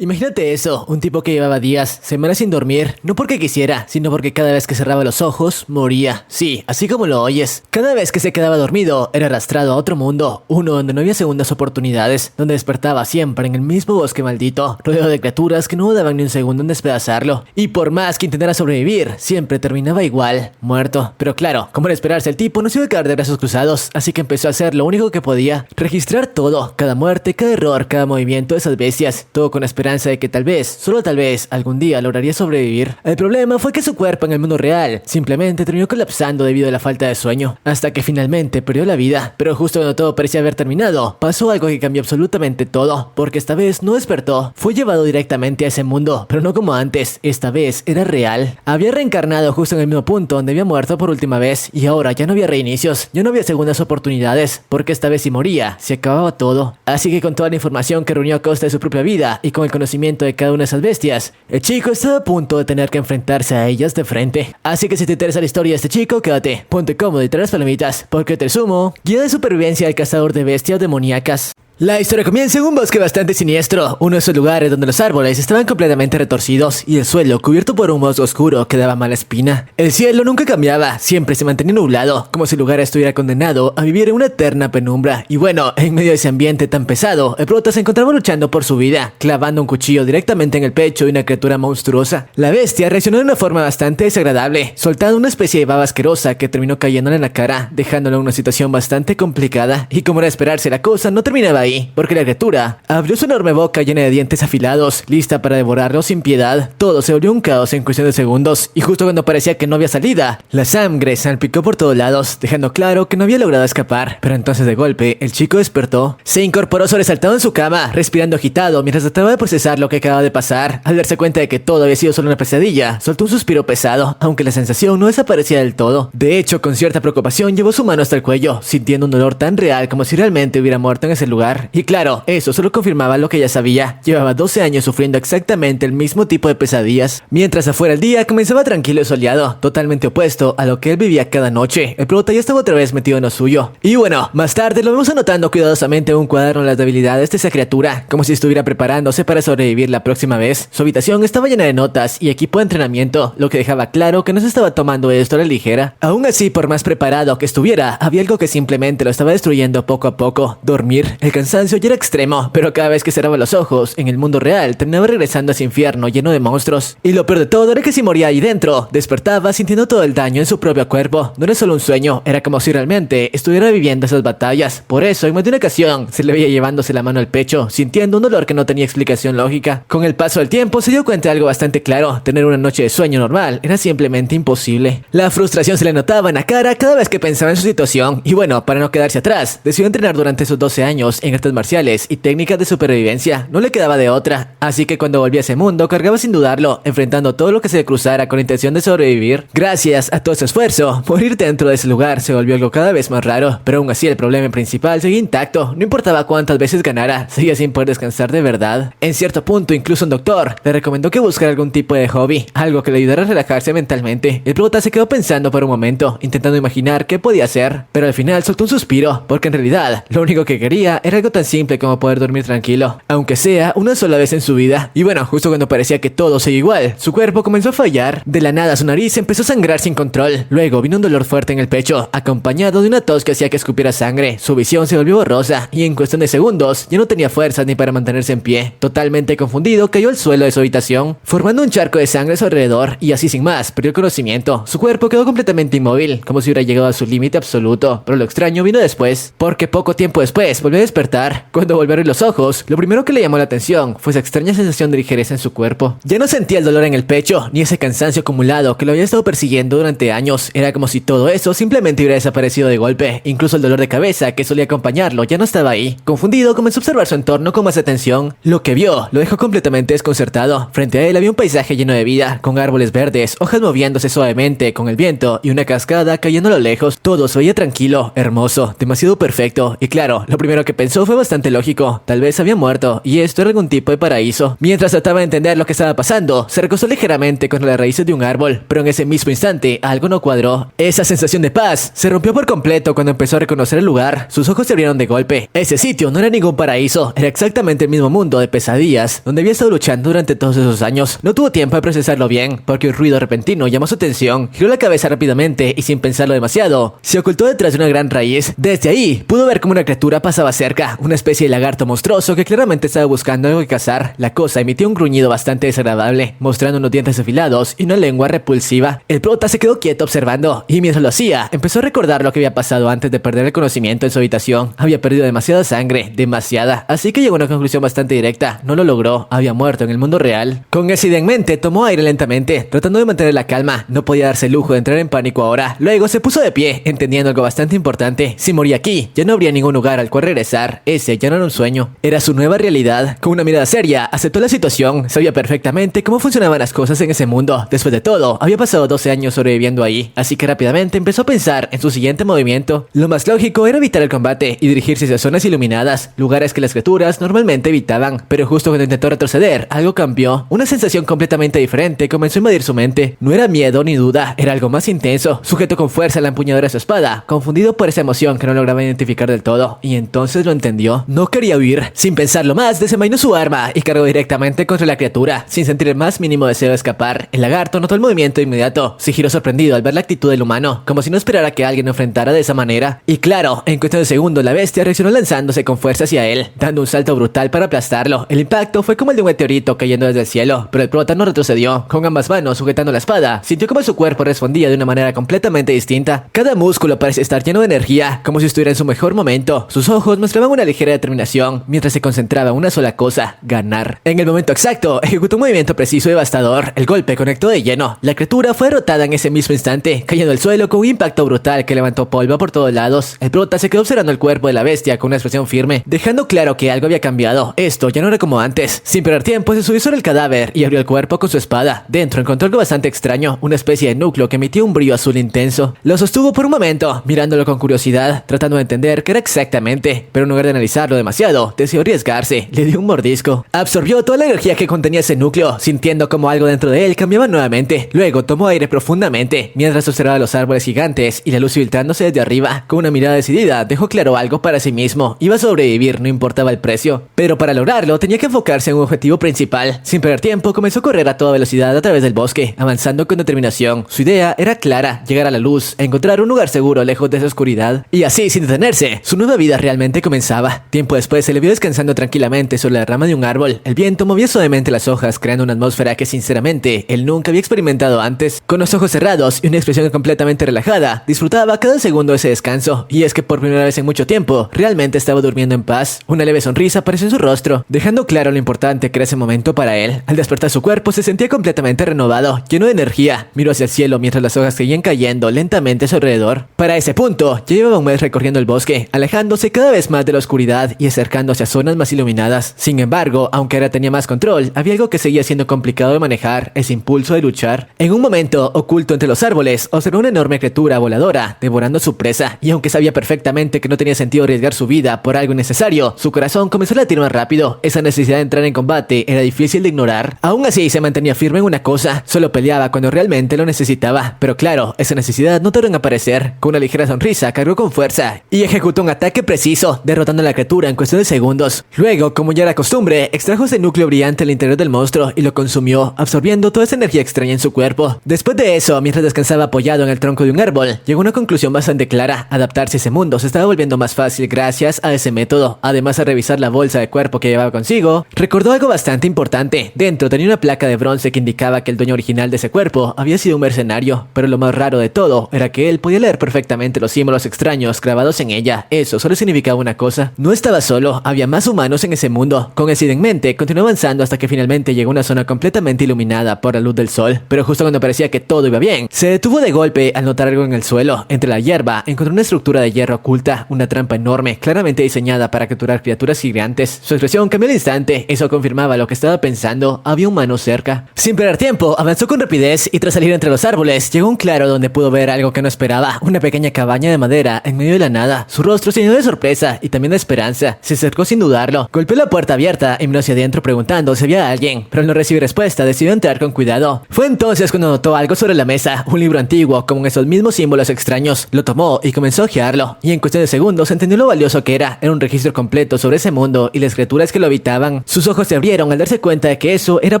Imagínate eso, un tipo que llevaba días, semanas sin dormir, no porque quisiera, sino porque cada vez que cerraba los ojos, moría. Sí, así como lo oyes. Cada vez que se quedaba dormido, era arrastrado a otro mundo, uno donde no había segundas oportunidades, donde despertaba siempre en el mismo bosque maldito, rodeado de criaturas que no dudaban ni un segundo en despedazarlo. Y por más que intentara sobrevivir, siempre terminaba igual, muerto. Pero claro, como era esperarse, el tipo no se iba a quedar de brazos cruzados, así que empezó a hacer lo único que podía, registrar todo, cada muerte, cada error, cada movimiento de esas bestias, todo con esperanza de que tal vez, solo tal vez, algún día lograría sobrevivir. El problema fue que su cuerpo en el mundo real simplemente terminó colapsando debido a la falta de sueño, hasta que finalmente perdió la vida. Pero justo cuando todo parecía haber terminado, pasó algo que cambió absolutamente todo, porque esta vez no despertó, fue llevado directamente a ese mundo, pero no como antes, esta vez era real. Había reencarnado justo en el mismo punto donde había muerto por última vez, y ahora ya no había reinicios, ya no había segundas oportunidades, porque esta vez si moría, se acababa todo. Así que con toda la información que reunió a costa de su propia vida, y con el conocimiento de cada una de esas bestias, el chico estaba a punto de tener que enfrentarse a ellas de frente. Así que si te interesa la historia de este chico, quédate, ponte cómodo y trae las palomitas, porque te sumo guía de supervivencia del cazador de bestias demoníacas. La historia comienza en un bosque bastante siniestro, uno de esos lugares donde los árboles estaban completamente retorcidos y el suelo cubierto por un bosque oscuro que daba mala espina. El cielo nunca cambiaba, siempre se mantenía nublado, como si el lugar estuviera condenado a vivir en una eterna penumbra. Y bueno, en medio de ese ambiente tan pesado, el prota se encontraba luchando por su vida, clavando un cuchillo directamente en el pecho de una criatura monstruosa. La bestia reaccionó de una forma bastante desagradable, soltando una especie de baba asquerosa que terminó cayéndole en la cara, dejándolo en una situación bastante complicada. Y como era de esperarse, la cosa no terminaba ahí, porque la criatura abrió su enorme boca llena de dientes afilados, lista para devorarlo sin piedad. Todo se volvió un caos en cuestión de segundos, y justo cuando parecía que no había salida, la sangre salpicó por todos lados, dejando claro que no había logrado escapar. Pero entonces de golpe, el chico despertó. Se incorporó sobresaltado en su cama, respirando agitado mientras trataba de procesar lo que acababa de pasar. Al darse cuenta de que todo había sido solo una pesadilla, soltó un suspiro pesado, aunque la sensación no desaparecía del todo. De hecho, con cierta preocupación llevó su mano hasta el cuello, sintiendo un dolor tan real como si realmente hubiera muerto en ese lugar. Y claro, eso solo confirmaba lo que ya sabía. Llevaba 12 años sufriendo exactamente el mismo tipo de pesadillas. Mientras afuera el día comenzaba tranquilo y soleado, totalmente opuesto a lo que él vivía cada noche. El prota ya estaba otra vez metido en lo suyo. Y bueno, más tarde lo vemos anotando cuidadosamente en un cuaderno las debilidades de esa criatura, como si estuviera preparándose para sobrevivir la próxima vez. Su habitación estaba llena de notas y equipo de entrenamiento, lo que dejaba claro que no se estaba tomando esto a la ligera. Aún así, por más preparado que estuviera, había algo que simplemente lo estaba destruyendo poco a poco: dormir. El cansancio ya era extremo, pero cada vez que cerraba los ojos, en el mundo real, terminaba regresando a ese infierno lleno de monstruos. Y lo peor de todo era que si moría ahí dentro, despertaba sintiendo todo el daño en su propio cuerpo. No era solo un sueño, era como si realmente estuviera viviendo esas batallas. Por eso, en más de una ocasión, se le veía llevándose la mano al pecho, sintiendo un dolor que no tenía explicación lógica. Con el paso del tiempo, se dio cuenta de algo bastante claro: tener una noche de sueño normal era simplemente imposible. La frustración se le notaba en la cara cada vez que pensaba en su situación. Y bueno, para no quedarse atrás, decidió entrenar durante esos 12 años en artes marciales y técnicas de supervivencia. No le quedaba de otra, así que cuando volvía a ese mundo cargaba sin dudarlo, enfrentando todo lo que se le cruzara con la intención de sobrevivir. Gracias a todo ese esfuerzo, morir dentro de ese lugar se volvió algo cada vez más raro, pero aún así el problema principal seguía intacto. No importaba cuántas veces ganara, seguía sin poder descansar de verdad. En cierto punto, incluso un doctor le recomendó que buscara algún tipo de hobby, algo que le ayudara a relajarse mentalmente. El prota se quedó pensando por un momento, intentando imaginar qué podía hacer, pero al final soltó un suspiro, porque en realidad lo único que quería era algo tan simple como poder dormir tranquilo, aunque sea una sola vez en su vida. Y bueno, justo cuando parecía que todo seguía igual, su cuerpo comenzó a fallar. De la nada su nariz empezó a sangrar sin control. Luego vino un dolor fuerte en el pecho, acompañado de una tos que hacía que escupiera sangre. Su visión se volvió borrosa y en cuestión de segundos ya no tenía fuerzas ni para mantenerse en pie. Totalmente confundido, cayó al suelo de su habitación, formando un charco de sangre a su alrededor, y así sin más perdió el conocimiento. Su cuerpo quedó completamente inmóvil, como si hubiera llegado a su límite absoluto. Pero lo extraño vino después, porque poco tiempo después volvió a despertar. Cuando volvió a abrir los ojos, lo primero que le llamó la atención fue esa extraña sensación de ligereza en su cuerpo. Ya no sentía el dolor en el pecho, ni ese cansancio acumulado que lo había estado persiguiendo durante años. Era como si todo eso simplemente hubiera desaparecido de golpe. Incluso el dolor de cabeza que solía acompañarlo ya no estaba ahí. Confundido, comenzó a observar su entorno con más atención. Lo que vio lo dejó completamente desconcertado. Frente a él había un paisaje lleno de vida, con árboles verdes, hojas moviéndose suavemente con el viento y una cascada cayendo a lo lejos. Todo se veía tranquilo, hermoso, demasiado perfecto. Y claro, lo primero que pensó Eso fue bastante lógico, tal vez había muerto, y esto era algún tipo de paraíso. Mientras trataba de entender lo que estaba pasando, se recostó ligeramente contra las raíces de un árbol, pero en ese mismo instante algo no cuadró. Esa sensación de paz se rompió por completo cuando empezó a reconocer el lugar. Sus ojos se abrieron de golpe. Ese sitio no era ningún paraíso, era exactamente el mismo mundo de pesadillas donde había estado luchando durante todos esos años. No tuvo tiempo de procesarlo bien, porque un ruido repentino llamó su atención. Giró la cabeza rápidamente y sin pensarlo demasiado, se ocultó detrás de una gran raíz. Desde ahí, pudo ver cómo una criatura pasaba cerca, una especie de lagarto monstruoso que claramente estaba buscando algo que cazar. La cosa emitió un gruñido bastante desagradable, mostrando unos dientes afilados y una lengua repulsiva. El prota se quedó quieto observando, y mientras lo hacía, empezó a recordar lo que había pasado antes de perder el conocimiento en su habitación. Había perdido demasiada sangre, demasiada, así que llegó a una conclusión bastante directa. No lo logró, había muerto en el mundo real. Con esa idea en mente, tomó aire lentamente, tratando de mantener la calma. No podía darse el lujo de entrar en pánico ahora. Luego se puso de pie, entendiendo algo bastante importante. Si moría aquí, ya no habría ningún lugar al cual regresar. Ese ya no era un sueño, era su nueva realidad. Con una mirada seria, aceptó la situación. Sabía perfectamente cómo funcionaban las cosas en ese mundo. Después de todo, había pasado 12 años sobreviviendo ahí, así que rápidamente empezó a pensar en su siguiente movimiento. Lo más lógico era evitar el combate y dirigirse hacia zonas iluminadas, lugares que las criaturas normalmente evitaban. Pero justo cuando intentó retroceder, algo cambió. Una sensación completamente diferente comenzó a invadir su mente. No era miedo ni duda, era algo más intenso. Sujetó con fuerza la empuñadura de su espada, confundido por esa emoción que no lograba identificar del todo, y entonces lo entendió. No quería huir. Sin pensarlo más, desenvainó su arma y cargó directamente contra la criatura, sin sentir el más mínimo deseo de escapar. El lagarto notó el movimiento de inmediato. Se giró sorprendido al ver la actitud del humano, como si no esperara que alguien lo enfrentara de esa manera. Y claro, en cuestión de segundos la bestia reaccionó lanzándose con fuerza hacia él, dando un salto brutal para aplastarlo. El impacto fue como el de un meteorito cayendo desde el cielo, pero el prota no retrocedió. Con ambas manos sujetando la espada, sintió como su cuerpo respondía de una manera completamente distinta. Cada músculo parecía estar lleno de energía, como si estuviera en su mejor momento. Sus ojos mostraban una ligera determinación, mientras se concentraba en una sola cosa: ganar. En el momento exacto, ejecutó un movimiento preciso y devastador. El golpe conectó de lleno. La criatura fue derrotada en ese mismo instante, cayendo al suelo con un impacto brutal que levantó polvo por todos lados. El prota se quedó observando el cuerpo de la bestia con una expresión firme, dejando claro que algo había cambiado. Esto ya no era como antes. Sin perder tiempo, se subió sobre el cadáver y abrió el cuerpo con su espada. Dentro encontró algo bastante extraño, una especie de núcleo que emitía un brillo azul intenso. Lo sostuvo por un momento, mirándolo con curiosidad, tratando de entender qué era exactamente, pero en lugar de analizarlo demasiado, decidió arriesgarse. Le dio un mordisco. Absorbió toda la energía que contenía ese núcleo, sintiendo como algo dentro de él cambiaba nuevamente. Luego tomó aire profundamente, mientras observaba los árboles gigantes y la luz filtrándose desde arriba. Con una mirada decidida, dejó claro algo para sí mismo: iba a sobrevivir, no importaba el precio. Pero para lograrlo, tenía que enfocarse en un objetivo principal. Sin perder tiempo, comenzó a correr a toda velocidad a través del bosque, avanzando con determinación. Su idea era clara: llegar a la luz, encontrar un lugar seguro lejos de esa oscuridad. Y así, sin detenerse, su nueva vida realmente comenzaba. Tiempo después, se le vio descansando tranquilamente sobre la rama de un árbol. El viento movía suavemente las hojas, creando una atmósfera que sinceramente él nunca había experimentado antes. Con los ojos cerrados y una expresión completamente relajada, disfrutaba cada segundo de ese descanso. Y es que por primera vez en mucho tiempo, realmente estaba durmiendo en paz. Una leve sonrisa apareció en su rostro, dejando claro lo importante que era ese momento para él. Al despertar, su cuerpo se sentía completamente renovado, lleno de energía. Miró hacia el cielo mientras las hojas seguían cayendo lentamente a su alrededor. Para ese punto, ya llevaba un mes recorriendo el bosque, alejándose cada vez más de la oscuridad y acercándose a zonas más iluminadas. Sin embargo, aunque ahora tenía más control, había algo que seguía siendo complicado de manejar: ese impulso de luchar. En un momento, oculto entre los árboles, observó una enorme criatura voladora devorando a su presa, y aunque sabía perfectamente que no tenía sentido arriesgar su vida por algo innecesario, su corazón comenzó a latir más rápido. Esa necesidad de entrar en combate era difícil de ignorar. Aún así, se mantenía firme en una cosa: solo peleaba cuando realmente lo necesitaba. Pero claro, esa necesidad no tardó en aparecer. Con una ligera sonrisa, cargó con fuerza y ejecutó un ataque preciso, derrotando a la criatura en cuestión de segundos. Luego, como ya era costumbre, extrajo ese núcleo brillante al interior del monstruo y lo consumió, absorbiendo toda esa energía extraña en su cuerpo. Después de eso, mientras descansaba apoyado en el tronco de un árbol, llegó a una conclusión bastante clara: adaptarse a ese mundo se estaba volviendo más fácil gracias a ese método. Además, al revisar la bolsa de cuerpo que llevaba consigo, recordó algo bastante importante. Dentro tenía una placa de bronce que indicaba que el dueño original de ese cuerpo había sido un mercenario, pero lo más raro de todo era que él podía leer perfectamente los símbolos extraños grabados en ella. Eso solo significaba una cosa: no estaba solo, había más humanos en ese mundo. Con esa idea en mente, continuó avanzando hasta que finalmente llegó a una zona completamente iluminada por la luz del sol. Pero justo cuando parecía que todo iba bien, se detuvo de golpe al notar algo en el suelo. Entre la hierba, encontró una estructura de hierro oculta, una trampa enorme, claramente diseñada para capturar criaturas gigantes. Su expresión cambió al instante, eso confirmaba lo que estaba pensando: había humanos cerca. Sin perder tiempo, avanzó con rapidez y tras salir entre los árboles, llegó a un claro donde pudo ver algo que no esperaba: una pequeña cabaña de madera en medio de la nada. Su rostro se llenó de sorpresa y también una esperanza. Se acercó sin dudarlo, golpeó la puerta abierta y miró hacia adentro preguntando si había alguien, pero al no recibir respuesta decidió entrar con cuidado. Fue entonces cuando notó algo sobre la mesa, un libro antiguo con esos mismos símbolos extraños. Lo tomó y comenzó a hojearlo, y en cuestión de segundos entendió lo valioso que era. Era un registro completo sobre ese mundo y las criaturas que lo habitaban. Sus ojos se abrieron al darse cuenta de que eso era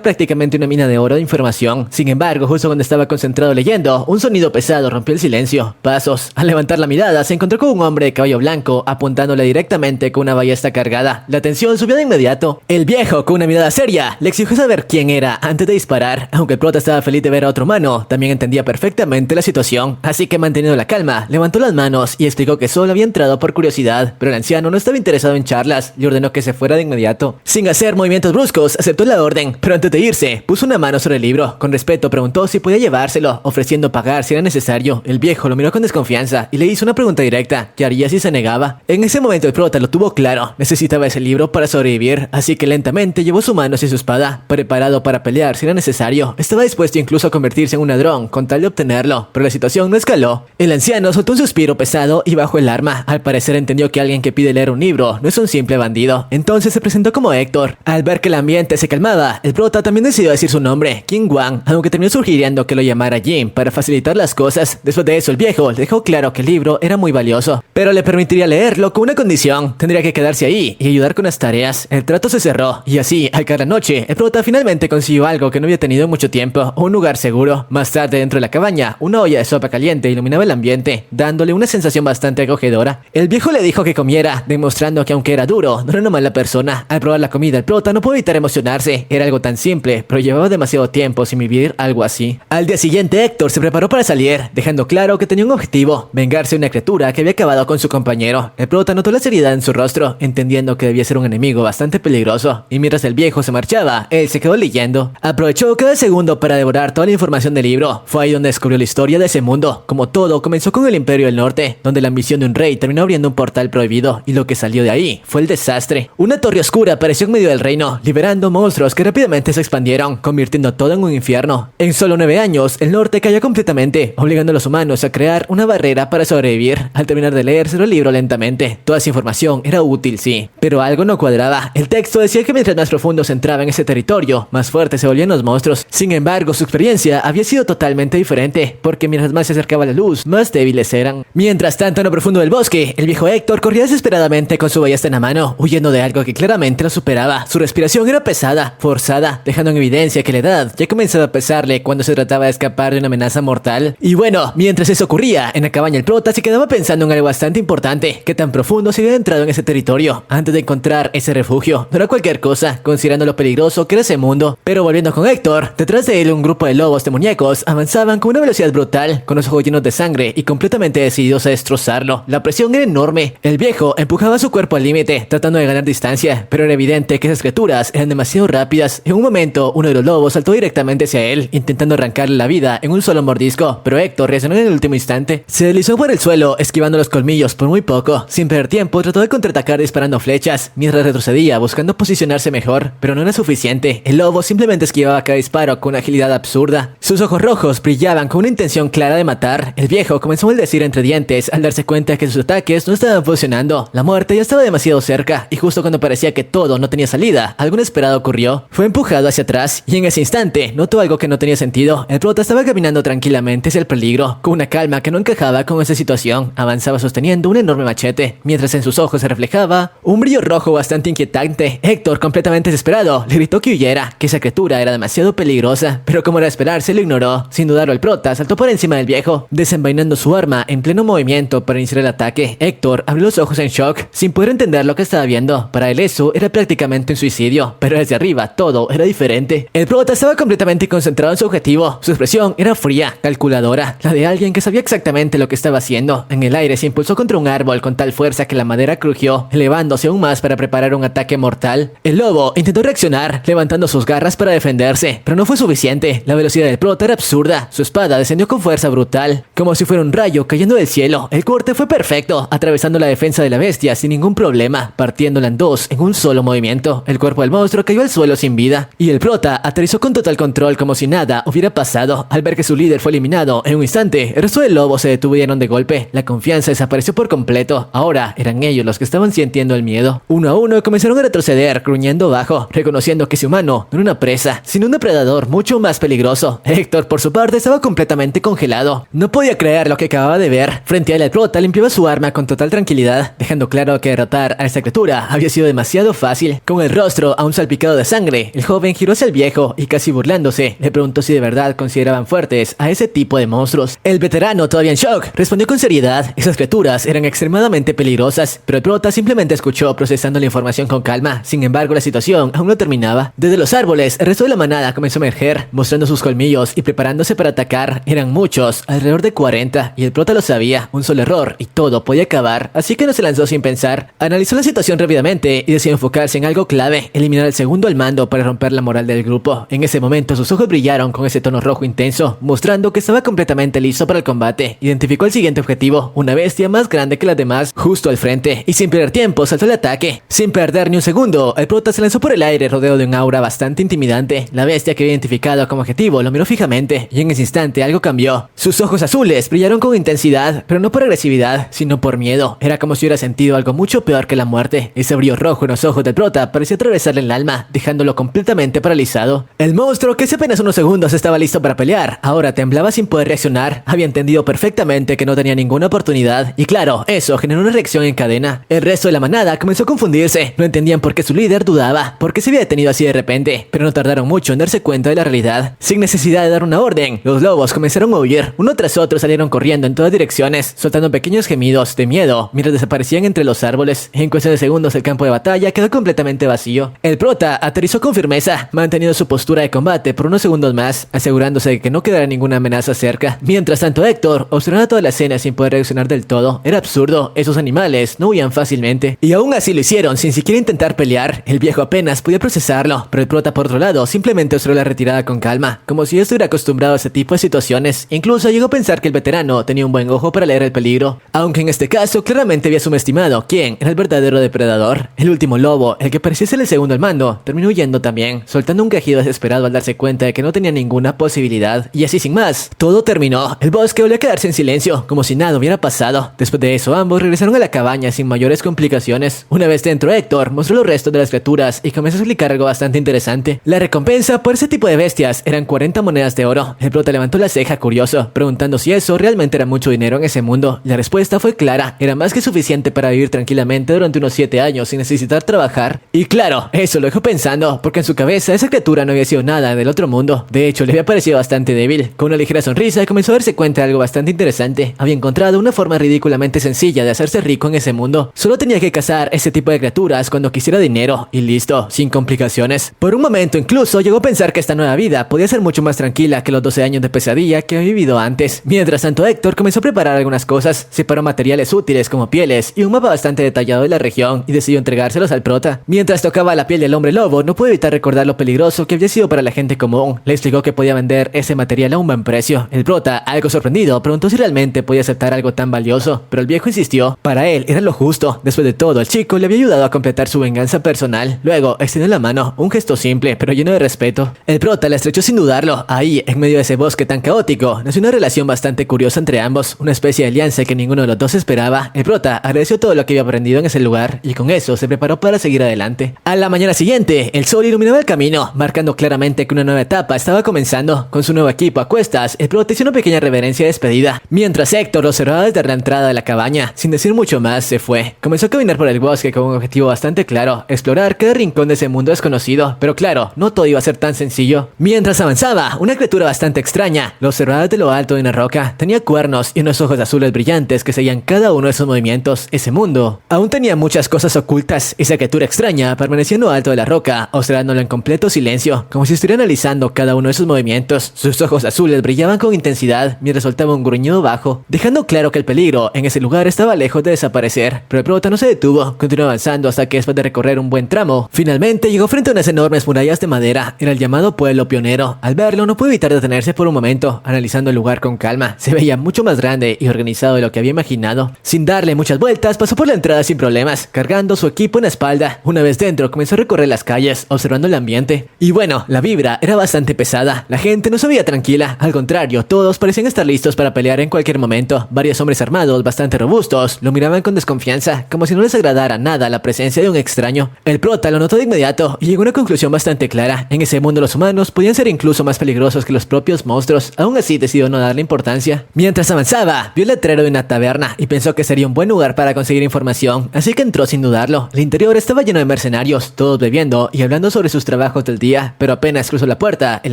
prácticamente una mina de oro de información. Sin embargo, justo cuando estaba concentrado leyendo, un sonido pesado rompió el silencio. Pasos. Al levantar la mirada, se encontró con un hombre de cabello blanco apuntándole directamente con una ballesta cargada. La tensión subió de inmediato. El viejo, con una mirada seria, le exigió saber quién era antes de disparar. Aunque el prota estaba feliz de ver a otro humano, también entendía perfectamente la situación, así que manteniendo la calma, levantó las manos y explicó que solo había entrado por curiosidad, pero el anciano no estaba interesado en charlas y ordenó que se fuera de inmediato. Sin hacer movimientos bruscos, aceptó la orden, pero antes de irse, puso una mano sobre el libro. Con respeto preguntó si podía llevárselo, ofreciendo pagar si era necesario. El viejo lo miró con desconfianza y le hizo una pregunta directa: ¿qué haría si se negaba? En ese momento el prota lo tuvo claro, necesitaba ese libro para sobrevivir, así que lentamente llevó su mano hacia su espada, preparado para pelear si era necesario. Estaba dispuesto incluso a convertirse en un ladrón con tal de obtenerlo, pero la situación no escaló. El anciano soltó un suspiro pesado y bajó el arma. Al parecer entendió que alguien que pide leer un libro no es un simple bandido. Entonces se presentó como Héctor. Al ver que el ambiente se calmaba, el prota también decidió decir su nombre, King Wang, aunque terminó sugiriendo que lo llamara Jim para facilitar las cosas. Después de eso, el viejo le dejó claro que el libro era muy valioso, pero le permitiría leerlo con una condición: tendría que quedarse ahí y ayudar con las tareas. El trato se cerró, y así, al caer la noche, el prota finalmente consiguió algo que no había tenido en mucho tiempo: un lugar seguro. Más tarde, dentro de la cabaña, una olla de sopa caliente iluminaba el ambiente, dándole una sensación bastante acogedora. El viejo le dijo que comiera, demostrando que aunque era duro, no era una mala persona. Al probar la comida, el prota no pudo evitar emocionarse. Era algo tan simple, pero llevaba demasiado tiempo sin vivir algo así. Al día siguiente, Héctor se preparó para salir, dejando claro que tenía un objetivo: vengarse de una criatura que había acabado con su compañero. El prota notó la seriedad en su rostro, entendiendo que debía ser un enemigo bastante peligroso, y mientras el viejo se marchaba, él se quedó leyendo. Aprovechó cada segundo para devorar toda la información del libro. Fue ahí donde descubrió la historia de ese mundo. Como todo, comenzó con el Imperio del Norte, donde la ambición de un rey terminó abriendo un portal prohibido, y lo que salió de ahí fue el desastre. Una torre oscura apareció en medio del reino, liberando monstruos que rápidamente se expandieron, convirtiendo todo en un infierno. En solo 9 años, el norte cayó completamente, obligando a los humanos a crear una barrera para sobrevivir. Al terminar de leerse el libro lentamente, toda esa información era útil, sí, pero algo no cuadraba. El texto decía que mientras más profundo se entraba en ese territorio, más fuertes se volvían los monstruos. Sin embargo, su experiencia había sido totalmente diferente, porque mientras más se acercaba la luz, más débiles eran. Mientras tanto, en lo profundo del bosque, el viejo Héctor corría desesperadamente con su ballesta en la mano, huyendo de algo que claramente lo superaba. Su respiración era pesada, forzada, dejando en evidencia que la edad ya comenzaba a pesarle cuando se trataba de escapar de una amenaza mortal. Y bueno, mientras eso ocurría, en la cabaña el prota se quedaba pensando en algo bastante importante: qué tan profundo se había entrado en ese territorio antes de encontrar ese refugio. No era cualquier cosa, considerando lo peligroso que era ese mundo. Pero volviendo con Héctor, detrás de él un grupo de lobos demoníacos avanzaban con una velocidad brutal, con los ojos llenos de sangre y completamente decididos a destrozarlo. La presión era enorme. El viejo empujaba su cuerpo al límite, tratando de ganar distancia, pero era evidente que esas criaturas eran demasiado rápidas. En un momento, uno de los lobos saltó directamente hacia él, intentando arrancarle la vida en un solo mordisco, pero Héctor reaccionó en el último instante. Se deslizó por el suelo, esquivando los colmillos por muy poco. Sin perder tiempo, trató de contraatacar disparando flechas, mientras retrocedía, buscando posicionarse mejor, pero no era suficiente. El lobo simplemente esquivaba cada disparo con una agilidad absurda. Sus ojos rojos brillaban con una intención clara de matar. El viejo comenzó a maldecir entre dientes al darse cuenta que sus ataques no estaban funcionando. La muerte ya estaba demasiado cerca, y justo cuando parecía que todo no tenía salida, algo inesperado ocurrió. Fue empujado hacia atrás, y en ese instante notó algo que no tenía sentido. El prota estaba caminando tranquilamente hacia el peligro, con una calma que no encajaba con esa situación. Avanzaba sosteniendo un enorme machete, mientras en sus ojos se reflejaba un brillo rojo bastante inquietante. Héctor, completamente desesperado, le gritó que huyera, que esa criatura era demasiado peligrosa, pero como era de esperarse, lo ignoró. Sin dudarlo, el prota saltó por encima del viejo, desenvainando su arma en pleno movimiento para iniciar el ataque. Héctor abrió los ojos en shock, sin poder entender lo que estaba viendo. Para él eso era prácticamente un suicidio, pero desde arriba todo era diferente. El prota estaba completamente concentrado en su objetivo. Su expresión era fría, calculadora, la de alguien que sabía exactamente lo que estaba haciendo. En el aire se impulsó contra un árbol con tal fuerza que la madera crujió, elevándose aún más para preparar un ataque mortal. El lobo intentó reaccionar, levantando sus garras para defenderse, pero no fue suficiente. La velocidad del prota era absurda. Su espada descendió con fuerza brutal, como si fuera un rayo cayendo del cielo. El corte fue perfecto, atravesando la defensa de la bestia sin ningún problema, partiéndola en dos en un solo movimiento. El cuerpo del monstruo cayó al suelo sin vida, y el prota aterrizó con total control como si nada hubiera pasado. Al ver que su líder fue eliminado en un instante, el resto del lobo se detuvieron de golpe. La confianza desapareció por completo. Ahora eran ellos ellos los que estaban sintiendo el miedo. Uno a uno comenzaron a retroceder, gruñendo bajo, reconociendo que ese humano no era una presa, sino un depredador mucho más peligroso. Héctor, por su parte, estaba completamente congelado. No podía creer lo que acababa de ver. Frente a él, el prota limpiaba su arma con total tranquilidad, dejando claro que derrotar a esta criatura había sido demasiado fácil. Con el rostro aún salpicado de sangre, el joven giró hacia el viejo y casi burlándose, le preguntó si de verdad consideraban fuertes a ese tipo de monstruos. El veterano, todavía en shock, respondió con seriedad. Esas criaturas eran extremadamente peligrosas, pero el prota simplemente escuchó, procesando la información con calma. Sin embargo, la situación aún no terminaba. Desde los árboles, el resto de la manada comenzó a emerger, mostrando sus colmillos y preparándose para atacar. Eran muchos, alrededor de 40, y el prota lo sabía. Un solo error y todo podía acabar, así que no se lanzó sin pensar. Analizó la situación rápidamente y decidió enfocarse en algo clave: eliminar al segundo al mando para romper la moral del grupo. En ese momento sus ojos brillaron con ese tono rojo intenso, mostrando que estaba completamente listo para el combate. Identificó el siguiente objetivo: una bestia más grande que las demás, justo al frente, y sin perder tiempo saltó el ataque. Sin perder ni un segundo, el prota se lanzó por el aire rodeado de un aura bastante intimidante. La bestia que había identificado como objetivo lo miró fijamente, y en ese instante algo cambió. Sus ojos azules brillaron con intensidad, pero no por agresividad, sino por miedo. Era como si hubiera sentido algo mucho peor que la muerte. Ese brillo rojo en los ojos del prota parecía atravesarle el alma, dejándolo completamente paralizado. El monstruo, que hace apenas unos segundos estaba listo para pelear, ahora temblaba sin poder reaccionar. Había entendido perfectamente que no tenía ninguna oportunidad, y claro, eso generó una reacción en cadena. El resto de la manada comenzó a confundirse. No entendían por qué su líder dudaba, por qué se había detenido así de repente, pero no tardaron mucho en darse cuenta de la realidad. Sin necesidad de dar una orden, los lobos comenzaron a huir. Uno tras otro salieron corriendo en todas direcciones, soltando pequeños gemidos de miedo mientras desaparecían entre los árboles. En cuestión de segundos, el campo de batalla quedó completamente vacío. El prota aterrizó con firmeza, manteniendo su postura de combate por unos segundos más, asegurándose de que no quedara ninguna amenaza cerca. Mientras tanto, Héctor observaba toda la escena sin poder reaccionar del todo. Era absurdo, esos animales no huían fácilmente, y aún así lo hicieron sin siquiera intentar pelear. El viejo apenas podía procesarlo, pero el prota, por otro lado, simplemente observó la retirada con calma, como si estuviera acostumbrado a ese tipo de situaciones. Incluso llegó a pensar que el veterano tenía un buen ojo para leer el peligro, aunque en este caso claramente había subestimado quién era el verdadero depredador. El último lobo, el que parecía ser el segundo al mando, terminó huyendo también, soltando un quejido desesperado al darse cuenta de que no tenía ninguna posibilidad. Y así, sin más, todo terminó. El bosque volvió a quedarse en silencio, como si nada hubiera pasado. Después de eso, ambos regresaron a la cabaña sin mayores complicaciones. Una vez dentro, Héctor mostró los restos de las criaturas y comenzó a explicar algo bastante interesante. La recompensa por ese tipo de bestias eran 40 monedas de oro. El prota levantó la ceja curioso, preguntando si eso realmente era mucho dinero en ese mundo. La respuesta fue clara: era más que suficiente para vivir tranquilamente durante unos 7 años sin necesitar trabajar. Y claro, eso lo dejó pensando, porque en su cabeza esa criatura no había sido nada del otro mundo. De hecho, le había parecido bastante débil. Con una ligera sonrisa comenzó a darse cuenta de algo bastante interesante. Había encontrado una forma ridículamente sencilla de hacerse rico en ese mundo. Solo tenía que cazar ese tipo de criaturas cuando quisiera dinero, y listo, sin complicaciones. Por un momento incluso llegó a pensar que esta nueva vida podía ser mucho más tranquila que los 12 años de pesadilla que había vivido antes. Mientras tanto, Héctor comenzó a preparar algunas cosas, separó materiales útiles como pieles y un mapa bastante detallado de la región, y decidió entregárselos al prota. Mientras tocaba la piel del hombre lobo, no pudo evitar recordar lo peligroso que había sido para la gente común. Le explicó que podía vender ese material a un buen precio. El prota, algo sorprendido, preguntó si realmente podía aceptar algo tan valioso, pero el viejo insistió. Para él era lo justo. Después de todo, el chico le había ayudado a completar su venganza personal. Luego extendió la mano, un gesto simple pero lleno de respeto. El prota la estrechó sin dudarlo. Ahí, en medio de ese bosque tan caótico, nació una relación bastante curiosa entre ambos, una especie de alianza que ninguno de los dos esperaba. El prota agradeció todo lo que había aprendido en ese lugar, y con eso se preparó para seguir adelante. A la mañana siguiente, el sol iluminaba el camino, marcando claramente que una nueva etapa estaba comenzando. Con su nuevo equipo a cuestas, el prota hizo una pequeña reverencia de despedida, mientras Héctor lo observaba desde la entrada de la cabaña. Sin decir mucho más, se fue. Comenzó a caminar por el bosque con un objetivo bastante claro: explorar cada rincón de ese mundo desconocido. Pero claro, no todo iba a ser tan sencillo. Mientras avanzaba, una criatura bastante extraña lo observaba desde lo alto de una roca. Tenía cuernos y unos ojos azules brillantes que seguían cada uno de sus movimientos. Ese mundo aún tenía muchas cosas ocultas. Esa criatura extraña permanecía en lo alto de la roca, observándolo en completo silencio, como si estuviera analizando cada uno de sus movimientos. Sus ojos azules brillaban con intensidad mientras soltaba un gruñido bajo, dejando claro que el peligro en ese lugar estaba lejos de desaparecer. Pero el prota no se detuvo, continuó avanzando hasta que, después de recorrer un buen tramo, finalmente llegó frente a unas enormes murallas de madera. Era el llamado pueblo pionero. Al verlo, no pudo evitar detenerse por un momento, analizando el lugar con calma. Se veía mucho más grande y organizado de lo que había imaginado. Sin darle muchas vueltas, pasó por la entrada sin problemas, cargando su equipo en la espalda. Una vez dentro, comenzó a recorrer las calles, observando el ambiente. Y bueno, la vibra era bastante pesada. La gente no se veía tranquila. Al contrario, todos parecían estar listos para pelear en cualquier momento. Varios hombres armados, bastante robustos, lo miraban con desconfianza confianza, como si no les agradara nada la presencia de un extraño. El prota lo notó de inmediato y llegó a una conclusión bastante clara. En ese mundo los humanos podían ser incluso más peligrosos que los propios monstruos. Aún así decidió no darle importancia. Mientras avanzaba, vio el letrero de una taberna y pensó que sería un buen lugar para conseguir información, así que entró sin dudarlo. El interior estaba lleno de mercenarios, todos bebiendo y hablando sobre sus trabajos del día, pero apenas cruzó la puerta, el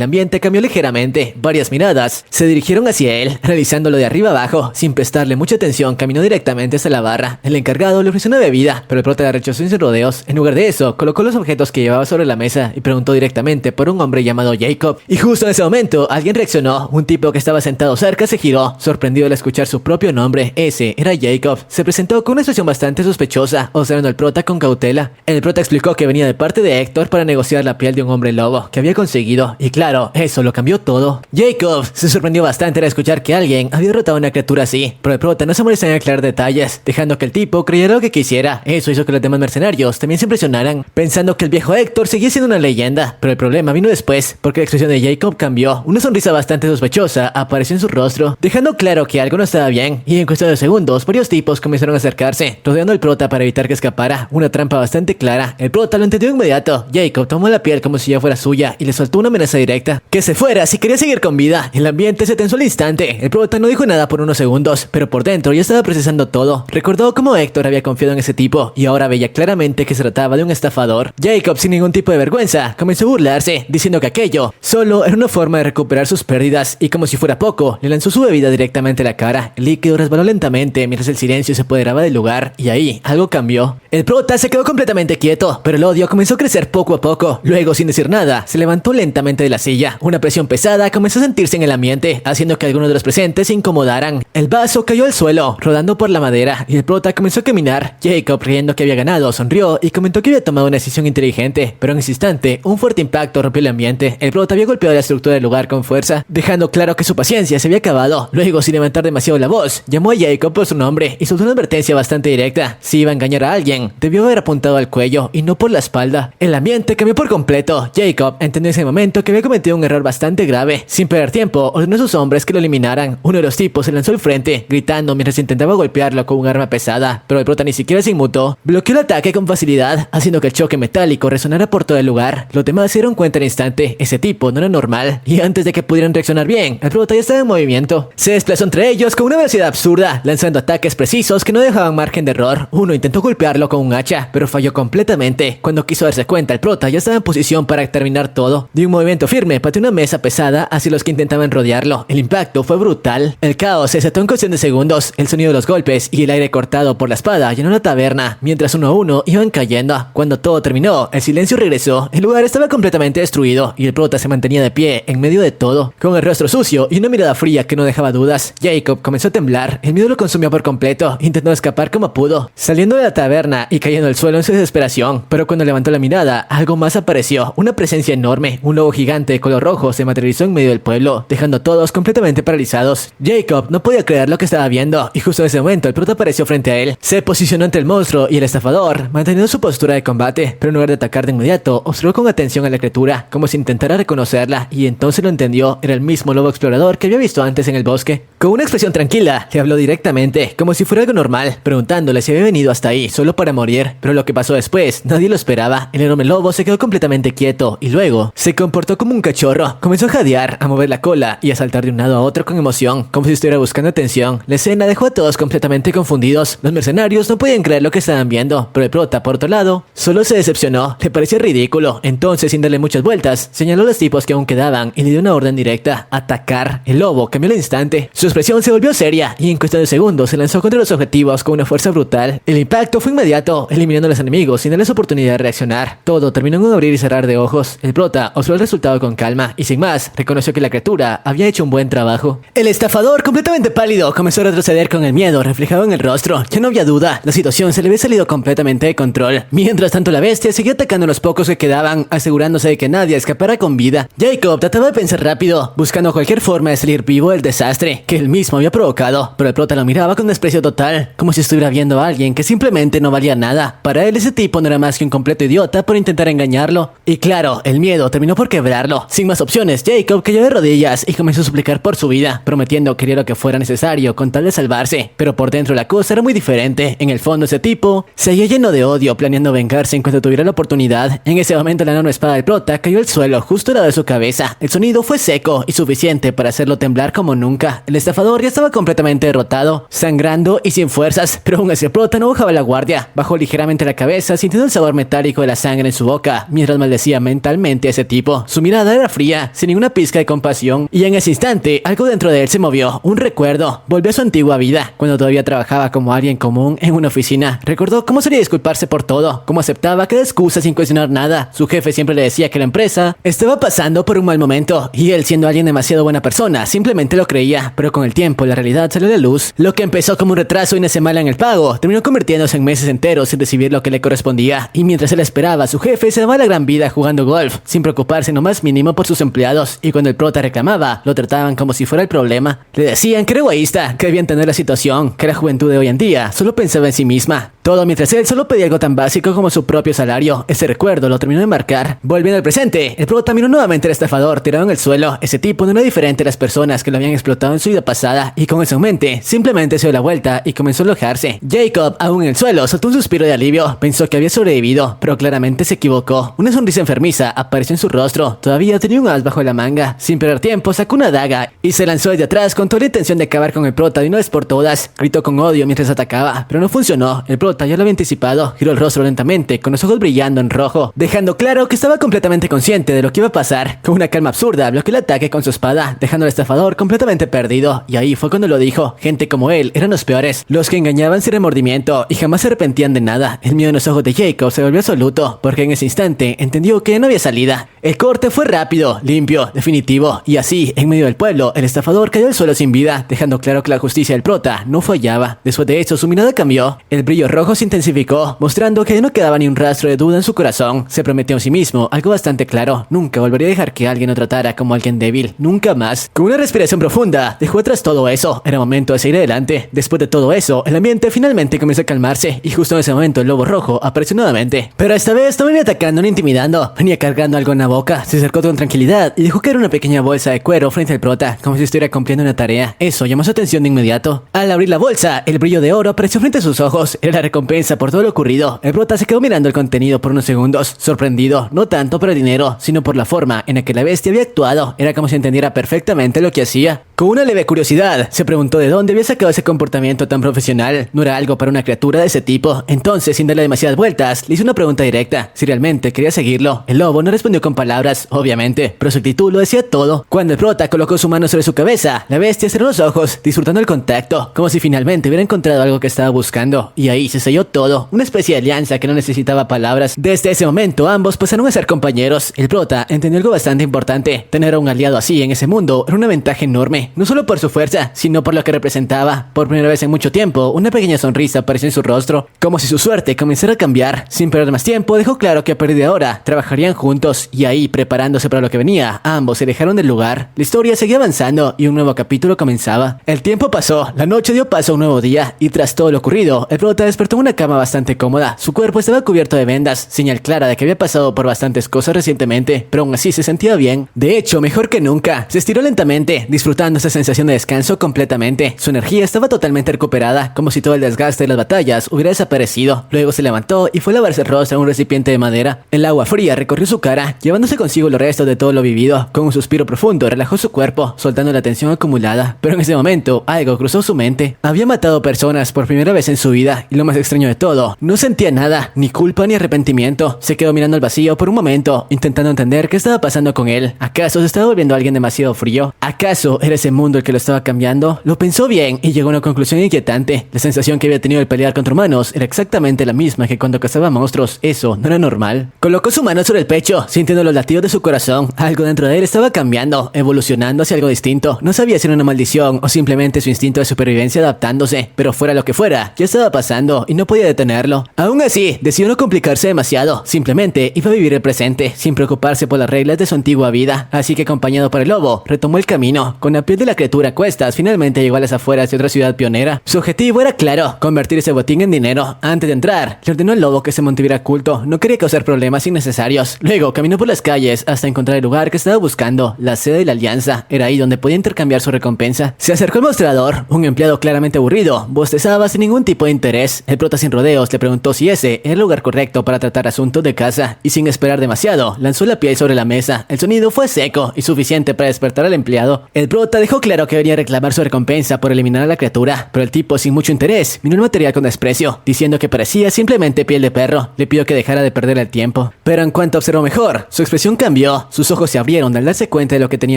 ambiente cambió ligeramente. Varias miradas se dirigieron hacia él, realizándolo de arriba abajo. Sin prestarle mucha atención, caminó directamente hasta la barra. El encargado le ofreció una bebida, pero el prota la rechazó sin rodeos. En lugar de eso, colocó los objetos que llevaba sobre la mesa y preguntó directamente por un hombre llamado Jacob. Y justo en ese momento, alguien reaccionó. Un tipo que estaba sentado cerca se giró, sorprendido al escuchar su propio nombre. Ese era Jacob. Se presentó con una expresión bastante sospechosa, observando al prota con cautela. El prota explicó que venía de parte de Héctor para negociar la piel de un hombre lobo que había conseguido. Y claro, eso lo cambió todo. Jacob se sorprendió bastante al escuchar que alguien había derrotado a una criatura así, pero el prota no se molestó en aclarar detalles, dejando que el tipo creyera lo que quisiera. Eso hizo que los demás mercenarios también se impresionaran, pensando que el viejo Héctor seguía siendo una leyenda. Pero el problema vino después, porque la expresión de Jacob cambió. Una sonrisa bastante sospechosa apareció en su rostro, dejando claro que algo no estaba bien, y en cuestión de segundos, varios tipos comenzaron a acercarse, rodeando al prota para evitar que escapara. Una trampa bastante clara. El prota lo entendió de inmediato. Jacob tomó la piel como si ya fuera suya y le soltó una amenaza directa: que se fuera si quería seguir con vida. El ambiente se tensó al instante. El prota no dijo nada por unos segundos, pero por dentro ya estaba procesando todo. Recordó cómo Héctor había confiado en ese tipo y ahora veía claramente que se trataba de un estafador. Jacob, sin ningún tipo de vergüenza, comenzó a burlarse, diciendo que aquello solo era una forma de recuperar sus pérdidas, y como si fuera poco, le lanzó su bebida directamente a la cara. El líquido resbaló lentamente mientras el silencio se apoderaba del lugar, y ahí algo cambió. El prota se quedó completamente quieto, pero el odio comenzó a crecer poco a poco. Luego, sin decir nada, se levantó lentamente de la silla. Una presión pesada comenzó a sentirse en el ambiente, haciendo que algunos de los presentes se incomodaran. El vaso cayó al suelo, rodando por la madera, y el prota comenzó a caminar. Jacob, creyendo que había ganado, sonrió y comentó que había tomado una decisión inteligente, pero en ese instante, un fuerte impacto rompió el ambiente. El prota había golpeado la estructura del lugar con fuerza, dejando claro que su paciencia se había acabado. Luego, sin levantar demasiado la voz, llamó a Jacob por su nombre y soltó una advertencia bastante directa. Si iba a engañar a alguien, debió haber apuntado al cuello y no por la espalda. El ambiente cambió por completo. Jacob entendió en ese momento que había cometido un error bastante grave. Sin perder tiempo, ordenó a sus hombres que lo eliminaran. Uno de los tipos se lanzó al frente, gritando mientras intentaba golpearlo con un arma pesada, pero el prota ni siquiera se inmutó. Bloqueó el ataque con facilidad, haciendo que el choque metálico resonara por todo el lugar. Los demás se dieron cuenta al instante. Ese tipo no era normal, y antes de que pudieran reaccionar bien, el prota ya estaba en movimiento. Se desplazó entre ellos con una velocidad absurda, lanzando ataques precisos que no dejaban margen de error. Uno intentó golpearlo con un hacha, pero falló completamente. Cuando quiso darse cuenta, el prota ya estaba en posición para terminar todo. De un movimiento firme, pateó una mesa pesada hacia los que intentaban rodearlo. El impacto fue brutal. El caos se desató en cuestión de segundos. El sonido de los golpes y el aire cortado por la espada llenó la taberna, mientras uno a uno iban cayendo. Cuando todo terminó, el silencio regresó. El lugar estaba completamente destruido y el prota se mantenía de pie en medio de todo, con el rostro sucio y una mirada fría que no dejaba dudas. Jacob comenzó a temblar. El miedo lo consumió por completo. Intentó escapar como pudo, saliendo de la taberna y cayendo al suelo en su desesperación. Pero cuando levantó la mirada, algo más apareció. Una presencia enorme. Un lobo gigante de color rojo se materializó en medio del pueblo, dejando a todos completamente paralizados. Jacob no podía creer lo que estaba viendo, y justo en ese momento el prota apareció frente a él. Se posicionó entre el monstruo y el estafador, manteniendo su postura de combate, pero en lugar de atacar de inmediato, observó con atención a la criatura, como si intentara reconocerla, y entonces lo entendió. Era el mismo lobo explorador que había visto antes en el bosque. Con una expresión tranquila, le habló directamente, como si fuera algo normal, preguntándole si había venido hasta ahí solo para morir. Pero lo que pasó después, nadie lo esperaba. El enorme lobo se quedó completamente quieto, y luego se comportó como un cachorro. Comenzó a jadear, a mover la cola y a saltar de un lado a otro con emoción, como si estuviera buscando atención. La escena dejó a todos completamente confundidos. Los mercenarios no podían creer lo que estaban viendo, pero el prota, por otro lado, solo se decepcionó. Le parecía ridículo. Entonces, sin darle muchas vueltas, señaló a los tipos que aún quedaban y le dio una orden directa: atacar. El lobo cambió al instante. Su expresión se volvió seria y en cuestión de segundos se lanzó contra los objetivos con una fuerza brutal. El impacto fue inmediato, eliminando a los enemigos sin darles oportunidad de reaccionar. Todo terminó en un abrir y cerrar de ojos. El prota observó el resultado con calma y sin más, reconoció que la criatura había hecho un buen trabajo. El estafador, completamente pálido, comenzó a retroceder con el miedo reflejado en el rostro. Ya no había duda, la situación se le había salido completamente de control. Mientras tanto, la bestia seguía atacando a los pocos que quedaban, asegurándose de que nadie escapara con vida. Jacob trataba de pensar rápido, buscando cualquier forma de salir vivo del desastre que él mismo había provocado, pero el prota lo miraba con desprecio total, como si estuviera viendo a alguien que simplemente no valía nada. Para él, ese tipo no era más que un completo idiota por intentar engañarlo. Y claro, el miedo terminó por quebrarlo. Sin más opciones, Jacob cayó de rodillas y comenzó a suplicar por su vida, prometiendo que haría lo que fuera necesario con tal de salvarse. Pero por dentro la cosa era muy diferente. diferente. En el fondo ese tipo seguía lleno de odio, planeando vengarse en cuanto tuviera la oportunidad. En ese momento la enorme espada del prota cayó al suelo justo al lado de su cabeza. El sonido fue seco y suficiente para hacerlo temblar como nunca. El estafador ya estaba completamente derrotado, sangrando y sin fuerzas, pero aún así el prota no bajaba la guardia. Bajó ligeramente la cabeza, sintiendo el sabor metálico de la sangre en su boca, mientras maldecía mentalmente a ese tipo. Su mirada era fría, sin ninguna pizca de compasión, y en ese instante algo dentro de él se movió. Un recuerdo. Volvió a su antigua vida, cuando todavía trabajaba como alguien común en una oficina. Recordó cómo solía disculparse por todo, cómo aceptaba cada excusa sin cuestionar nada. Su jefe siempre le decía que la empresa estaba pasando por un mal momento, y él, siendo alguien demasiado buena persona, simplemente lo creía. Pero con el tiempo la realidad salió a la luz. Lo que empezó como un retraso y una semana en el pago terminó convirtiéndose en meses enteros sin recibir lo que le correspondía, y mientras él esperaba, su jefe se daba la gran vida jugando golf, sin preocuparse en lo más mínimo por sus empleados. Y cuando el prota reclamaba, lo trataban como si fuera el problema. Le decían que era egoísta, que debía entender la situación, que la juventud de hoy en día solo pensaba en sí misma. Todo mientras él solo pedía algo tan básico como su propio salario. Ese recuerdo lo terminó de marcar. Volviendo al presente, el prota miró nuevamente al estafador tirado en el suelo. Ese tipo no era diferente a las personas que lo habían explotado en su vida pasada, y con eso en mente, simplemente se dio la vuelta y comenzó a alojarse. Jacob, aún en el suelo, soltó un suspiro de alivio. Pensó que había sobrevivido, pero claramente se equivocó. Una sonrisa enfermiza apareció en su rostro. Todavía tenía un as bajo la manga. Sin perder tiempo, sacó una daga y se lanzó desde atrás con toda la intención de acabar con el prota de una vez por todas. Gritó con odio mientras atacaba, pero no funcionó. El prota ya lo había anticipado. Giró el rostro lentamente, con los ojos brillando en rojo, dejando claro que estaba completamente consciente de lo que iba a pasar. Con una calma absurda, bloqueó el ataque con su espada, dejando al estafador completamente perdido. Y ahí fue cuando lo dijo. Gente como él eran los peores, los que engañaban sin remordimiento y jamás se arrepentían de nada. El miedo en los ojos de Jacob se volvió absoluto, porque en ese instante entendió que no había salida. El corte fue rápido, limpio, definitivo, y así, en medio del pueblo, el estafador cayó al suelo sin vida, dejando claro que la justicia del prota no fallaba. Después de eso, su mirada cambió. El brillo rojo se intensificó, mostrando que no quedaba ni un rastro de duda en su corazón. Se prometió a sí mismo algo bastante claro: nunca volvería a dejar que alguien lo tratara como alguien débil, nunca más. Con una respiración profunda, dejó atrás todo eso. Era momento de seguir adelante. Después de todo eso, el ambiente finalmente comenzó a calmarse, y justo en ese momento el lobo rojo apareció nuevamente. Pero esta vez no venía atacando ni intimidando, venía cargando algo en la boca. Se acercó con tranquilidad y dejó caer una pequeña bolsa de cuero frente al prota, como si estuviera cumpliendo una tarea. Eso llamó su atención de inmediato. Al abrir la bolsa, el brillo de oro apareció frente a sus ojos. Era la recompensa por todo lo ocurrido. El prota se quedó mirando el contenido por unos segundos, sorprendido, no tanto por el dinero, sino por la forma en la que la bestia había actuado. Era como si entendiera perfectamente lo que hacía. Con una leve curiosidad, se preguntó de dónde había sacado ese comportamiento tan profesional. No era algo para una criatura de ese tipo. Entonces, sin darle demasiadas vueltas, le hizo una pregunta directa: si realmente quería seguirlo. El lobo no respondió con palabras, obviamente, pero su actitud lo decía todo. Cuando el prota colocó su mano sobre su cabeza, la bestia cerró los ojos, disfrutando el contacto, como si finalmente hubiera encontrado algo que estaba buscando. Y ahí se selló todo, una especie de alianza que no necesitaba palabras. Desde ese momento, ambos pasaron a ser compañeros. El prota entendió algo bastante importante: tener a un aliado así en ese mundo era una ventaja enorme, no solo por su fuerza, sino por lo que representaba. Por primera vez en mucho tiempo, una pequeña sonrisa apareció en su rostro, como si su suerte comenzara a cambiar. Sin perder más tiempo, dejó claro que a partir de ahora trabajarían juntos, y ahí, preparándose para lo que venía, ambos se alejaron del lugar. La historia seguía avanzando y un nuevo capítulo comenzaba. El tiempo pasó, la noche dio paso a un nuevo día, y tras todo lo ocurrido, el prota despertó en una cama bastante cómoda. Su cuerpo estaba cubierto de vendas, señal clara de que había pasado por bastantes cosas recientemente, pero aún así se sentía bien. De hecho, mejor que nunca. Se estiró lentamente, disfrutando esa sensación de descanso completamente. Su energía estaba totalmente recuperada, como si todo el desgaste de las batallas hubiera desaparecido. Luego se levantó y fue a lavarse el rostro en un recipiente de madera. El agua fría recorrió su cara, llevándose consigo los restos de todo lo vivido. Con un suspiro profundo, relajó su cuerpo, soltando la tensión acumulada. Pero en ese momento, algo cruzó su mente. Había matado personas por primera vez en su vida, y lo más extraño de todo, no sentía nada, ni culpa ni arrepentimiento. Se quedó mirando al vacío por un momento, intentando entender qué estaba pasando con él. ¿Acaso se estaba volviendo alguien demasiado frío? ¿Acaso era ese mundo el que lo estaba cambiando? Lo pensó bien y llegó a una conclusión inquietante. La sensación que había tenido al pelear contra humanos era exactamente la misma que cuando cazaba monstruos. Eso no era normal. Colocó su mano sobre el pecho, sintiendo los latidos de su corazón. Algo dentro de él estaba cambiando, evolucionando hacia algo distinto. No sabía si era una maldición o simplemente su instinto de supervivencia adaptándose, pero fuera lo que fuera, ya estaba pasando y no podía detenerlo. Aún así, decidió no complicarse demasiado. Simplemente iba a vivir el presente, sin preocuparse por las reglas de su antigua vida. Así que, acompañado por el lobo, retomó el camino. Con la piel de la criatura a cuestas finalmente llegó a las afueras de otra ciudad pionera. Su objetivo era claro, convertir ese botín en dinero. Antes de entrar, le ordenó al lobo que se mantuviera oculto, no quería causar problemas innecesarios. Luego caminó por las calles hasta encontrar el lugar que estaba buscando, la sede de la alianza. Era ahí donde podía intercambiar su recompensa. Se acercó al mostrador, un empleado claramente aburrido, bostezaba sin ningún tipo de interés. El prota sin rodeos le preguntó si ese era el lugar correcto para tratar asuntos de casa, y sin esperar demasiado, lanzó la piel sobre la mesa. El sonido fue seco y suficiente para despertar al empleado. El prota dejó claro que venía a reclamar su recompensa por eliminar a la criatura, pero el tipo sin mucho interés miró el material con desprecio, diciendo que parecía simplemente piel de perro. Le pidió que dejara de perder el tiempo. Pero en cuanto observó mejor, su expresión cambió. Sus ojos se abrieron al darse cuenta de lo que tenía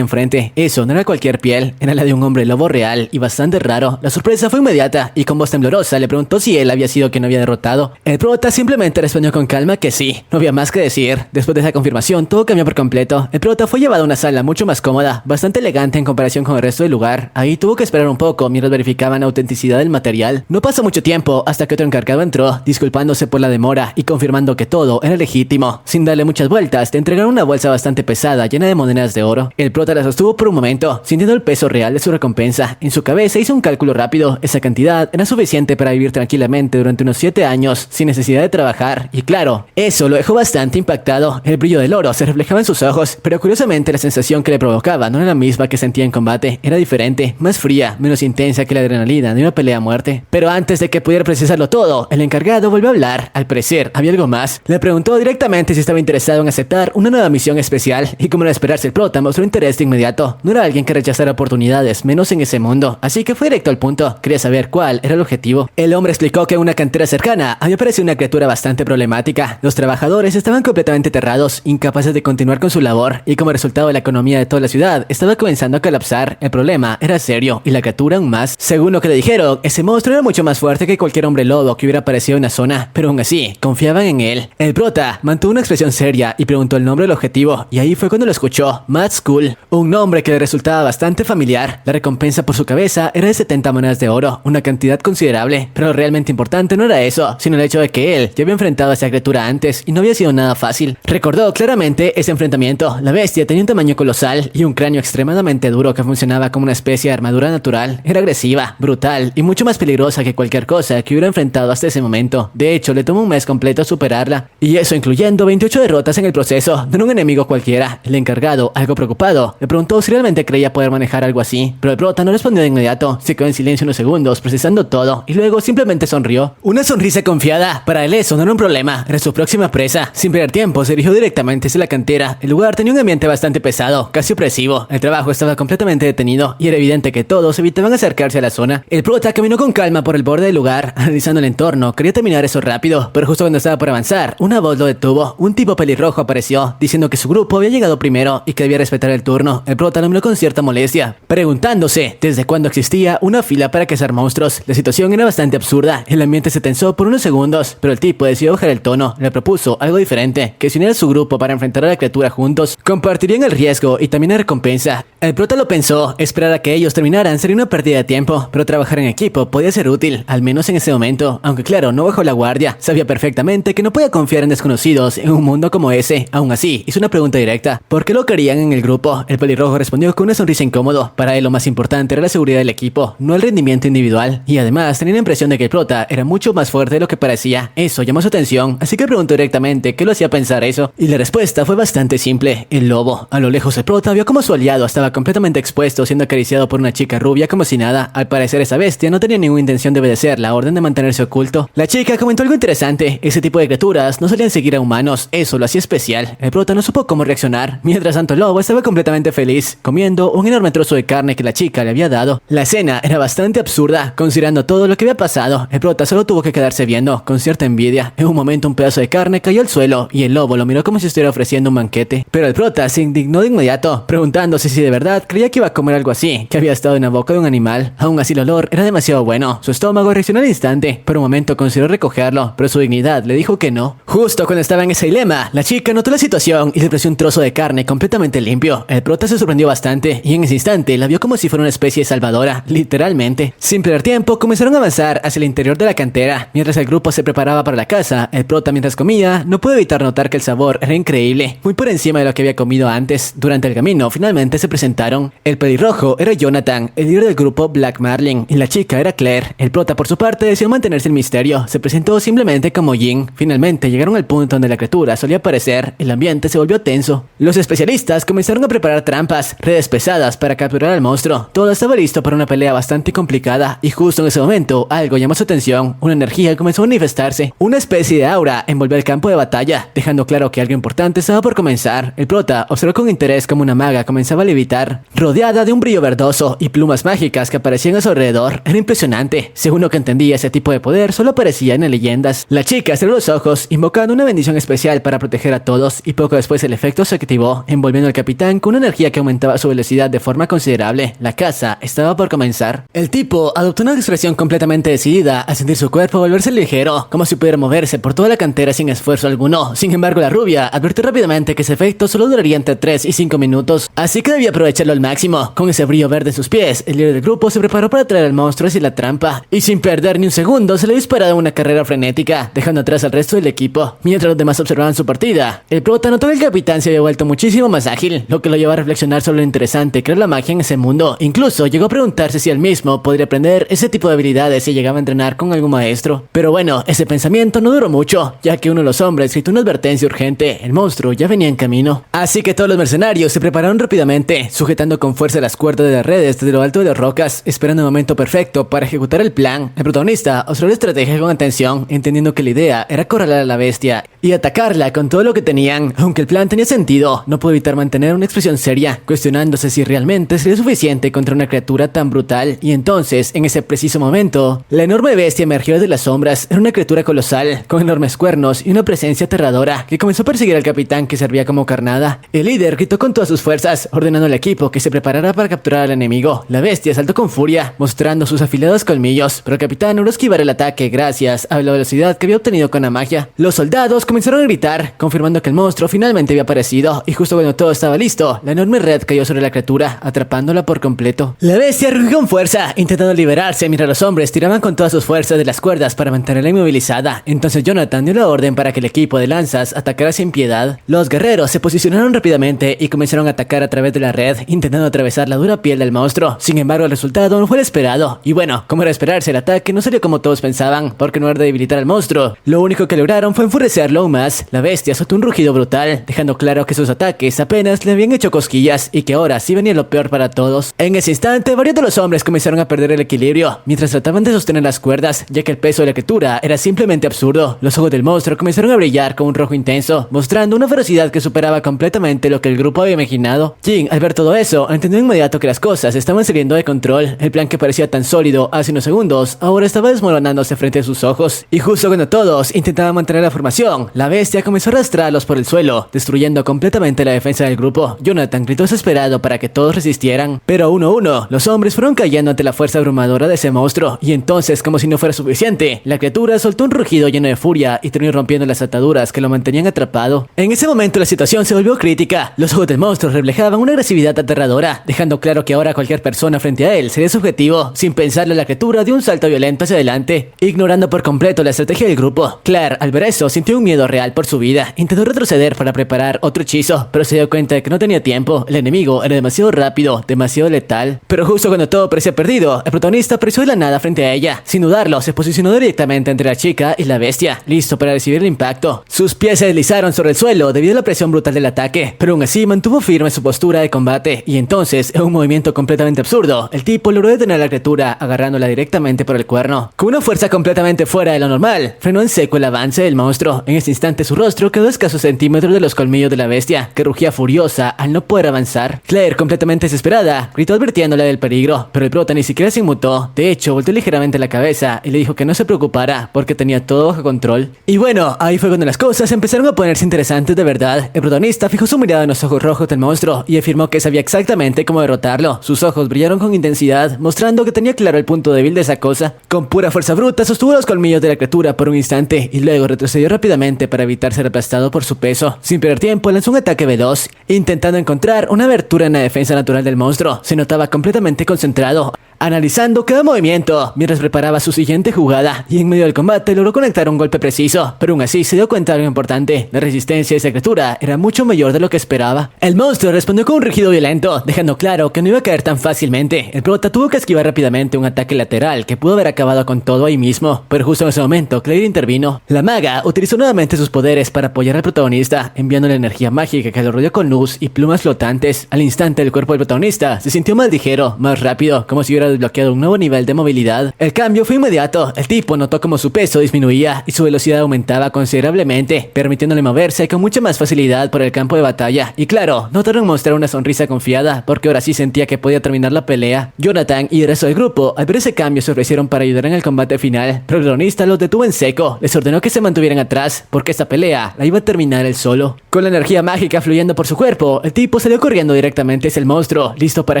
enfrente. Eso no era cualquier piel, era la de un hombre lobo real y bastante raro. La sorpresa fue inmediata y con voz temblorosa le preguntó si él había sido quien lo había derrotado. El prota simplemente respondió con calma que sí. No había más que decir. Después de esa confirmación, todo cambió por completo. El prota fue llevado a una sala mucho más cómoda, bastante elegante en comparación con el resto del lugar. Ahí tuvo que esperar un poco mientras verificaban la autenticidad del material. No pasó mucho tiempo hasta que otro encargado entró, disculpándose por la demora y confirmando que todo era legítimo. Sin darle muchas vueltas, le entregaron una bolsa bastante pesada llena de monedas de oro. El prota la sostuvo por un momento, sintiendo el peso real de su recompensa. En su cabeza hizo un cálculo rápido. Esa cantidad era suficiente para vivir tranquilamente durante unos 7 años, sin necesidad de trabajar. Y claro, eso lo dejó bastante impactado. El brillo del oro se reflejaba en sus ojos, pero curiosamente la sensación que le provocaba no era la misma que sentía en combate. Era diferente, más fría, menos intensa que la adrenalina de una pelea a muerte. Pero antes de que pudiera precisarlo todo, el encargado volvió a hablar. Al parecer, había algo más. Le preguntó directamente si estaba interesado en aceptar una nueva misión especial, y como era de esperarse, el prota mostró interés de inmediato. No era alguien que rechazara oportunidades, menos en ese mundo, así que fue directo al punto. Quería saber cuál era el objetivo. El hombre explicó que en una cantera cercana había aparecido una criatura bastante problemática. Los trabajadores estaban completamente aterrados, incapaces de continuar con su labor, y como resultado la economía de toda la ciudad estaba comenzando a colapsar. El problema era serio, y la criatura aún más. Según lo que le dijeron, ese monstruo era mucho más fuerte que cualquier hombre lobo que hubiera aparecido en la zona, pero aún así, confiaban en él. El prota mantuvo una expresión seria y preguntó el nombre del objetivo, y ahí fue cuando lo escuchó: Mad Skull, un nombre que le resultaba bastante familiar. La recompensa por su cabeza era de 70 monedas de oro, una cantidad considerable, pero lo realmente importante no era eso, sino el hecho de que él ya había enfrentado a esa criatura antes y no había sido nada fácil. Recordó claramente ese enfrentamiento. La bestia tenía un tamaño colosal y un cráneo extremadamente duro que funcionaba como una especie de armadura natural. Era agresiva, brutal y mucho más peligrosa que cualquier cosa que hubiera enfrentado hasta ese momento. De hecho, le tomó un mes completo superarla, y eso incluyendo 28 derrotas en el proceso. No era un enemigo cualquiera. El encargado, algo preocupado, le preguntó si realmente creía poder manejar algo así, pero el prota no respondió de inmediato. Se quedó en silencio unos segundos, procesando todo, y luego simplemente sonrió. Una sonrisa confiada. Para él eso no era un problema, era su próxima presa. Sin perder tiempo, se dirigió directamente hacia la cantera. El lugar tenía un ambiente bastante pesado, casi opresivo. El trabajo estaba completamente detenido, y era evidente que todos evitaban acercarse a la zona. El prota caminó con calma por el borde del lugar, analizando el entorno. Quería terminar eso rápido, pero justo cuando estaba por avanzar, una voz lo detuvo. Un tipo pelirrojo apareció, diciendo que su grupo había llegado primero y que debía respetar el turno. El prota lo miró con cierta molestia, preguntándose desde cuándo existía una fila para cazar monstruos. La situación era bastante absurda. El ambiente se tensó por unos segundos, pero el tipo decidió bajar el tono. Le propuso algo diferente, que se uniera a su grupo para enfrentar a la criatura juntos. Compartirían el riesgo y también la recompensa. El prota lo pensó. Esperar a que ellos terminaran sería una pérdida de tiempo, pero trabajar en equipo podía ser útil, al menos en ese momento. Aunque claro, no bajó la guardia. Sabía perfectamente que no podía confiar en desconocidos en un mundo como ese. Aún así, hizo una pregunta directa: ¿por qué lo querían en el grupo? El pelirrojo respondió con una sonrisa incómodo. Para él lo más importante era la seguridad del equipo, no el rendimiento individual. Y además tenía la impresión de que el prota era mucho más fuerte de lo que parecía. Eso llamó su atención, así que preguntó directamente qué lo hacía pensar eso. Y la respuesta fue bastante simple: el lobo. A lo lejos el prota vio como su aliado estaba completamente expuesto, siendo acariciado por una chica rubia como si nada. Al parecer esa bestia no tenía ninguna intención de obedecer la orden de mantenerse oculto. La chica comentó algo interesante: ese tipo de criaturas no solían seguir a humanos, eso lo hacía especial. El prota no supo cómo reaccionar. Mientras tanto el lobo estaba completamente feliz, comiendo un enorme trozo de carne que la chica le había dado. La escena era bastante absurda, considerando todo lo que había pasado. El prota solo tuvo que quedarse viendo, con cierta envidia. En un momento un pedazo de carne cayó al suelo, y el lobo lo miró como si estuviera ofreciendo un banquete. Pero el prota se indignó de inmediato, preguntándose si de verdad creía que iba a comer algo así, que había estado en la boca de un animal. Aún así el olor era demasiado bueno. Su estómago reaccionó al instante. Por un momento consideró recogerlo, pero su dignidad le dijo que no. Justo cuando estaba en ese dilema, la chica notó la situación y le ofreció un trozo de carne completamente limpio. El prota se sorprendió bastante, y en ese instante la vio como si fuera una especie de salvadora, literalmente. Sin perder tiempo, comenzaron a avanzar hacia el interior de la cantera. Mientras el grupo se preparaba para la caza, el prota, mientras comía, no pudo evitar notar que el sabor era increíble, muy por encima de lo que había comido antes. Durante el camino, finalmente se presentó presentaron. El pelirrojo era Jonathan, el líder del grupo Black Marlin, y la chica era Claire. El prota, por su parte, decidió mantenerse en misterio. Se presentó simplemente como Jin. Finalmente llegaron al punto donde la criatura solía aparecer. El ambiente se volvió tenso. Los especialistas comenzaron a preparar trampas, redes pesadas para capturar al monstruo. Todo estaba listo para una pelea bastante complicada, y justo en ese momento algo llamó su atención. Una energía comenzó a manifestarse. Una especie de aura envolvió el campo de batalla, dejando claro que algo importante estaba por comenzar. El prota observó con interés cómo una maga comenzaba a levitar, rodeada de un brillo verdoso y plumas mágicas que aparecían a su alrededor. Era impresionante. Según lo que entendía, ese tipo de poder solo aparecía en las leyendas. La chica cerró los ojos, invocando una bendición especial para proteger a todos, y poco después el efecto se activó, envolviendo al capitán con una energía que aumentaba su velocidad de forma considerable. La caza estaba por comenzar. El tipo adoptó una expresión completamente decidida al sentir su cuerpo volverse ligero, como si pudiera moverse por toda la cantera sin esfuerzo alguno. Sin embargo, la rubia advirtió rápidamente que ese efecto solo duraría entre 3 y 5 minutos, así que debía aprovecharlo al máximo. Con ese brillo verde en sus pies, el líder del grupo se preparó para traer al monstruo hacia la trampa, y sin perder ni un segundo se le disparó en una carrera frenética, dejando atrás al resto del equipo. Mientras los demás observaban su partida, el prota notó que el capitán se había vuelto muchísimo más ágil, lo que lo llevó a reflexionar sobre lo interesante que era la magia en ese mundo. Incluso llegó a preguntarse si él mismo podría aprender ese tipo de habilidades si llegaba a entrenar con algún maestro. Pero bueno, ese pensamiento no duró mucho, ya que uno de los hombres gritó una advertencia urgente. El monstruo ya venía en camino. Así que todos los mercenarios se prepararon rápidamente, sujetando con fuerza las cuerdas de las redes desde lo alto de las rocas, esperando el momento perfecto para ejecutar el plan. El protagonista observó la estrategia con atención, entendiendo que la idea era acorralar a la bestia y atacarla con todo lo que tenían. Aunque el plan tenía sentido, no pudo evitar mantener una expresión seria, cuestionándose si realmente sería suficiente contra una criatura tan brutal. Y entonces, en ese preciso momento, la enorme bestia emergió de las sombras. Era una criatura colosal, con enormes cuernos y una presencia aterradora, que comenzó a perseguir al capitán, que servía como carnada. El líder gritó con todas sus fuerzas, ordenando al equipo que se preparara para capturar al enemigo. La bestia saltó con furia, mostrando sus afilados colmillos, pero el capitán logró esquivar el ataque gracias a la velocidad que había obtenido con la magia. Los soldados comenzaron a gritar, confirmando que el monstruo finalmente había aparecido, y justo cuando todo estaba listo, la enorme red cayó sobre la criatura, atrapándola por completo. La bestia rugió con fuerza, intentando liberarse, mientras los hombres tiraban con todas sus fuerzas de las cuerdas para mantenerla inmovilizada. Entonces Jonathan dio la orden para que el equipo de lanzas atacara sin piedad. Los guerreros se posicionaron rápidamente y comenzaron a atacar a través de la red, intentando atravesar la dura piel del monstruo. Sin embargo, el resultado no fue el esperado. Y bueno, como era de esperarse, el ataque no salió como todos pensaban, porque no era de debilitar al monstruo. Lo único que lograron fue enfurecerlo aún más. La bestia soltó un rugido brutal, dejando claro que sus ataques apenas le habían hecho cosquillas y que ahora sí venía lo peor para todos. En ese instante, varios de los hombres comenzaron a perder el equilibrio mientras trataban de sostener las cuerdas, ya que el peso de la criatura era simplemente absurdo. Los ojos del monstruo comenzaron a brillar con un rojo intenso, mostrando una ferocidad que superaba completamente lo que el grupo había imaginado. Jin, al ver todo eso, entendió de inmediato que las cosas estaban saliendo de control. El plan que parecía tan sólido hace unos segundos, ahora estaba desmoronándose frente a sus ojos. Y justo cuando todos intentaban mantener la formación, la bestia comenzó a arrastrarlos por el suelo, destruyendo completamente la defensa del grupo. Jonathan gritó desesperado para que todos resistieran, pero uno a uno, los hombres fueron cayendo ante la fuerza abrumadora de ese monstruo. Y entonces, como si no fuera suficiente, la criatura soltó un rugido lleno de furia y terminó rompiendo las ataduras que lo mantenían atrapado. En ese momento la situación se volvió crítica. Los ojos del monstruo reflejaban una agresividad aterradora, dejando claro que ahora cualquier persona frente a él sería su objetivo. Sin pensarlo, la criatura dio un salto violento hacia adelante, ignorando por completo la estrategia del grupo. Claire, al ver eso, sintió un miedo real por su vida. Intentó retroceder para preparar otro hechizo, pero se dio cuenta de que no tenía tiempo. El enemigo era demasiado rápido, demasiado letal. Pero justo cuando todo parecía perdido, el protagonista apareció de la nada frente a ella. Sin dudarlo, se posicionó directamente entre la chica y la bestia, listo para recibir el impacto. Sus pies se deslizaron sobre el suelo debido a la presión brutal del ataque, pero aún así mantuvo firme su postura de combate. Y entonces, en un movimiento completamente absurdo, el tipo logró detener a la criatura agarrándola directamente por el cuerno. Con una fuerza completamente fuera de lo normal, frenó en seco el avance del monstruo. En ese instante su rostro quedó a escasos centímetros de los colmillos de la bestia, que rugía furiosa al no poder avanzar. Claire, completamente desesperada, gritó advirtiéndole del peligro, pero el prota ni siquiera se inmutó. De hecho, volteó ligeramente la cabeza y le dijo que no se preocupara porque tenía todo bajo control. Y bueno, ahí fue cuando las cosas empezaron a ponerse interesantes de verdad. El protagonista fijó su mirada en los ojos rojos del monstruo y afirmó que sabía exactamente cómo derrotarlo. Sus ojos brillaron con intensidad, mostrando que tenía claro el punto débil de esa cosa. Con pura fuerza bruta sostuvo los colmillos de la criatura por un instante y luego retrocedió rápidamente para evitar ser aplastado por su peso. Sin perder tiempo, lanzó un ataque veloz, intentando encontrar una abertura en la defensa natural del monstruo. Se notaba completamente concentrado, analizando cada movimiento mientras preparaba su siguiente jugada, y en medio del combate logró conectar un golpe preciso, pero aún así se dio cuenta de algo importante: la resistencia de esa criatura era mucho mayor de lo que esperaba. El monstruo respondió con un rugido violento, dejando claro que no iba a caer tan fácilmente. El prota tuvo que esquivar rápidamente un ataque lateral que pudo haber acabado con todo ahí mismo, pero justo en ese momento Claire intervino. La maga utilizó nuevamente sus poderes para apoyar al protagonista, enviando la energía mágica que lo rodeó con luz y plumas flotantes. Al instante, el cuerpo del protagonista se sintió más ligero, más rápido, como si hubiera desbloqueado un nuevo nivel de movilidad. El cambio fue inmediato. El tipo notó como su peso disminuía y su velocidad aumentaba considerablemente, permitiéndole moverse con mucha más facilidad por el campo de batalla. Y claro, no tardó en mostrar una sonrisa confiada, porque ahora sí sentía que podía terminar la pelea. Jonathan y el resto del grupo, al ver ese cambio, se ofrecieron para ayudar en el combate final, pero el protagonista los detuvo en seco. Les ordenó que se mantuvieran atrás, porque esta pelea la iba a terminar él solo. Con la energía mágica fluyendo por su cuerpo, el tipo salió corriendo directamente hacia el monstruo, listo para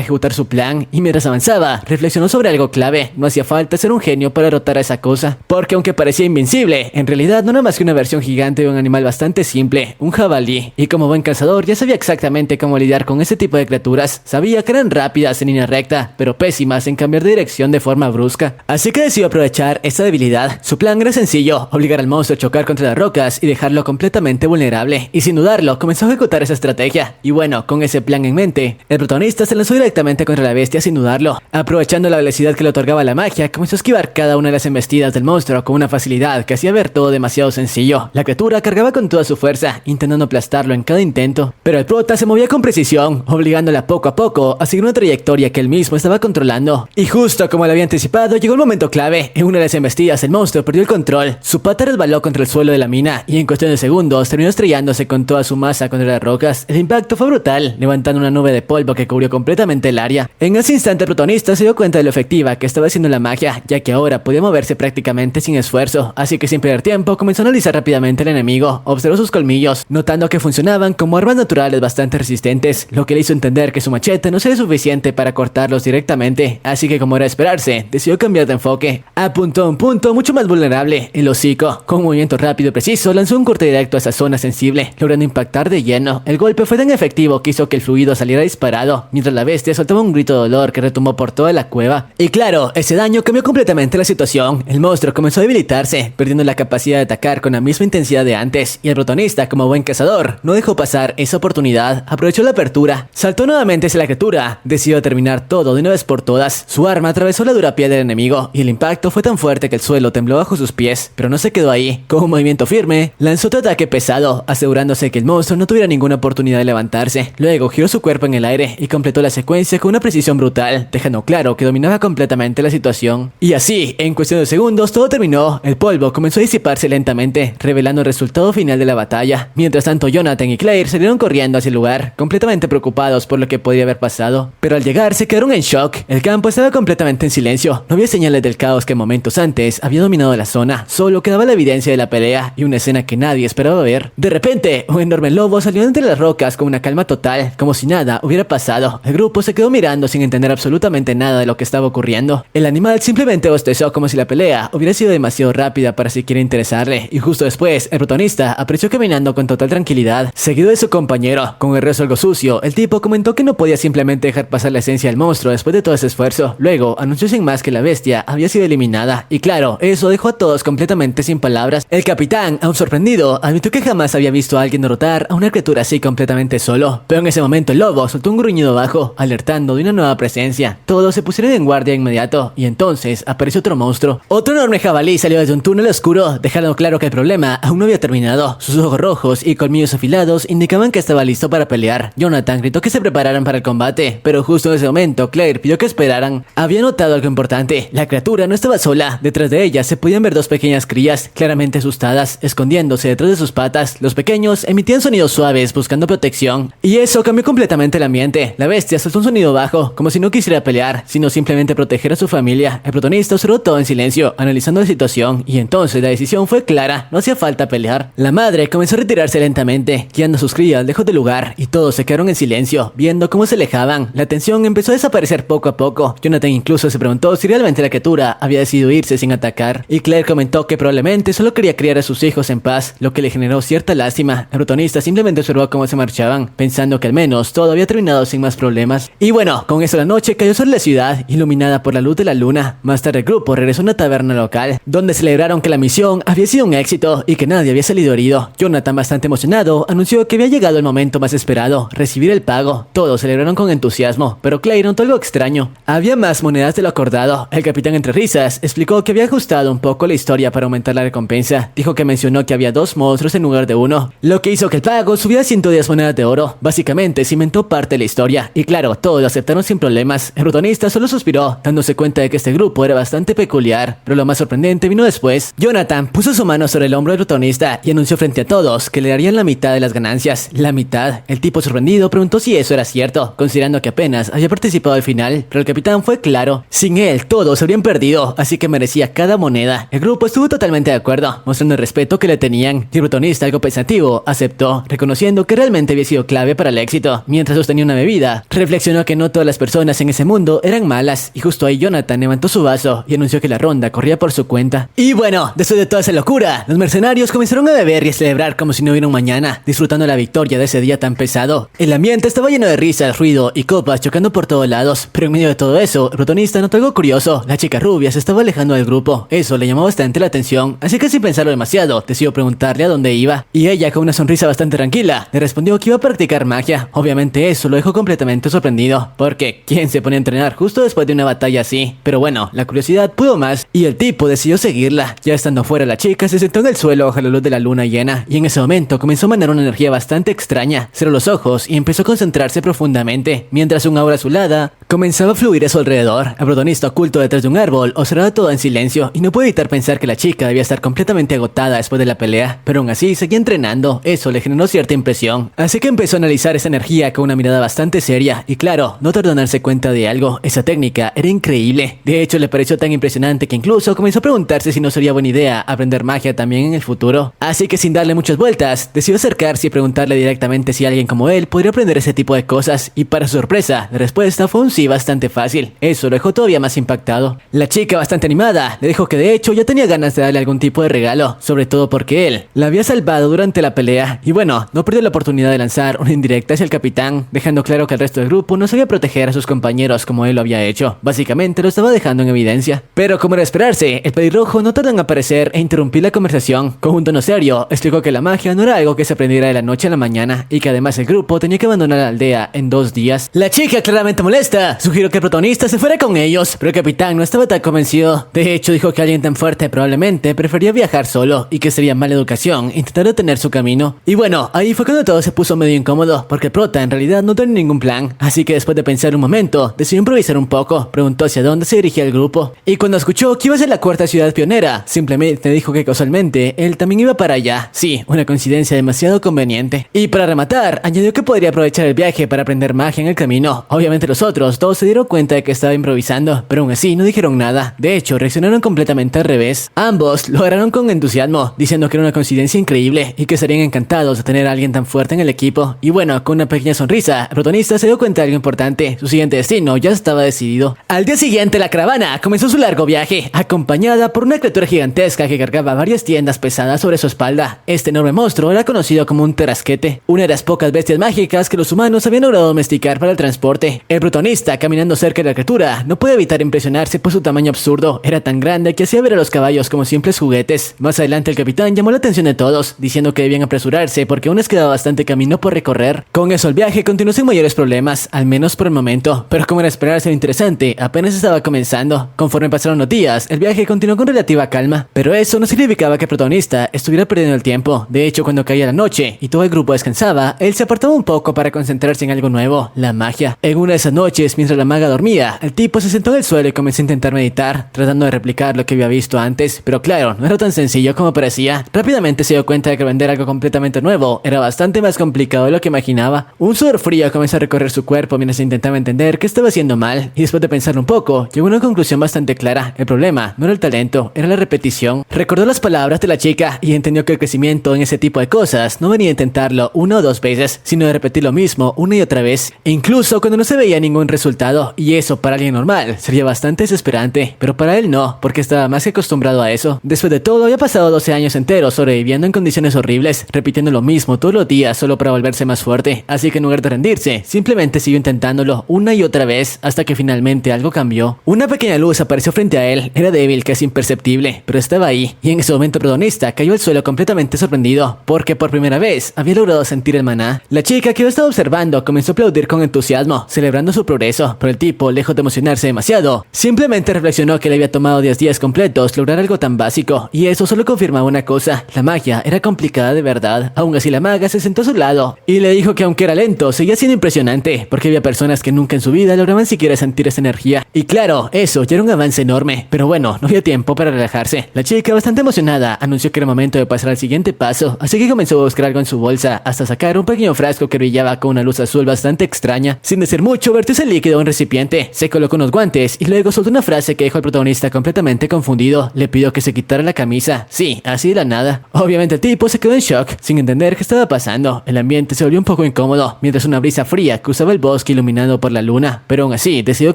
ejecutar su plan, y mientras avanzaba, reflexionó sobre algo clave: no hacía falta ser un genio para derrotar a esa cosa, porque aunque parecía invencible, en realidad no era más que una versión gigante de un animal bastante simple, un jabalí, y como buen cazador ya sabía exactamente cómo lidiar con ese tipo de criaturas. Sabía que eran rápidas en línea recta, pero pésimas en cambiar de dirección de forma brusca, así que decidió aprovechar esa debilidad. Su plan era sencillo: obligar al monstruo a chocar contra las rocas y dejarlo completamente vulnerable, y sin dudarlo comenzó a ejecutar esa estrategia. Y bueno, con ese plan en mente, el protagonista se lanzó directamente contra la bestia sin dudarlo. Aprovechando la velocidad que le otorgaba la magia, comenzó a esquivar cada una de las embestidas del monstruo con una facilidad que hacía ver todo demasiado sencillo. La criatura cargaba con toda su fuerza, intentando aplastarlo en cada intento, pero el prota se movía con precisión, obligándola poco a poco a seguir una trayectoria que él mismo estaba controlando. Y justo como lo había anticipado, llegó el momento clave. En una de las embestidas, el monstruo perdió el control. Su pata resbaló contra el suelo de la mina, y en cuestión de segundos terminó estrellándose con toda su masa contra las rocas. El impacto fue brutal, levantando una nube de polvo que cubrió completamente el área. En ese instante, el protagonista se dio cuenta de lo efectiva que estaba haciendo la magia, ya que ahora podía moverse prácticamente sin esfuerzo, así que sin perder tiempo comenzó a analizar rápidamente al enemigo. Observó sus colmillos, notando que funcionaban como armas naturales bastante resistentes, lo que le hizo entender que su machete no sería suficiente para cortarlos directamente, así que como era de esperarse, decidió cambiar de enfoque. Apuntó a un punto mucho más vulnerable, el hocico. Con un movimiento rápido y preciso, lanzó un corte directo a esa zona sensible, logrando impactar de lleno. El golpe fue tan efectivo que hizo que el fluido saliera disparado, mientras la bestia soltaba un grito de dolor que retumbó por toda la cueva. Y claro, ese daño cambió completamente la situación. El monstruo comenzó a debilitarse, perdiendo la capacidad de atacar con la misma intensidad de antes, y el protagonista, como buen cazador, no dejó pasar esa oportunidad. Aprovechó la apertura, saltó nuevamente hacia la criatura, decidió terminar todo de una vez por todas. Su arma atravesó la dura piel del enemigo, y el impacto fue tan fuerte que el suelo tembló bajo sus pies, pero no se quedó ahí. Con un movimiento firme, lanzó otro ataque pesado, asegurándose que el monstruo no tuviera ninguna oportunidad de levantarse. Luego giró su cuerpo en el aire y completó la secuencia con una precisión brutal, dejando claro que dominaba completamente la situación. Y así, en cuestión de segundos, todo terminó. El polvo comenzó a disiparse lentamente, revelando el resultado final de la batalla. Mientras tanto, Jonathan y Claire salieron corriendo hacia el lugar, completamente preocupados por lo que podía haber pasado. Pero al llegar, se quedaron en shock. El campo estaba completamente en silencio. No había señales del caos que momentos antes había dominado la zona. Solo quedaba la evidencia de la pelea y una escena que nadie esperaba ver. De repente, un enorme lobo salió entre las rocas con una calma total, como si nada hubiera pasado. El grupo se quedó mirando sin entender absolutamente nada de lo que estaba ocurriendo. El animal simplemente bostezó como si la pelea hubiera sido demasiado rápida para siquiera interesarle, y justo después, el protagonista apareció caminando con total tranquilidad, seguido de su compañero. Con el rostro algo sucio, el tipo comentó que no podía simplemente dejar pasar la esencia del monstruo después de todo ese esfuerzo. Luego, anunció sin más que la bestia había sido eliminada, y claro, eso dejó a todos completamente sin palabras. El capitán, aún sorprendido, admitió que jamás había visto a alguien derrotar a una criatura así completamente solo, pero en ese momento el lobo soltó un gruñido bajo, alertando de una nueva presencia. Todos se pusieron en guardia de inmediato, y entonces apareció otro monstruo. Otro enorme jabalí salió desde un túnel oscuro, dejando claro que el problema aún no había terminado. Sus ojos rojos y colmillos afilados indicaban que estaba listo para pelear. Jonathan gritó que se prepararan para el combate, pero justo en ese momento Claire pidió que esperaran. Había notado algo importante: la criatura no estaba sola. Detrás de ella se podían ver dos pequeñas crías, claramente asustadas, escondiéndose detrás de sus patas. Los pequeños emitían sonidos suaves buscando protección, y eso cambió completamente el ambiente. La bestia soltó un sonido bajo, como si no quisiera pelear, sino simplemente proteger a su familia. El protagonista observó todo en silencio, analizando la situación, y entonces la decisión fue clara: no hacía falta pelear. La madre comenzó a retirarse lentamente, guiando a sus crías lejos del lugar, y todos se quedaron en silencio, viendo cómo se alejaban. La tensión empezó a desaparecer poco a poco. Jonathan incluso se preguntó si realmente la criatura había decidido irse sin atacar, y Claire comentó que probablemente solo quería criar a sus hijos en paz, lo que le generó cierta lástima. El protagonista simplemente observó cómo se marchaban, pensando que al menos todo había terminado sin más problemas. Y bueno, con eso la noche cayó sobre la ciudad, ciudad iluminada por la luz de la luna. Más tarde el grupo regresó a una taberna local, donde celebraron que la misión había sido un éxito y que nadie había salido herido. Jonathan, bastante emocionado, anunció que había llegado el momento más esperado, recibir el pago. Todos celebraron con entusiasmo, pero Clay notó algo extraño. Había más monedas de lo acordado. El capitán, entre risas, explicó que había ajustado un poco la historia para aumentar la recompensa. Dijo que mencionó que había 2 monstruos en lugar de 1, lo que hizo que el pago subiera a 110 monedas de oro. Básicamente cimentó parte de la historia, y claro, todos lo aceptaron sin problemas. El protagonista solo suspiró, dándose cuenta de que este grupo era bastante peculiar, pero lo más sorprendente vino después. Jonathan puso su mano sobre el hombro del protagonista y anunció frente a todos que le darían la mitad de las ganancias. La mitad. El tipo, sorprendido, preguntó si eso era cierto, considerando que apenas había participado al final, pero el capitán fue claro. Sin él, todos habrían perdido, así que merecía cada moneda. El grupo estuvo totalmente de acuerdo, mostrando el respeto que le tenían, y el protagonista, algo pensativo, aceptó, reconociendo que realmente había sido clave para el éxito. Mientras sostenía una bebida, reflexionó que no todas las personas en ese mundo eran malas, y justo ahí Jonathan levantó su vaso y anunció que la ronda corría por su cuenta. Y bueno, después de toda esa locura, los mercenarios comenzaron a beber y a celebrar como si no hubiera un mañana, disfrutando la victoria de ese día tan pesado. El ambiente estaba lleno de risas, ruido y copas chocando por todos lados, pero en medio de todo eso, el protagonista notó algo curioso. La chica rubia se estaba alejando del grupo. Eso le llamó bastante la atención, así que sin pensarlo demasiado, decidió preguntarle a dónde iba, y ella, con una sonrisa bastante tranquila, le respondió que iba a practicar magia. Obviamente eso lo dejó completamente sorprendido, porque ¿quién se pone a entrenar justo después de una batalla así? Pero bueno, la curiosidad pudo más, y el tipo decidió seguirla. Ya estando fuera, la chica se sentó en el suelo bajo la luz de la luna llena, y en ese momento comenzó a emanar una energía bastante extraña. Cerró los ojos y empezó a concentrarse profundamente, mientras una aura azulada comenzaba a fluir a su alrededor. El protagonista, oculto detrás de un árbol, observaba todo en silencio, y no puede evitar pensar que la chica debía estar completamente agotada después de la pelea, pero aún así seguía entrenando. Eso le generó cierta impresión, así que empezó a analizar esa energía con una mirada bastante seria, y claro, no tardó en darse cuenta de algo. Esa técnica era increíble. De hecho, le pareció tan impresionante que incluso comenzó a preguntarse si no sería buena idea aprender magia también en el futuro. Así que, sin darle muchas vueltas, decidió acercarse y preguntarle directamente si alguien como él podría aprender ese tipo de cosas, y para su sorpresa, la respuesta fue un sí bastante fácil. Eso lo dejó todavía más impactado. La chica, bastante animada, le dijo que de hecho ya tenía ganas de darle algún tipo de regalo, sobre todo porque él la había salvado durante la pelea, y bueno, no perdió la oportunidad de lanzar una indirecta hacia el capitán, dejando claro que el resto del grupo no sabía proteger a sus compañeros como él lo había hecho. Básicamente lo estaba dejando en evidencia. Pero como era de esperarse, el pelirrojo no tardó en aparecer e interrumpir la conversación. Con un tono serio, explicó que la magia no era algo que se aprendiera de la noche a la mañana, y que además el grupo tenía que abandonar la aldea en 2 días. La chica, claramente molesta, sugirió que el protagonista se fuera con ellos, pero el capitán no estaba tan convencido. De hecho, dijo que alguien tan fuerte probablemente prefería viajar solo, y que sería mala educación intentar detener su camino. Y bueno, ahí fue cuando todo se puso medio incómodo, porque el prota en realidad no tenía ningún plan, así que después de pensar un momento, decidió improvisar un poco. Preguntó hacia dónde se dirigía el grupo, y cuando escuchó que iba a ser la 4ª ciudad pionera, simplemente dijo que casualmente él también iba para allá. Sí, una coincidencia demasiado conveniente. Y para rematar, añadió que podría aprovechar el viaje para aprender magia en el camino. Obviamente los otros todos se dieron cuenta de que estaba improvisando, pero aún así no dijeron nada. De hecho, reaccionaron completamente al revés. Ambos lo agarraron con entusiasmo, diciendo que era una coincidencia increíble y que estarían encantados de tener a alguien tan fuerte en el equipo. Y bueno, con una pequeña sonrisa, el protagonista se dio cuenta de algo importante: su siguiente destino ya estaba decidido. Al día siguiente, la caravana comenzó su largo viaje, acompañada por una criatura gigantesca que cargaba varias tiendas pesadas sobre su espalda. Este enorme monstruo era conocido como un terrasquete, una de las pocas bestias mágicas que los humanos habían logrado domesticar para el transporte. El protagonista, caminando cerca de la criatura, no puede evitar impresionarse por su tamaño absurdo. Era tan grande que hacía ver a los caballos como simples juguetes. Más adelante, el capitán llamó la atención de todos, diciendo que debían apresurarse porque aún les quedaba bastante camino por recorrer. Con eso, el viaje continuó sin mayores problemas, al menos por el momento, pero como era esperarse, lo interesante apenas estaba comenzando. Conforme pasaron los días, el viaje continuó con relativa calma, pero eso no significaba que el protagonista estuviera perdiendo el tiempo. De hecho, cuando caía la noche y todo el grupo descansaba, él se apartaba un poco para concentrarse en algo nuevo: la magia. En una de esas noches, mientras la maga dormía, el tipo se sentó en el suelo y comenzó a intentar meditar, tratando de replicar lo que había visto antes, pero claro, no era tan sencillo como parecía. Rápidamente se dio cuenta de que vender algo completamente nuevo era bastante más complicado de lo que imaginaba. Un sudor frío comenzó a recorrer su cuerpo mientras intentaba entender qué estaba haciendo mal, y después de pensarlo un poco, llegó a una conclusión bastante clara: el problema no era el talento, era la repetición. Recordó las palabras de la chica y entendió que el crecimiento en ese tipo de cosas no venía a intentarlo 1 o 2 veces, sino de repetir lo mismo una y otra vez, incluso cuando no se veía ningún resultado, y eso para alguien normal sería bastante desesperante, pero para él no, porque estaba más que acostumbrado a eso. Después de todo, había pasado 12 años enteros sobreviviendo en condiciones horribles, repitiendo lo mismo todos los días solo para volverse más fuerte, así que en lugar de rendirse, simplemente siguió intentándolo una y otra vez, hasta que que finalmente algo cambió. Una pequeña luz apareció frente a él, era débil, casi imperceptible, pero estaba ahí, y en ese momento el protagonista cayó al suelo completamente sorprendido, porque por primera vez había logrado sentir el maná. La chica que lo estaba observando comenzó a aplaudir con entusiasmo, celebrando su progreso, pero el tipo, lejos de emocionarse demasiado, simplemente reflexionó que le había tomado 10 días completos lograr algo tan básico, y eso solo confirmaba una cosa: la magia era complicada de verdad. Aún así, la maga se sentó a su lado y le dijo que aunque era lento, seguía siendo impresionante, porque había personas que nunca en su vida lograban siquiera sentir esa energía. Y claro, eso ya era un avance enorme, pero bueno, no había tiempo para relajarse. La chica, bastante emocionada, anunció que era momento de pasar al siguiente paso, así que comenzó a buscar algo en su bolsa hasta sacar un pequeño frasco que brillaba con una luz azul bastante extraña. Sin decir mucho, vertió ese líquido en un recipiente, se colocó unos guantes y luego soltó una frase que dejó al protagonista completamente confundido. Le pidió que se quitara la camisa. Sí, así de la nada. Obviamente el tipo se quedó en shock, sin entender qué estaba pasando. El ambiente se volvió un poco incómodo, mientras una brisa fría cruzaba el bosque iluminado por la luna, pero aún así decidió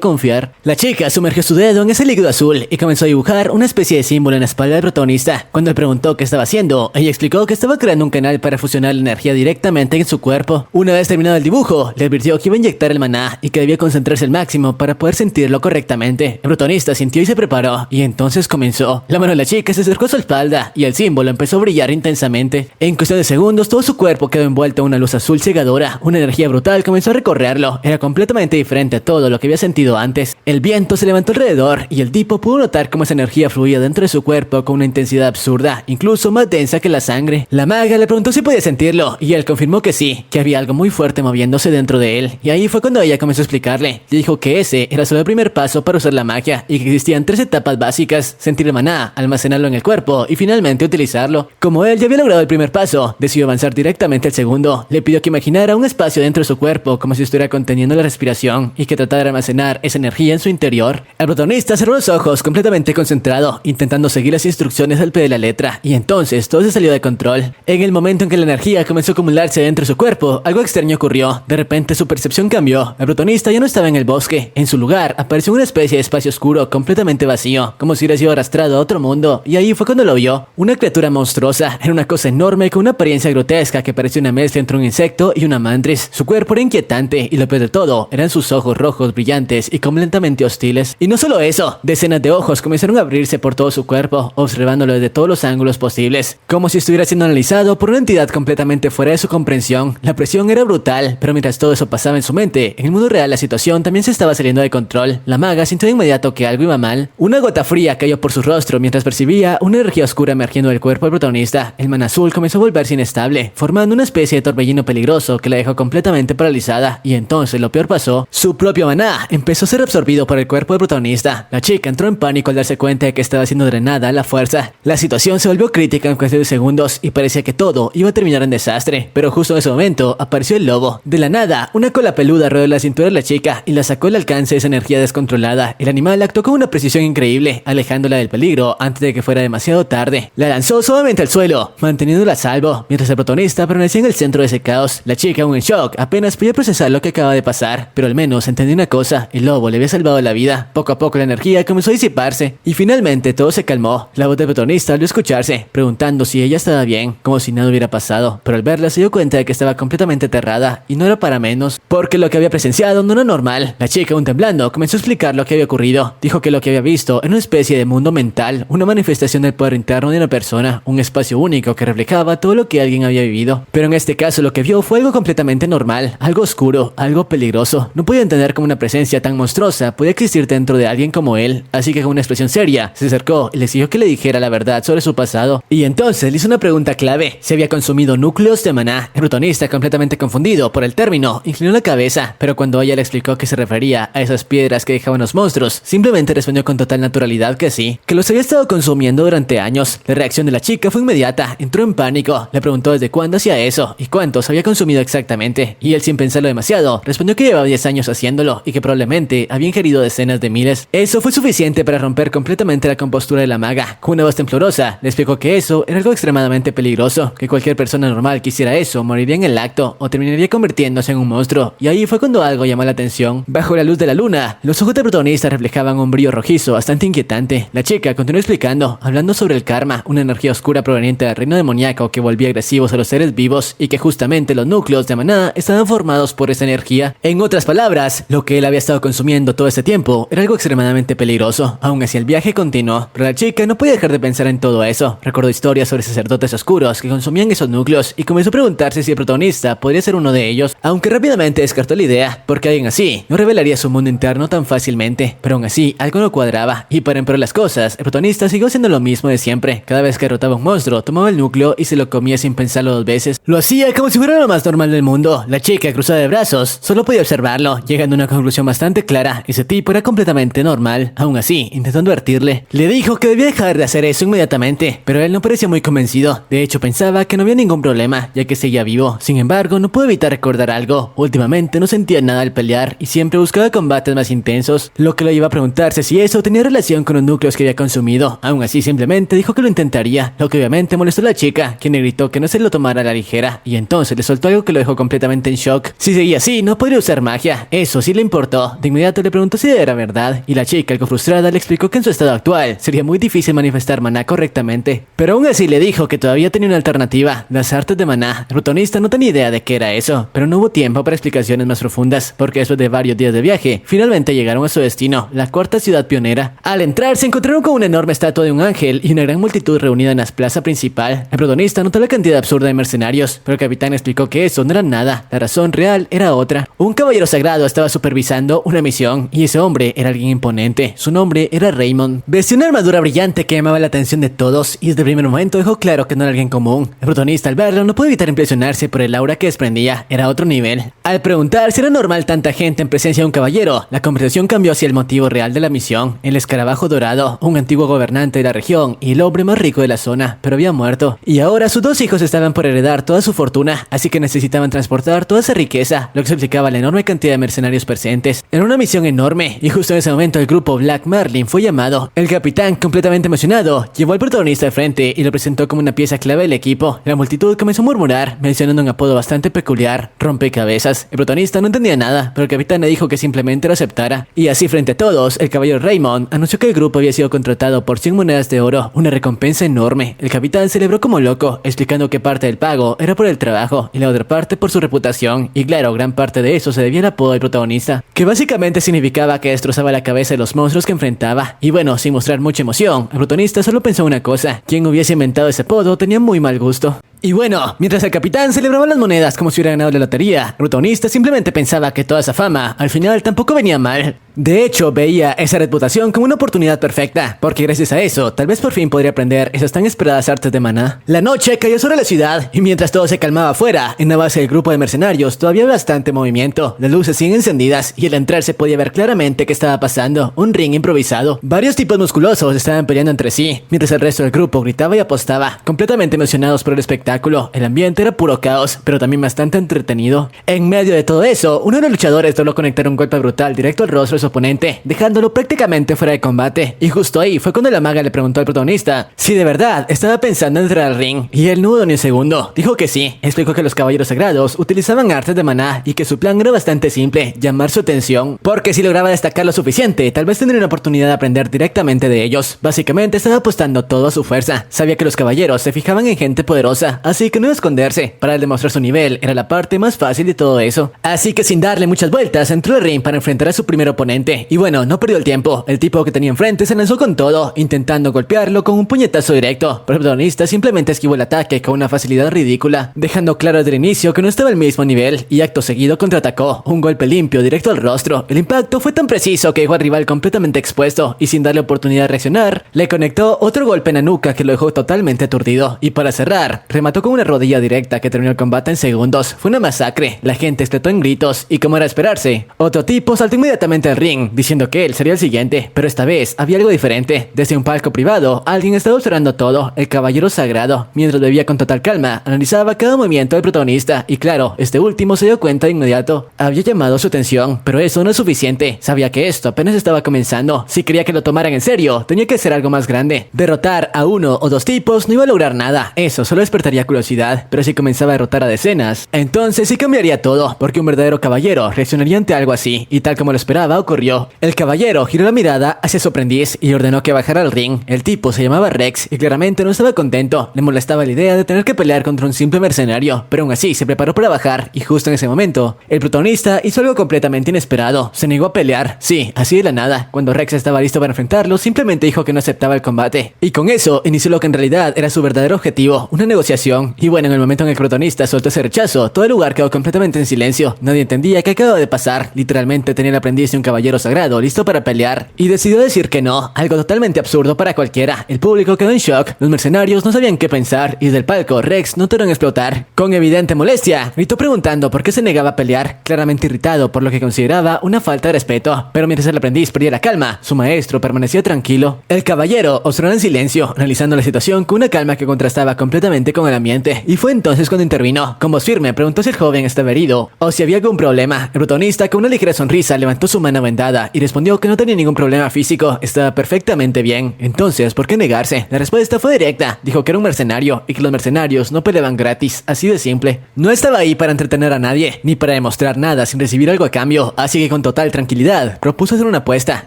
confiar. La chica sumergió su dedo en ese líquido azul y comenzó a dibujar una especie de símbolo en la espalda del protagonista. Cuando él preguntó qué estaba haciendo, ella explicó que estaba creando un canal para fusionar la energía directamente en su cuerpo. Una vez terminado el dibujo, le advirtió que iba a inyectar el maná y que debía concentrarse al máximo para poder sentirlo correctamente. El protagonista sintió y se preparó, y entonces comenzó. La mano de la chica se acercó a su espalda y el símbolo empezó a brillar intensamente. En cuestión de segundos, todo su cuerpo quedó envuelto en una luz azul cegadora. Una energía brutal comenzó a recorrerlo. Era completamente diferente a todo lo que había sentido antes. El viento se levantó alrededor y el tipo pudo notar cómo esa energía fluía dentro de su cuerpo con una intensidad absurda, incluso más densa que la sangre. La maga le preguntó si podía sentirlo y él confirmó que sí, que había algo muy fuerte moviéndose dentro de él. Y ahí fue cuando ella comenzó a explicarle. Le dijo que ese era solo el primer paso para usar la magia y que existían 3 etapas básicas: sentir el maná, almacenarlo en el cuerpo y finalmente utilizarlo. Como él ya había logrado el primer paso, decidió avanzar directamente al segundo. Le pidió que imaginara un espacio dentro de su cuerpo como si estuviera conteniendo la respiración y que tratara de almacenar esa energía en su interior. El protagonista cerró los ojos completamente concentrado, intentando seguir las instrucciones al pie de la letra, y entonces todo se salió de control. En el momento en que la energía comenzó a acumularse dentro de su cuerpo, algo extraño ocurrió. De repente su percepción cambió. El protagonista ya no estaba en el bosque. En su lugar apareció una especie de espacio oscuro completamente vacío, como si hubiera sido arrastrado a otro mundo, y ahí fue cuando lo vio. Una criatura monstruosa. Era una cosa enorme con una apariencia grotesca que parecía una mezcla entre un insecto y una mandris. Su cuerpo era inquietante y lo peor de todo eran sus ojos rojos brillantes y completamente hostiles. Y no solo eso, decenas de ojos comenzaron a abrirse por todo su cuerpo, observándolo desde todos los ángulos posibles, como si estuviera siendo analizado por una entidad completamente fuera de su comprensión. La presión era brutal, pero mientras todo eso pasaba en su mente, en el mundo real la situación también se estaba saliendo de control. La maga sintió de inmediato que algo iba mal. Una gota fría cayó por su rostro mientras percibía una energía oscura emergiendo del cuerpo del protagonista. El maná azul comenzó a volverse inestable, formando una especie de torbellino peligroso que la dejó completamente paralizada. Y entonces lo peor pasó: su propio maná empezó a ser absorbido por el cuerpo del protagonista. La chica entró en pánico al darse cuenta de que estaba siendo drenada a la fuerza. La situación se volvió crítica en cuestión de segundos y parecía que todo iba a terminar en desastre. Pero justo en ese momento apareció el lobo. De la nada, una cola peluda rodeó la cintura de la chica y la sacó del alcance de esa energía descontrolada. El animal actuó con una precisión increíble, alejándola del peligro antes de que fuera demasiado tarde. La lanzó suavemente al suelo, manteniéndola a salvo, mientras el protagonista permanecía en el centro de ese caos. La chica, aún en shock, apenas podía procesar lo que acaba de pasar, pero al menos entendió una cosa: el lobo le había salvado la vida. Poco a poco la energía comenzó a disiparse y finalmente todo se calmó. La voz del protagonista volvió a escucharse, preguntando si ella estaba bien, como si nada hubiera pasado, pero al verla se dio cuenta de que estaba completamente aterrada, y no era para menos, porque lo que había presenciado no era normal. La chica, aún temblando, comenzó a explicar lo que había ocurrido. Dijo que lo que había visto era una especie de mundo mental, una manifestación del poder interno de una persona, un espacio único que reflejaba todo lo que alguien había vivido. Pero en este caso lo que vio fue algo completamente normal, algo oscuro, algo peligroso. No podía entender cómo una presencia tan monstruosa podía existir dentro de alguien como él, así que con una expresión seria se acercó y le exigió que le dijera la verdad sobre su pasado. Y entonces le hizo una pregunta clave: si había consumido núcleos de maná. El protagonista, completamente confundido por el término, inclinó la cabeza, pero cuando ella le explicó que se refería a esas piedras que dejaban los monstruos, simplemente respondió con total naturalidad que sí, que los había estado consumiendo durante años. La reacción de la chica fue inmediata, entró en pánico, le preguntó desde cuándo hacía eso y cuántos había consumido exactamente, y él, sin pensarlo demasiado, respondió que llevaba 10 años haciéndolo y que probablemente había ingerido decenas de miles. Eso fue suficiente para romper completamente la compostura de la maga. Con una voz temblorosa le explicó que eso era algo extremadamente peligroso, que cualquier persona normal que hiciera eso moriría en el acto o terminaría convirtiéndose en un monstruo. Y ahí fue cuando algo llamó la atención. Bajo la luz de la luna, los ojos del protagonista reflejaban un brillo rojizo bastante inquietante. La chica continuó explicando, hablando sobre el karma, una energía oscura proveniente del reino demoníaco que volvía agresivos a los seres vivos, y que justamente los núcleos de maná estaban formados por esa energía. En otras palabras, lo que él había estado estado consumiendo todo ese tiempo era algo extremadamente peligroso. Aún así el viaje continuó, pero la chica no podía dejar de pensar en todo eso. Recordó historias sobre sacerdotes oscuros que consumían esos núcleos y comenzó a preguntarse si el protagonista podría ser uno de ellos, aunque rápidamente descartó la idea, porque alguien así no revelaría su mundo interno tan fácilmente. Pero aún así, algo no cuadraba, y para empeorar las cosas, el protagonista siguió haciendo lo mismo de siempre. Cada vez que derrotaba a un monstruo, tomaba el núcleo y se lo comía sin pensarlo dos veces. Lo hacía como si fuera lo más normal del mundo. La chica, cruzada de brazos, solo podía observarlo, llegando a una conclusión bastante clara: ese tipo era completamente normal. Aún así, intentó advertirle. Le dijo que debía dejar de hacer eso inmediatamente, pero él no parecía muy convencido. De hecho, pensaba que no había ningún problema, ya que seguía vivo. Sin embargo, no pudo evitar recordar algo. Últimamente no sentía nada al pelear y siempre buscaba combates más intensos, lo que lo llevó a preguntarse si eso tenía relación con los núcleos que había consumido. Aún así, simplemente dijo que lo intentaría, lo que obviamente molestó a la chica, quien le gritó que no se lo tomara a la ligera, y entonces le soltó algo que lo dejó completamente en shock. Si seguía así, no podría usar magia. Eso sí le importó. De inmediato le preguntó si era verdad, y la chica, algo frustrada, le explicó que en su estado actual sería muy difícil manifestar maná correctamente, pero aún así le dijo que todavía tenía una alternativa: las artes de maná. El protagonista no tenía idea de qué era eso, pero no hubo tiempo para explicaciones más profundas, porque después de varios días de viaje, finalmente llegaron a su destino, la cuarta ciudad pionera. Al entrar, se encontraron con una enorme estatua de un ángel y una gran multitud reunida en la plaza principal. El protagonista notó la cantidad absurda de mercenarios, pero el capitán explicó que eso no era nada, la razón real era otra. Un caballero sagrado estaba supervisando una misión, y ese hombre era alguien imponente. Su nombre era Raymond. Vestía una armadura brillante que llamaba la atención de todos, y desde el primer momento dejó claro que no era alguien común. El protagonista, al verlo, no pudo evitar impresionarse por el aura que desprendía. Era otro nivel. Al preguntar si era normal tanta gente en presencia de un caballero, la conversación cambió hacia el motivo real de la misión: el escarabajo dorado, un antiguo gobernante de la región y el hombre más rico de la zona, pero había muerto, y ahora sus dos hijos estaban por heredar toda su fortuna, así que necesitaban transportar toda esa riqueza, lo que explicaba la enorme cantidad de mercenarios presentes. Era una misión enorme, y justo en ese momento el grupo Black Marlin fue llamado. El capitán, completamente emocionado, llevó al protagonista de frente y lo presentó como una pieza clave del equipo. La multitud comenzó a murmurar, mencionando un apodo bastante peculiar: rompecabezas. El protagonista no entendía nada, pero el capitán le dijo que simplemente lo aceptara, y así frente a todos, el caballero Raymond anunció que el grupo había sido contratado por 100 monedas de oro, una recompensa enorme. El capitán celebró como loco, explicando que parte del pago era por el trabajo y la otra parte por su reputación, y claro, gran parte de eso se debía al apodo del protagonista, que básicamente significaba que destrozaba la cabeza de los monstruos que enfrentaba. Y bueno, sin mostrar mucha emoción, el protagonista solo pensó una cosa: quien hubiese inventado ese apodo tenía muy mal gusto. Y bueno, mientras el capitán celebraba las monedas como si hubiera ganado la lotería, el protagonista simplemente pensaba que toda esa fama al final tampoco venía mal. De hecho, veía esa reputación como una oportunidad perfecta, porque gracias a eso, tal vez por fin podría aprender esas tan esperadas artes de maná. La noche cayó sobre la ciudad, y mientras todo se calmaba afuera, en la base del grupo de mercenarios todavía había bastante movimiento. Las luces siguen encendidas, y al entrar se podía ver claramente qué estaba pasando: un ring improvisado. Varios tipos musculosos estaban peleando entre sí, mientras el resto del grupo gritaba y apostaba, completamente emocionados por el espectáculo. El ambiente era puro caos, pero también bastante entretenido. En medio de todo eso, uno de los luchadores logró conectar un golpe brutal directo al rostro de su oponente, dejándolo prácticamente fuera de combate. Y justo ahí fue cuando la maga le preguntó al protagonista si de verdad estaba pensando en entrar al ring, y él no dudó ni un segundo, dijo que sí. Explicó que los caballeros sagrados utilizaban artes de maná y que su plan era bastante simple: llamar su atención, porque si lograba destacar lo suficiente, tal vez tendría una oportunidad de aprender directamente de ellos. Básicamente estaba apostando todo a su fuerza. Sabía que los caballeros se fijaban en gente poderosa, así que no iba a esconderse. Para él, demostrar su nivel era la parte más fácil de todo eso. Así que sin darle muchas vueltas, entró al ring para enfrentar a su primer oponente. Y bueno, no perdió el tiempo. El tipo que tenía enfrente se lanzó con todo, intentando golpearlo con un puñetazo directo, pero el protagonista simplemente esquivó el ataque con una facilidad ridícula, dejando claro desde el inicio que no estaba al mismo nivel, y acto seguido contraatacó. Un golpe limpio directo al rostro. El impacto fue tan preciso que dejó al rival completamente expuesto, y sin darle oportunidad de reaccionar, le conectó otro golpe en la nuca que lo dejó totalmente aturdido. Y para cerrar, remató con una rodilla directa que terminó el combate en segundos. Fue una masacre. La gente explotó en gritos, y como era de esperarse, otro tipo saltó inmediatamente al ring, diciendo que él sería el siguiente, pero esta vez había algo diferente. Desde un palco privado, alguien estaba observando todo. El caballero sagrado, mientras bebía con total calma, analizaba cada movimiento del protagonista, y claro, este último se dio cuenta de inmediato. Había llamado su atención, pero eso no es suficiente. Sabía que esto apenas estaba comenzando. Si quería que lo tomaran en serio, tenía que hacer algo más grande. Derrotar a uno o dos tipos no iba a lograr nada, eso solo despertaría curiosidad, pero si comenzaba a derrotar a decenas, entonces sí cambiaría todo, porque un verdadero caballero reaccionaría ante algo así, y tal como lo esperaba, ocurrió. ocurrió. El caballero giró la mirada hacia su aprendiz y ordenó que bajara al ring. El tipo se llamaba Rex y claramente no estaba contento. Le molestaba la idea de tener que pelear contra un simple mercenario, pero aún así se preparó para bajar y justo en ese momento, el protagonista hizo algo completamente inesperado. Se negó a pelear. Sí, así de la nada. Cuando Rex estaba listo para enfrentarlo, simplemente dijo que no aceptaba el combate. Y con eso inició lo que en realidad era su verdadero objetivo, una negociación. Y bueno, en el momento en el que el protagonista soltó ese rechazo, todo el lugar quedó completamente en silencio. Nadie entendía qué acababa de pasar. Literalmente tenía el aprendiz de un caballero sagrado listo para pelear y decidió decir que no, algo totalmente absurdo para cualquiera. El público quedó en shock, los mercenarios no sabían qué pensar y desde el palco Rex no tardó en explotar. Con evidente molestia, gritó preguntando por qué se negaba a pelear, claramente irritado por lo que consideraba una falta de respeto. Pero mientras el aprendiz perdía la calma, su maestro permanecía tranquilo. El caballero observó en silencio, analizando la situación con una calma que contrastaba completamente con el ambiente, y fue entonces cuando intervino. Con voz firme preguntó si el joven estaba herido o si había algún problema. El protagonista, con una ligera sonrisa, levantó su mano vendada y respondió que no tenía ningún problema físico, estaba perfectamente bien. Entonces, ¿por qué negarse? La respuesta fue directa, dijo que era un mercenario y que los mercenarios no peleaban gratis, así de simple. No estaba ahí para entretener a nadie, ni para demostrar nada sin recibir algo a cambio, así que con total tranquilidad propuso hacer una apuesta.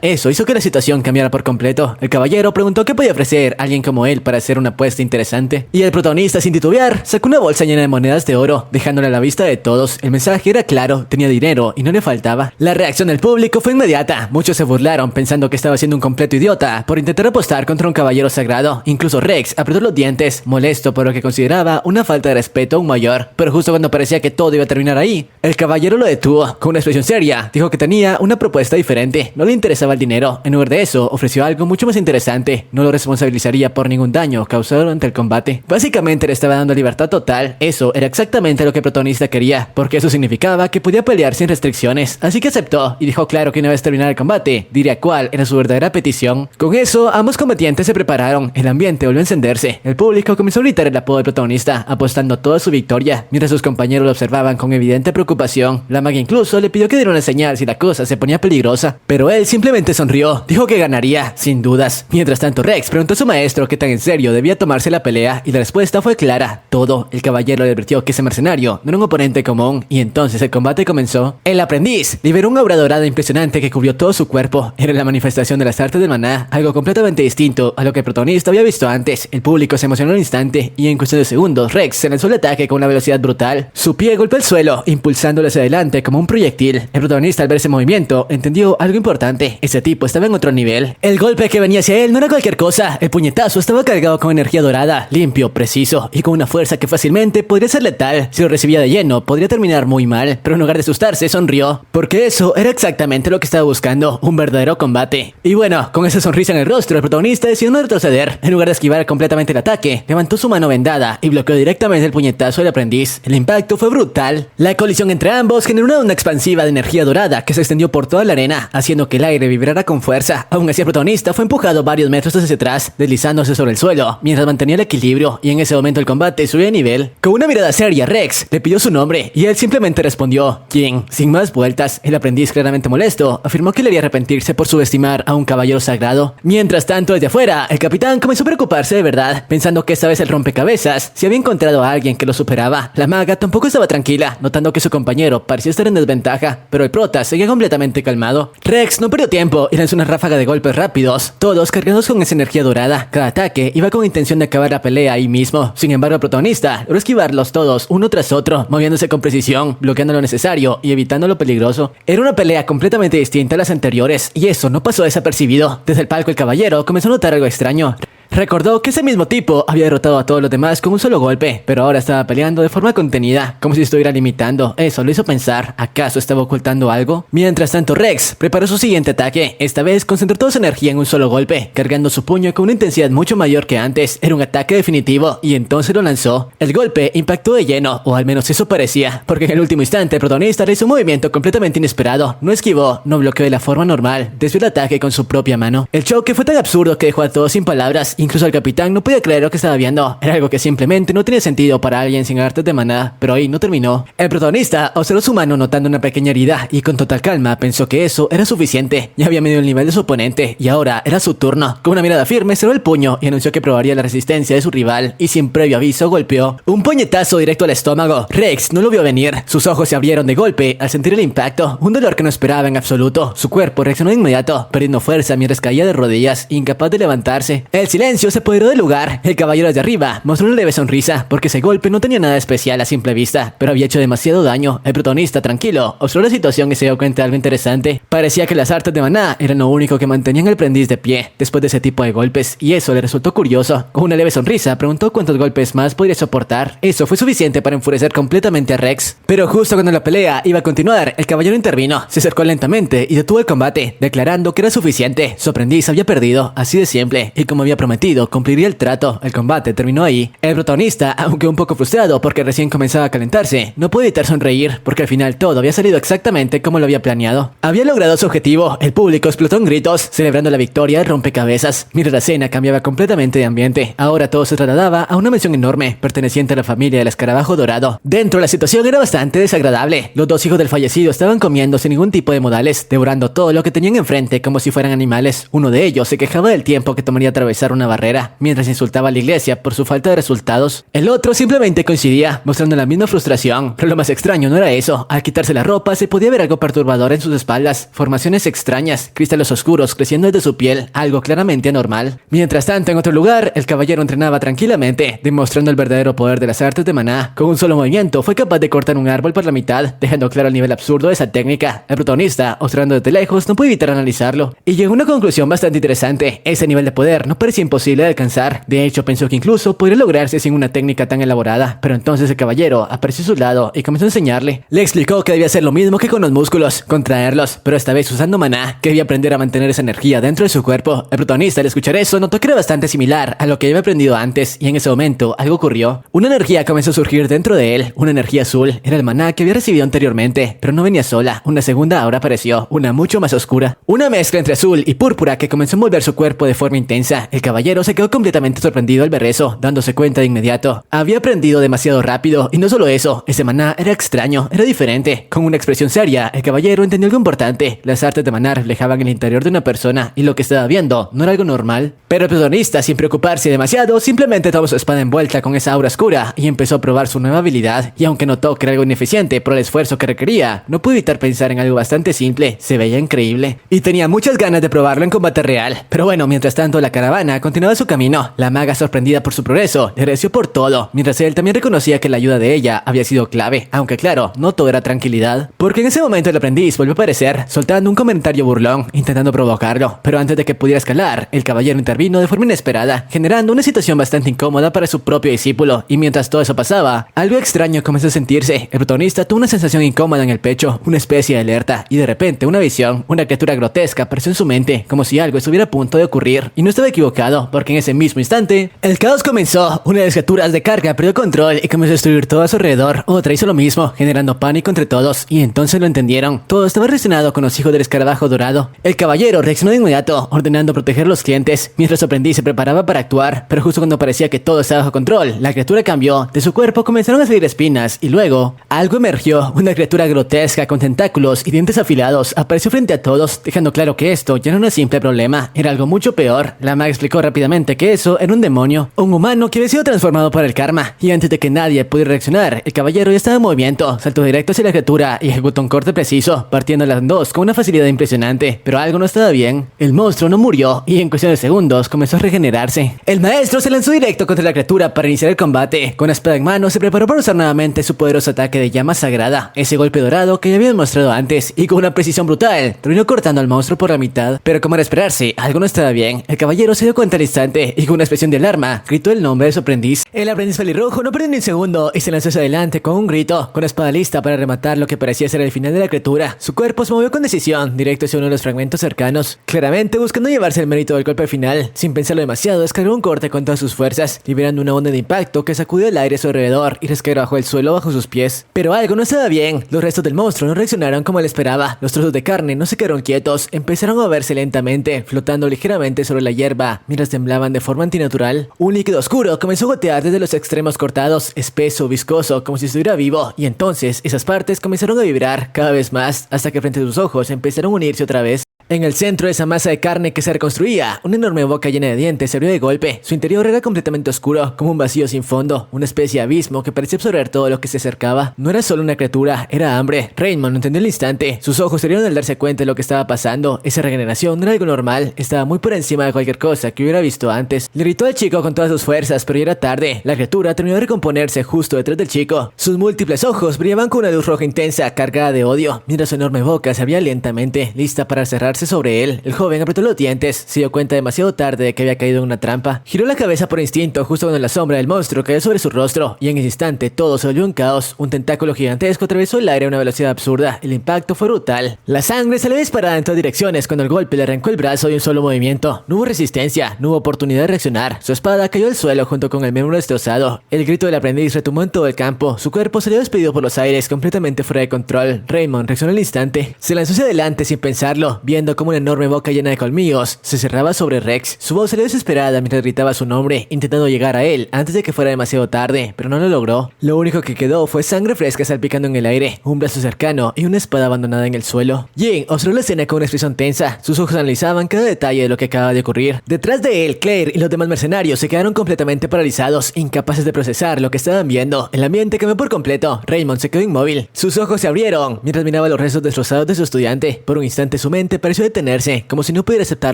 Eso hizo que la situación cambiara por completo. El caballero preguntó qué podía ofrecer a alguien como él para hacer una apuesta interesante, y el protagonista, sin titubear, sacó una bolsa llena de monedas de oro, dejándole a la vista de todos. El mensaje era claro, tenía dinero y no le faltaba. La reacción del público fue inmediata. Muchos se burlaron pensando que estaba siendo un completo idiota por intentar apostar contra un caballero sagrado. Incluso Rex apretó los dientes, molesto por lo que consideraba una falta de respeto aún mayor. Pero justo cuando parecía que todo iba a terminar ahí, el caballero lo detuvo. Con una expresión seria, dijo que tenía una propuesta diferente. No le interesaba el dinero. En lugar de eso, ofreció algo mucho más interesante. No lo responsabilizaría por ningún daño causado durante el combate. Básicamente le estaba dando libertad total. Eso era exactamente lo que el protagonista quería, porque eso significaba que podía pelear sin restricciones. Así que aceptó y dijo claro que una vez terminara el combate, diría cuál era su verdadera petición. Con eso, ambos combatientes se prepararon. El ambiente volvió a encenderse. El público comenzó a gritar el apodo del protagonista, apostando toda su victoria, mientras sus compañeros lo observaban con evidente preocupación. La maga incluso le pidió que diera una señal si la cosa se ponía peligrosa, pero él simplemente sonrió, dijo que ganaría, sin dudas. Mientras tanto, Rex preguntó a su maestro qué tan en serio debía tomarse la pelea, y la respuesta fue clara, todo. El caballero le advirtió que ese mercenario no era un oponente común, y entonces el combate comenzó. El aprendiz liberó una aura dorada impresionante que cubrió todo su cuerpo. Era la manifestación de las artes del maná, algo completamente distinto a lo que el protagonista había visto antes. El público se emocionó al instante, y en cuestión de segundos, Rex se lanzó el ataque con una velocidad brutal. Su pie golpeó el suelo, impulsándolo hacia adelante como un proyectil. El protagonista, al ver ese movimiento, entendió algo importante. Ese tipo estaba en otro nivel. El golpe que venía hacia él no era cualquier cosa. El puñetazo estaba cargado con energía dorada, limpio, preciso y con una fuerza que fácilmente podría ser letal. Si lo recibía de lleno, podría terminar muy mal. Pero en lugar de asustarse, sonrió, porque eso era exactamente lo que estaba buscando, un verdadero combate. Y bueno, con esa sonrisa en el rostro, el protagonista decidió no retroceder. En lugar de esquivar completamente el ataque, levantó su mano vendada y bloqueó directamente el puñetazo del aprendiz. El impacto fue brutal. La colisión entre ambos generó una onda expansiva de energía dorada que se extendió por toda la arena, haciendo que el aire vibrara con fuerza. Aún así, el protagonista fue empujado varios metros hacia atrás, deslizándose sobre el suelo, mientras mantenía el equilibrio, y en ese momento el combate subió de nivel. Con una mirada seria, Rex le pidió su nombre, y él simplemente respondió, ¿quién? Sin más vueltas, el aprendiz, claramente molesto, afirmó que debía arrepentirse por subestimar a un caballero sagrado. Mientras tanto, desde afuera, el capitán comenzó a preocuparse de verdad, pensando que esta vez el rompecabezas se había encontrado a alguien que lo superaba. La maga tampoco estaba tranquila, notando que su compañero parecía estar en desventaja, pero el prota seguía completamente calmado. Rex no perdió tiempo y lanzó una ráfaga de golpes rápidos, todos cargados con esa energía dorada. Cada ataque iba con intención de acabar la pelea ahí mismo. Sin embargo, el protagonista logró esquivarlos todos, uno tras otro, moviéndose con precisión, bloqueando lo necesario y evitando lo peligroso. Era una pelea completamente distinta a las anteriores, y eso no pasó desapercibido. Desde el palco, el caballero comenzó a notar algo extraño. Recordó que ese mismo tipo había derrotado a todos los demás con un solo golpe, pero ahora estaba peleando de forma contenida, como si estuviera limitando. Eso lo hizo pensar, ¿acaso estaba ocultando algo? Mientras tanto, Rex preparó su siguiente ataque. Esta vez concentró toda su energía en un solo golpe, cargando su puño con una intensidad mucho mayor que antes. Era un ataque definitivo, y entonces lo lanzó. El golpe impactó de lleno, o al menos eso parecía, porque en el último instante el protagonista realizó un movimiento completamente inesperado. No esquivó, no bloqueó de la forma normal, desvió el ataque con su propia mano. El choque fue tan absurdo que dejó a todos sin palabras, Incluso el capitán no podía creer lo que estaba viendo. Era algo que simplemente no tenía sentido para alguien sin artes de maná, pero ahí no terminó. El protagonista observó su mano notando una pequeña herida y con total calma pensó que eso era suficiente. Ya había medido el nivel de su oponente y ahora era su turno. Con una mirada firme cerró el puño y anunció que probaría la resistencia de su rival y sin previo aviso golpeó un puñetazo directo al estómago. Rex no lo vio venir. Sus ojos se abrieron de golpe al sentir el impacto, un dolor que no esperaba en absoluto. Su cuerpo reaccionó de inmediato, perdiendo fuerza mientras caía de rodillas, incapaz de levantarse. El silencio se apoderó del lugar. El caballero desde arriba mostró una leve sonrisa porque ese golpe no tenía nada especial a simple vista, pero había hecho demasiado daño. El protagonista, tranquilo, observó la situación y se dio cuenta de algo interesante. Parecía que las artes de maná eran lo único que mantenían al aprendiz de pie después de ese tipo de golpes, y eso le resultó curioso. Con una leve sonrisa preguntó cuántos golpes más podría soportar. Eso fue suficiente para enfurecer completamente a Rex, pero justo cuando la pelea iba a continuar, el caballero intervino, se acercó lentamente y detuvo el combate, declarando que era suficiente. Su aprendiz había perdido, así de simple, y como había prometido, cumpliría el trato. El combate terminó ahí. El protagonista, aunque un poco frustrado porque recién comenzaba a calentarse, no pudo evitar sonreír porque al final todo había salido exactamente como lo había planeado. Había logrado su objetivo. El público explotó en gritos, celebrando la victoria del rompecabezas. Mientras la escena cambiaba completamente de ambiente, ahora todo se trasladaba a una mansión enorme, perteneciente a la familia del escarabajo dorado. Dentro la situación era bastante desagradable. Los dos hijos del fallecido estaban comiendo sin ningún tipo de modales, devorando todo lo que tenían enfrente como si fueran animales. Uno de ellos se quejaba del tiempo que tomaría atravesar una barrera, mientras insultaba a la iglesia por su falta de resultados. El otro simplemente coincidía, mostrando la misma frustración. Pero lo más extraño no era eso. Al quitarse la ropa se podía ver algo perturbador en sus espaldas, formaciones extrañas, cristales oscuros creciendo desde su piel, algo claramente anormal. Mientras tanto, en otro lugar, el caballero entrenaba tranquilamente, demostrando el verdadero poder de las artes de maná. Con un solo movimiento fue capaz de cortar un árbol por la mitad, dejando claro el nivel absurdo de esa técnica. El protagonista, observando desde lejos, no pudo evitar analizarlo y llegó a una conclusión bastante interesante. Ese nivel de poder no parecía imposible de alcanzar. De hecho, pensó que incluso podría lograrse sin una técnica tan elaborada. Pero entonces el caballero apareció a su lado y comenzó a enseñarle. Le explicó que debía hacer lo mismo que con los músculos, contraerlos, pero esta vez usando maná, que debía aprender a mantener esa energía dentro de su cuerpo. El protagonista, al escuchar eso, notó que era bastante similar a lo que había aprendido antes, y en ese momento algo ocurrió. Una energía comenzó a surgir dentro de él, una energía azul. Era el maná que había recibido anteriormente, pero no venía sola. Una segunda ahora apareció, una mucho más oscura. Una mezcla entre azul y púrpura que comenzó a envolver su cuerpo de forma intensa. El caballero se quedó completamente sorprendido al ver eso, dándose cuenta de inmediato. Había aprendido demasiado rápido, y no solo eso, ese maná era extraño, era diferente. Con una expresión seria, el caballero entendió algo importante. Las artes de maná reflejaban el interior de una persona, y lo que estaba viendo no era algo normal. Pero el protagonista, sin preocuparse demasiado, simplemente tomó su espada envuelta con esa aura oscura y empezó a probar su nueva habilidad. Y aunque notó que era algo ineficiente por el esfuerzo que requería, no pudo evitar pensar en algo bastante simple. Se veía increíble y tenía muchas ganas de probarlo en combate real. Pero bueno, mientras tanto la caravana continuaba su camino. La maga, sorprendida por su progreso, le agradeció por todo, mientras él también reconocía que la ayuda de ella había sido clave. Aunque claro, no todo era tranquilidad, porque en ese momento el aprendiz volvió a aparecer, soltando un comentario burlón, intentando provocarlo. Pero antes de que pudiera escalar, el caballero intervino de forma inesperada, generando una situación bastante incómoda para su propio discípulo. Y mientras todo eso pasaba, algo extraño comenzó a sentirse. El protagonista tuvo una sensación incómoda en el pecho, una especie de alerta, y de repente una visión, una criatura grotesca apareció en su mente, como si algo estuviera a punto de ocurrir. Y no estaba equivocado, porque en ese mismo instante, el caos comenzó. Una de las criaturas de carga perdió control y comenzó a destruir todo a su alrededor. Otra hizo lo mismo, generando pánico entre todos, y entonces lo entendieron. Todo estaba relacionado con los hijos del escarabajo dorado. El caballero reaccionó de inmediato, ordenando proteger a los clientes, mientras su aprendiz se preparaba para actuar. Pero justo cuando parecía que todo estaba bajo control, la criatura cambió. De su cuerpo comenzaron a salir espinas, y luego algo emergió. Una criatura grotesca con tentáculos y dientes afilados apareció frente a todos, dejando claro que esto ya no era un simple problema, era algo mucho peor. La maga explicó rápidamente que eso era un demonio, un humano que había sido transformado por el karma. Y antes de que nadie pudiera reaccionar, el caballero ya estaba en movimiento, saltó directo hacia la criatura y ejecutó un corte preciso, partiéndola en dos con una facilidad impresionante. Pero algo no estaba bien. El monstruo no murió y en cuestión de segundos comenzó a regenerarse. El maestro se lanzó directo contra la criatura para iniciar el combate. Con la espada en mano se preparó para usar nuevamente su poderoso ataque de llama sagrada, ese golpe dorado que ya había demostrado antes, y con una precisión brutal terminó cortando al monstruo por la mitad. Pero como era esperarse, algo no estaba bien. El caballero se dio cuenta al instante y con una expresión de alarma gritó el nombre de su aprendiz. El aprendiz pelirrojo no perdió ni un segundo y se lanzó hacia adelante con un grito, con la espada lista para rematar lo que parecía ser el final de la criatura. Su cuerpo se movió con decisión directo hacia uno de los fragmentos cercanos, claramente buscando llevarse el mérito del golpe final. Sin pensarlo demasiado, descargó un corte con todas sus fuerzas, liberando una onda de impacto que sacudió el aire a su alrededor y resquebrajó el suelo bajo sus pies. Pero algo no estaba bien. Los restos del monstruo no reaccionaron como él esperaba. Los trozos de carne no se quedaron quietos, empezaron a moverse lentamente, flotando ligeramente sobre la hierba, mientras temblaban de forma antinatural. Un líquido oscuro comenzó a gotear desde los extremos cortados, espeso, viscoso, como si estuviera vivo, y entonces esas partes comenzaron a vibrar cada vez más, hasta que frente a sus ojos empezaron a unirse otra vez. En el centro de esa masa de carne que se reconstruía, una enorme boca llena de dientes se abrió de golpe. Su interior era completamente oscuro, como un vacío sin fondo, una especie de abismo que parecía absorber todo lo que se acercaba. No era solo una criatura, era hambre. Raymond lo entendió al instante. Sus ojos se abrieron al darse cuenta de lo que estaba pasando. Esa regeneración no era algo normal, estaba muy por encima de cualquier cosa que hubiera visto antes. Le gritó al chico con todas sus fuerzas, pero ya era tarde. La criatura terminó de recomponerse justo detrás del chico. Sus múltiples ojos brillaban con una luz roja intensa, cargada de odio, mientras su enorme boca se abría lentamente, lista para cerrarse sobre él. El joven apretó los dientes, se dio cuenta demasiado tarde de que había caído en una trampa. Giró la cabeza por instinto justo cuando la sombra del monstruo cayó sobre su rostro, y en ese instante todo se volvió un caos. Un tentáculo gigantesco atravesó el aire a una velocidad absurda. El impacto fue brutal. La sangre salió disparada en todas direcciones cuando el golpe le arrancó el brazo de un solo movimiento. No hubo resistencia, no hubo oportunidad de reaccionar. Su espada cayó al suelo junto con el miembro destrozado. El grito del aprendiz retumbó en todo el campo. Su cuerpo salió despedido por los aires, completamente fuera de control. Raymond reaccionó al instante. Se lanzó hacia adelante sin pensarlo, viendo como una enorme boca llena de colmillos se cerraba sobre Rex. Su voz salió desesperada mientras gritaba su nombre, intentando llegar a él antes de que fuera demasiado tarde, pero no lo logró. Lo único que quedó fue sangre fresca salpicando en el aire, un brazo cercano y una espada abandonada en el suelo. Jin observó la escena con una expresión tensa. Sus ojos analizaban cada detalle de lo que acababa de ocurrir. Detrás de él, Claire y los demás mercenarios se quedaron completamente paralizados, incapaces de procesar lo que estaban viendo. El ambiente cambió por completo. Raymond se quedó inmóvil. Sus ojos se abrieron mientras miraba los restos destrozados de su estudiante. Por un instante su mente pareció detenerse, como si no pudiera aceptar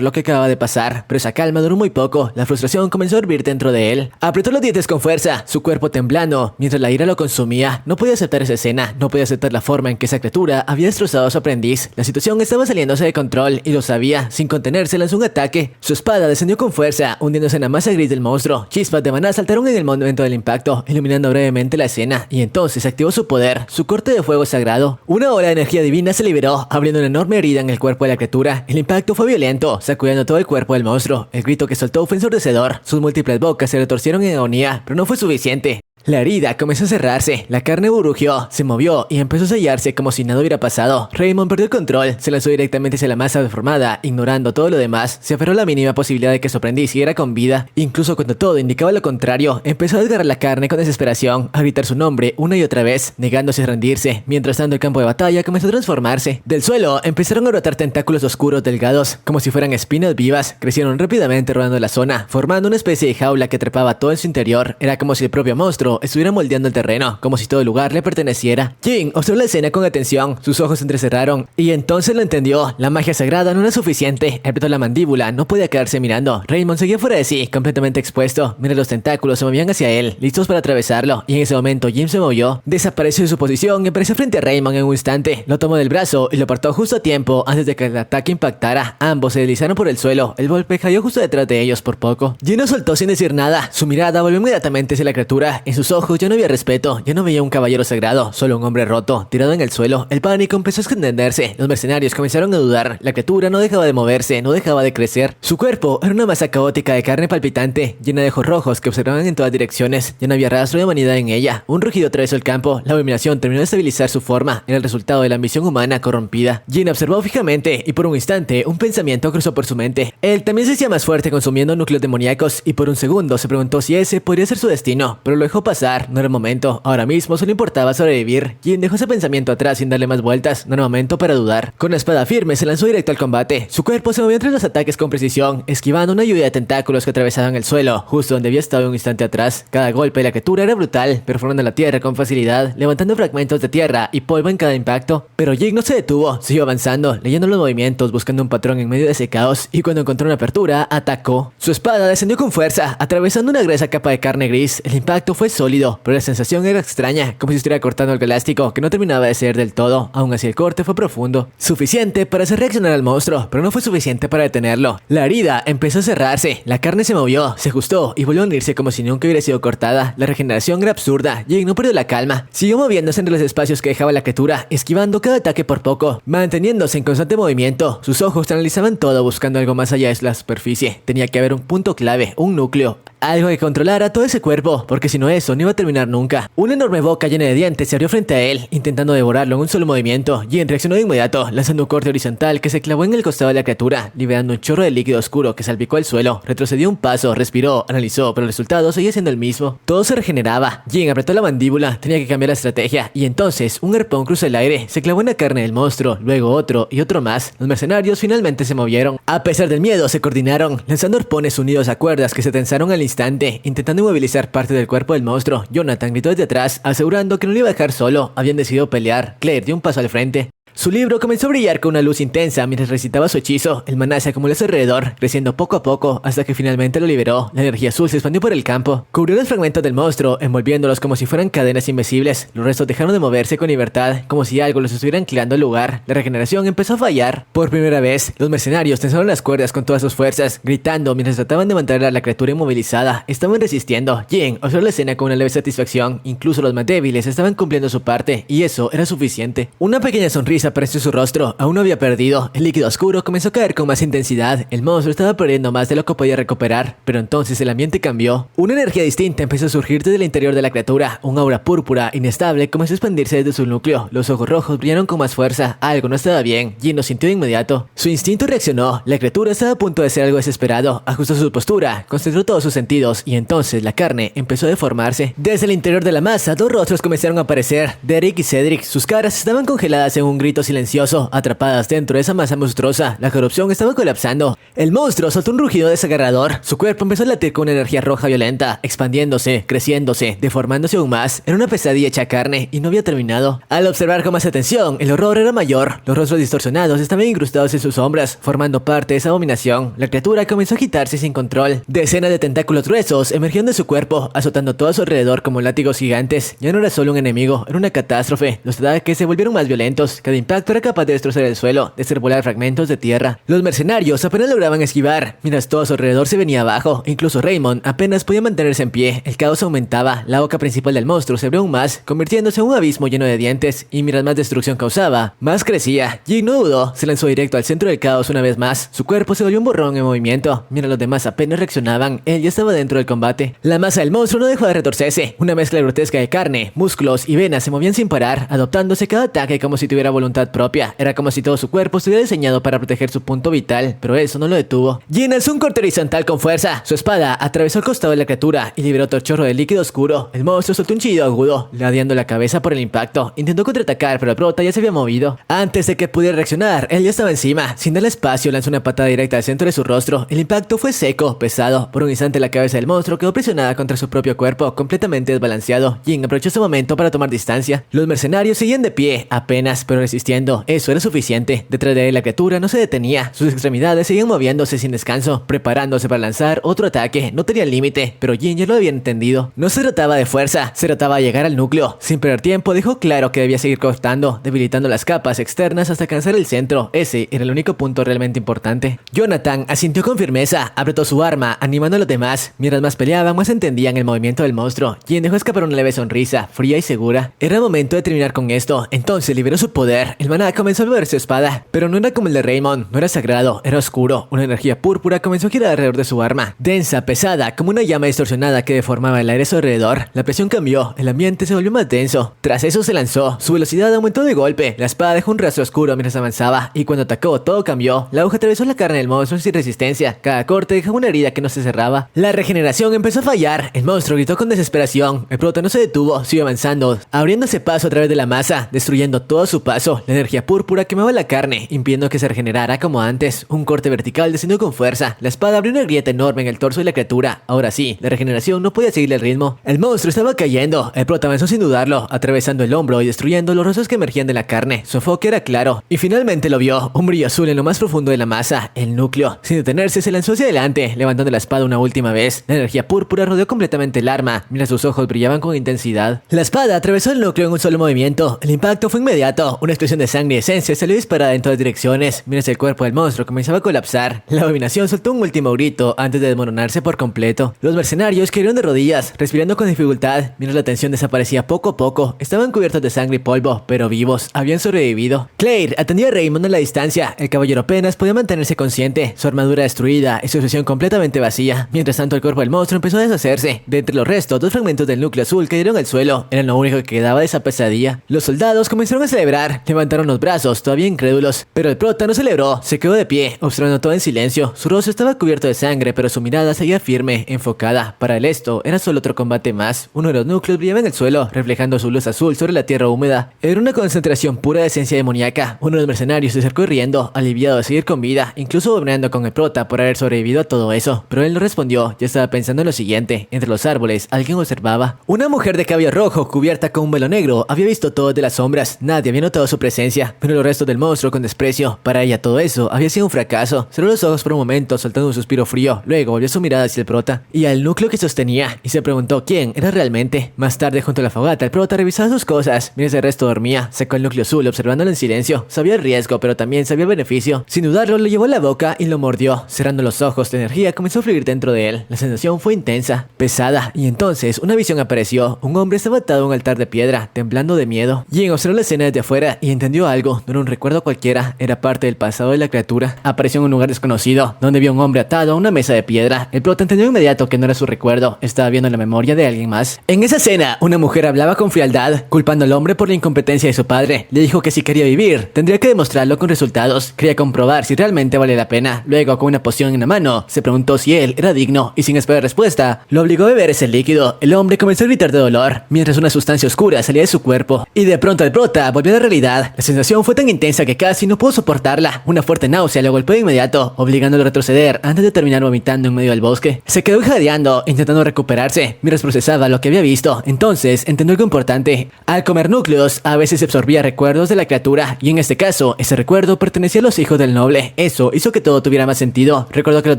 lo que acababa de pasar, pero esa calma duró muy poco. La frustración comenzó a hervir dentro de él. Apretó los dientes con fuerza, su cuerpo temblando, mientras la ira lo consumía. No podía aceptar esa escena, no podía aceptar la forma en que esa criatura había destrozado a su aprendiz. La situación estaba saliéndose de control y lo sabía. Sin contenerse lanzó un ataque. Su espada descendió con fuerza, hundiéndose en la masa gris del monstruo. Chispas de maná saltaron en el momento del impacto, iluminando brevemente la escena, y entonces activó su poder, su corte de fuego sagrado. Una ola de energía divina se liberó, abriendo una enorme herida en el cuerpo de la criatura. El impacto fue violento, sacudiendo todo el cuerpo del monstruo. El grito que soltó fue ensordecedor. Sus múltiples bocas se retorcieron en agonía, pero no fue suficiente. La herida comenzó a cerrarse, la carne burbujeó, se movió y empezó a sellarse como si nada hubiera pasado. Raymond perdió el control, se lanzó directamente hacia la masa deformada, ignorando todo lo demás. Se aferró a la mínima posibilidad de que su aprendiz siguiera con vida. Incluso cuando todo indicaba lo contrario, empezó a desgarrar la carne con desesperación, a gritar su nombre una y otra vez, negándose a rendirse. Mientras tanto, el campo de batalla comenzó a transformarse. Del suelo empezaron a brotar tentáculos oscuros delgados, como si fueran espinas vivas. Crecieron rápidamente rodando la zona, formando una especie de jaula que trepaba todo en su interior. Era como si el propio monstruo estuviera moldeando el terreno, como si todo el lugar le perteneciera. Jin observó la escena con atención, sus ojos se entrecerraron, y entonces lo entendió. La magia sagrada no era suficiente. Apretó la mandíbula, no podía quedarse mirando. Raymond seguía fuera de sí, completamente expuesto, mientras los tentáculos se movían hacia él, listos para atravesarlo, y en ese momento Jin se movió, desapareció de su posición y apareció frente a Raymond en un instante. Lo tomó del brazo y lo apartó justo a tiempo antes de que el ataque impactara. Ambos se deslizaron por el suelo, el golpe cayó justo detrás de ellos por poco. Jin lo soltó sin decir nada, su mirada volvió inmediatamente hacia la criatura. En sus ojos ya no había respeto, ya no veía un caballero sagrado, solo un hombre roto, tirado en el suelo. El pánico empezó a extenderse, los mercenarios comenzaron a dudar, la criatura no dejaba de moverse, no dejaba de crecer. Su cuerpo era una masa caótica de carne palpitante, llena de ojos rojos que observaban en todas direcciones. Ya no había rastro de humanidad en ella. Un rugido atravesó el campo, la abominación terminó de estabilizar su forma, era el resultado de la ambición humana corrompida. Jin observó fijamente, y por un instante, un pensamiento cruzó por su mente. Él también se hacía más fuerte consumiendo núcleos demoníacos, y por un segundo se preguntó si ese podría ser su destino, pero lo dejó pasar. No era el momento, ahora mismo solo importaba sobrevivir. Jin dejó ese pensamiento atrás sin darle más vueltas, no era momento para dudar. Con la espada firme se lanzó directo al combate. Su cuerpo se movió entre los ataques con precisión, esquivando una lluvia de tentáculos que atravesaban el suelo, justo donde había estado un instante atrás. Cada golpe de la criatura era brutal, perforando la tierra con facilidad, levantando fragmentos de tierra y polvo en cada impacto. Pero Jin no se detuvo, siguió avanzando, leyendo los movimientos, buscando un patrón en medio de ese caos, y cuando encontró una apertura, atacó. Su espada descendió con fuerza, atravesando una gruesa capa de carne gris. El impacto fue sólido, pero la sensación era extraña, como si estuviera cortando algo elástico que no terminaba de ser del todo. Aún así el corte fue profundo, suficiente para hacer reaccionar al monstruo, pero no fue suficiente para detenerlo. La herida empezó a cerrarse, la carne se movió, se ajustó y volvió a unirse como si nunca hubiera sido cortada. La regeneración era absurda. Jin no perdió la calma, siguió moviéndose entre los espacios que dejaba la criatura, esquivando cada ataque por poco, manteniéndose en constante movimiento. Sus ojos analizaban todo, buscando algo más allá de la superficie. Tenía que haber un punto clave, un núcleo, Algo que controlara todo ese cuerpo, porque si no eso no iba a terminar nunca. Una enorme boca llena de dientes se abrió frente a él, intentando devorarlo en un solo movimiento. Jin reaccionó de inmediato, lanzando un corte horizontal que se clavó en el costado de la criatura, liberando un chorro de líquido oscuro que salpicó el suelo. Retrocedió un paso, respiró, analizó, pero el resultado seguía siendo el mismo. Todo se regeneraba. Jin apretó la mandíbula, tenía que cambiar la estrategia, y entonces un arpón cruzó el aire, se clavó en la carne del monstruo, luego otro y otro más. Los mercenarios finalmente se movieron. A pesar del miedo, se coordinaron, lanzando arpones unidos a cuerdas que se tensaron al instante, intentando inmovilizar parte del cuerpo del monstruo. Jonathan gritó desde atrás, asegurando que no lo iba a dejar solo. Habían decidido pelear. Claire dio un paso al frente. Su libro comenzó a brillar con una luz intensa mientras recitaba su hechizo. El maná se acumuló a su alrededor, creciendo poco a poco hasta que finalmente lo liberó. La energía azul se expandió por el campo, cubrió los fragmentos del monstruo, envolviéndolos como si fueran cadenas invisibles. Los restos dejaron de moverse con libertad, como si algo los estuviera anclando al lugar. La regeneración empezó a fallar. Por primera vez, los mercenarios tensaron las cuerdas con todas sus fuerzas, gritando mientras trataban de mantener a la criatura inmovilizada. Estaban resistiendo. Jin observó la escena con una leve satisfacción. Incluso los más débiles estaban cumpliendo su parte, y eso era suficiente. Una pequeña sonrisa apareció en su rostro. Aún no había perdido. El líquido oscuro comenzó a caer con más intensidad. El monstruo estaba perdiendo más de lo que podía recuperar, pero entonces el ambiente cambió. Una energía distinta empezó a surgir desde el interior de la criatura. Un aura púrpura inestable comenzó a expandirse desde su núcleo. Los ojos rojos brillaron con más fuerza. Algo no estaba bien. Jin lo sintió de inmediato. Su instinto reaccionó. La criatura estaba a punto de ser algo desesperado. Ajustó su postura, concentró todos sus sentidos, y entonces la carne empezó a deformarse. Desde el interior de la masa, dos rostros comenzaron a aparecer. Derek y Cedric. Sus caras estaban congeladas en un grito silencioso, atrapadas dentro de esa masa monstruosa. La corrupción estaba colapsando. El monstruo soltó un rugido desagarrador. Su cuerpo empezó a latir con una energía roja violenta, expandiéndose, creciéndose, deformándose aún más. Era una pesadilla hecha carne y no había terminado. Al observar con más atención, el horror era mayor. Los rostros distorsionados estaban incrustados en sus sombras, formando parte de esa abominación. La criatura comenzó a agitarse sin control. Decenas de tentáculos gruesos emergieron de su cuerpo, azotando todo a su alrededor como látigos gigantes. Ya no era solo un enemigo, era una catástrofe. Los ataques se volvieron más violentos. Cada impacto era capaz de destrozar el suelo, de hacer volar fragmentos de tierra. Los mercenarios apenas lograban esquivar, mientras todo a su alrededor se venía abajo. Incluso Raymond apenas podía mantenerse en pie. El caos aumentaba. La boca principal del monstruo se abrió aún más, convirtiéndose en un abismo lleno de dientes, y mientras más destrucción causaba, más crecía. Jin no dudó, se lanzó directo al centro del caos una vez más. Su cuerpo se volvió un borrón en movimiento. Mientras los demás apenas reaccionaban, él ya estaba dentro del combate. La masa del monstruo no dejó de retorcerse. Una mezcla grotesca de carne, músculos y venas se movían sin parar, adoptándose cada ataque como si tuviera voluntad propia. Era como si todo su cuerpo estuviera diseñado para proteger su punto vital, pero eso no lo detuvo. Jin alzó un corte horizontal con fuerza. Su espada atravesó el costado de la criatura y liberó otro chorro de líquido oscuro. El monstruo soltó un chillido agudo, ladeando la cabeza por el impacto. Intentó contraatacar, pero el prota ya se había movido. Antes de que pudiera reaccionar, él ya estaba encima. Sin darle espacio, lanzó una patada directa al centro de su rostro. El impacto fue seco, pesado. Por un instante la cabeza del monstruo quedó presionada contra su propio cuerpo, completamente desbalanceado. Jin aprovechó ese momento para tomar distancia. Los mercenarios seguían de pie, apenas, pero resistiendo. Eso era suficiente. Detrás de él la criatura no se detenía. Sus extremidades seguían moviéndose sin descanso, preparándose para lanzar otro ataque. No tenía límite, pero Jin ya lo había entendido. No se trataba de fuerza, se trataba de llegar al núcleo. Sin perder tiempo, dejó claro que debía seguir cortando, debilitando las capas externas hasta alcanzar el centro. Ese era el único punto realmente importante. Jonathan asintió con firmeza, apretó su arma, animando a los demás. Mientras más peleaban, más entendían el movimiento del monstruo. Jin dejó escapar una leve sonrisa, fría y segura. Era momento de terminar con esto. Entonces liberó su poder. El maná comenzó a mover su espada, pero no era como el de Raymond. No era sagrado, era oscuro. Una energía púrpura comenzó a girar alrededor de su arma, densa, pesada, como una llama distorsionada que deformaba el aire a su alrededor. La presión cambió, el ambiente se volvió más denso. Tras eso se lanzó. Su velocidad aumentó de golpe. La espada dejó un rastro oscuro mientras avanzaba, y cuando atacó, todo cambió. La aguja atravesó la carne del monstruo sin resistencia. Cada corte dejaba una herida que no se cerraba. La regeneración empezó a fallar. El monstruo gritó con desesperación. El prota no se detuvo, siguió avanzando, abriéndose paso a través de la masa, destruyendo todo su paso. La energía púrpura quemaba la carne, impidiendo que se regenerara como antes. Un corte vertical descendió con fuerza. La espada abrió una grieta enorme en el torso de la criatura. Ahora sí, la regeneración no podía seguirle el ritmo. El monstruo estaba cayendo. El prota avanzó sin dudarlo, atravesando el hombro y destruyendo los rostros que emergían de la carne. Su enfoque era claro, y finalmente lo vio. Un brillo azul en lo más profundo de la masa, el núcleo. Sin detenerse, se lanzó hacia adelante, levantando la espada una última vez. La energía púrpura rodeó completamente el arma, mientras sus ojos brillaban con intensidad. La espada atravesó el núcleo en un solo movimiento. El impacto fue inmediato. Una explosión explosión de sangre y esencia salió disparada en todas direcciones, mientras el cuerpo del monstruo comenzaba a colapsar. La abominación soltó un último grito antes de desmoronarse por completo. Los mercenarios cayeron de rodillas, respirando con dificultad, mientras la tensión desaparecía poco a poco. Estaban cubiertos de sangre y polvo, pero vivos, habían sobrevivido. Claire atendía a Raymond a la distancia. El caballero apenas podía mantenerse consciente, su armadura destruida y su expresión completamente vacía. Mientras tanto, el cuerpo del monstruo empezó a deshacerse. De entre los restos, 2 fragmentos del núcleo azul cayeron al suelo. Era lo único que quedaba de esa pesadilla. Los soldados comenzaron a celebrar, levantaron los brazos, todavía incrédulos. Pero el prota no celebró, se quedó de pie, observando todo en silencio. Su rostro estaba cubierto de sangre, pero su mirada seguía firme, enfocada. Para él esto era solo otro combate más. Uno de los núcleos brillaba en el suelo, reflejando su luz azul sobre la tierra húmeda. Era una concentración pura de esencia demoníaca. Uno de los mercenarios se acercó riendo, aliviado de seguir con vida, incluso bromeando con el prota por haber sobrevivido a todo eso. Pero él no respondió, ya estaba pensando en lo siguiente. Entre los árboles, alguien observaba. Una mujer de cabello rojo, cubierta con un velo negro, había visto todo desde las sombras. Nadie había notado su presencia, pero los restos del monstruo con desprecio. Para ella todo eso había sido un fracaso. Cerró los ojos por un momento, soltando un suspiro frío. Luego volvió su mirada hacia el prota y al núcleo que sostenía, y se preguntó quién era realmente. Más tarde, junto a la fogata, el prota revisaba sus cosas, mientras el resto dormía. Sacó el núcleo azul, observándolo en silencio. Sabía el riesgo, pero también sabía el beneficio. Sin dudarlo, lo llevó a la boca y lo mordió. Cerrando los ojos, la energía comenzó a fluir dentro de él. La sensación fue intensa, pesada, y entonces una visión apareció. Un hombre estaba atado a un altar de piedra, temblando de miedo. Jin observó la escena desde afuera y entendió algo. No era un recuerdo cualquiera, era parte del pasado de la criatura. Apareció en un lugar desconocido, donde vio a un hombre atado a una mesa de piedra. El prota entendió de inmediato que no era su recuerdo, estaba viendo la memoria de alguien más. En esa escena, una mujer hablaba con frialdad, culpando al hombre por la incompetencia de su padre. Le dijo que si quería vivir, tendría que demostrarlo con resultados. Quería comprobar si realmente vale la pena. Luego, con una poción en la mano, se preguntó si él era digno, y sin esperar respuesta, lo obligó a beber ese líquido. El hombre comenzó a gritar de dolor, mientras una sustancia oscura salía de su cuerpo. Y de pronto el prota volvió a la realidad. La sensación fue tan intensa que casi no pudo soportarla. Una fuerte náusea lo golpeó de inmediato, obligándolo a retroceder antes de terminar vomitando en medio del bosque. Se quedó jadeando, intentando recuperarse, mientras procesaba lo que había visto. Entonces, entendió algo importante. Al comer núcleos, a veces absorbía recuerdos de la criatura, y en este caso, ese recuerdo pertenecía a los hijos del noble. Eso hizo que todo tuviera más sentido. Recordó que los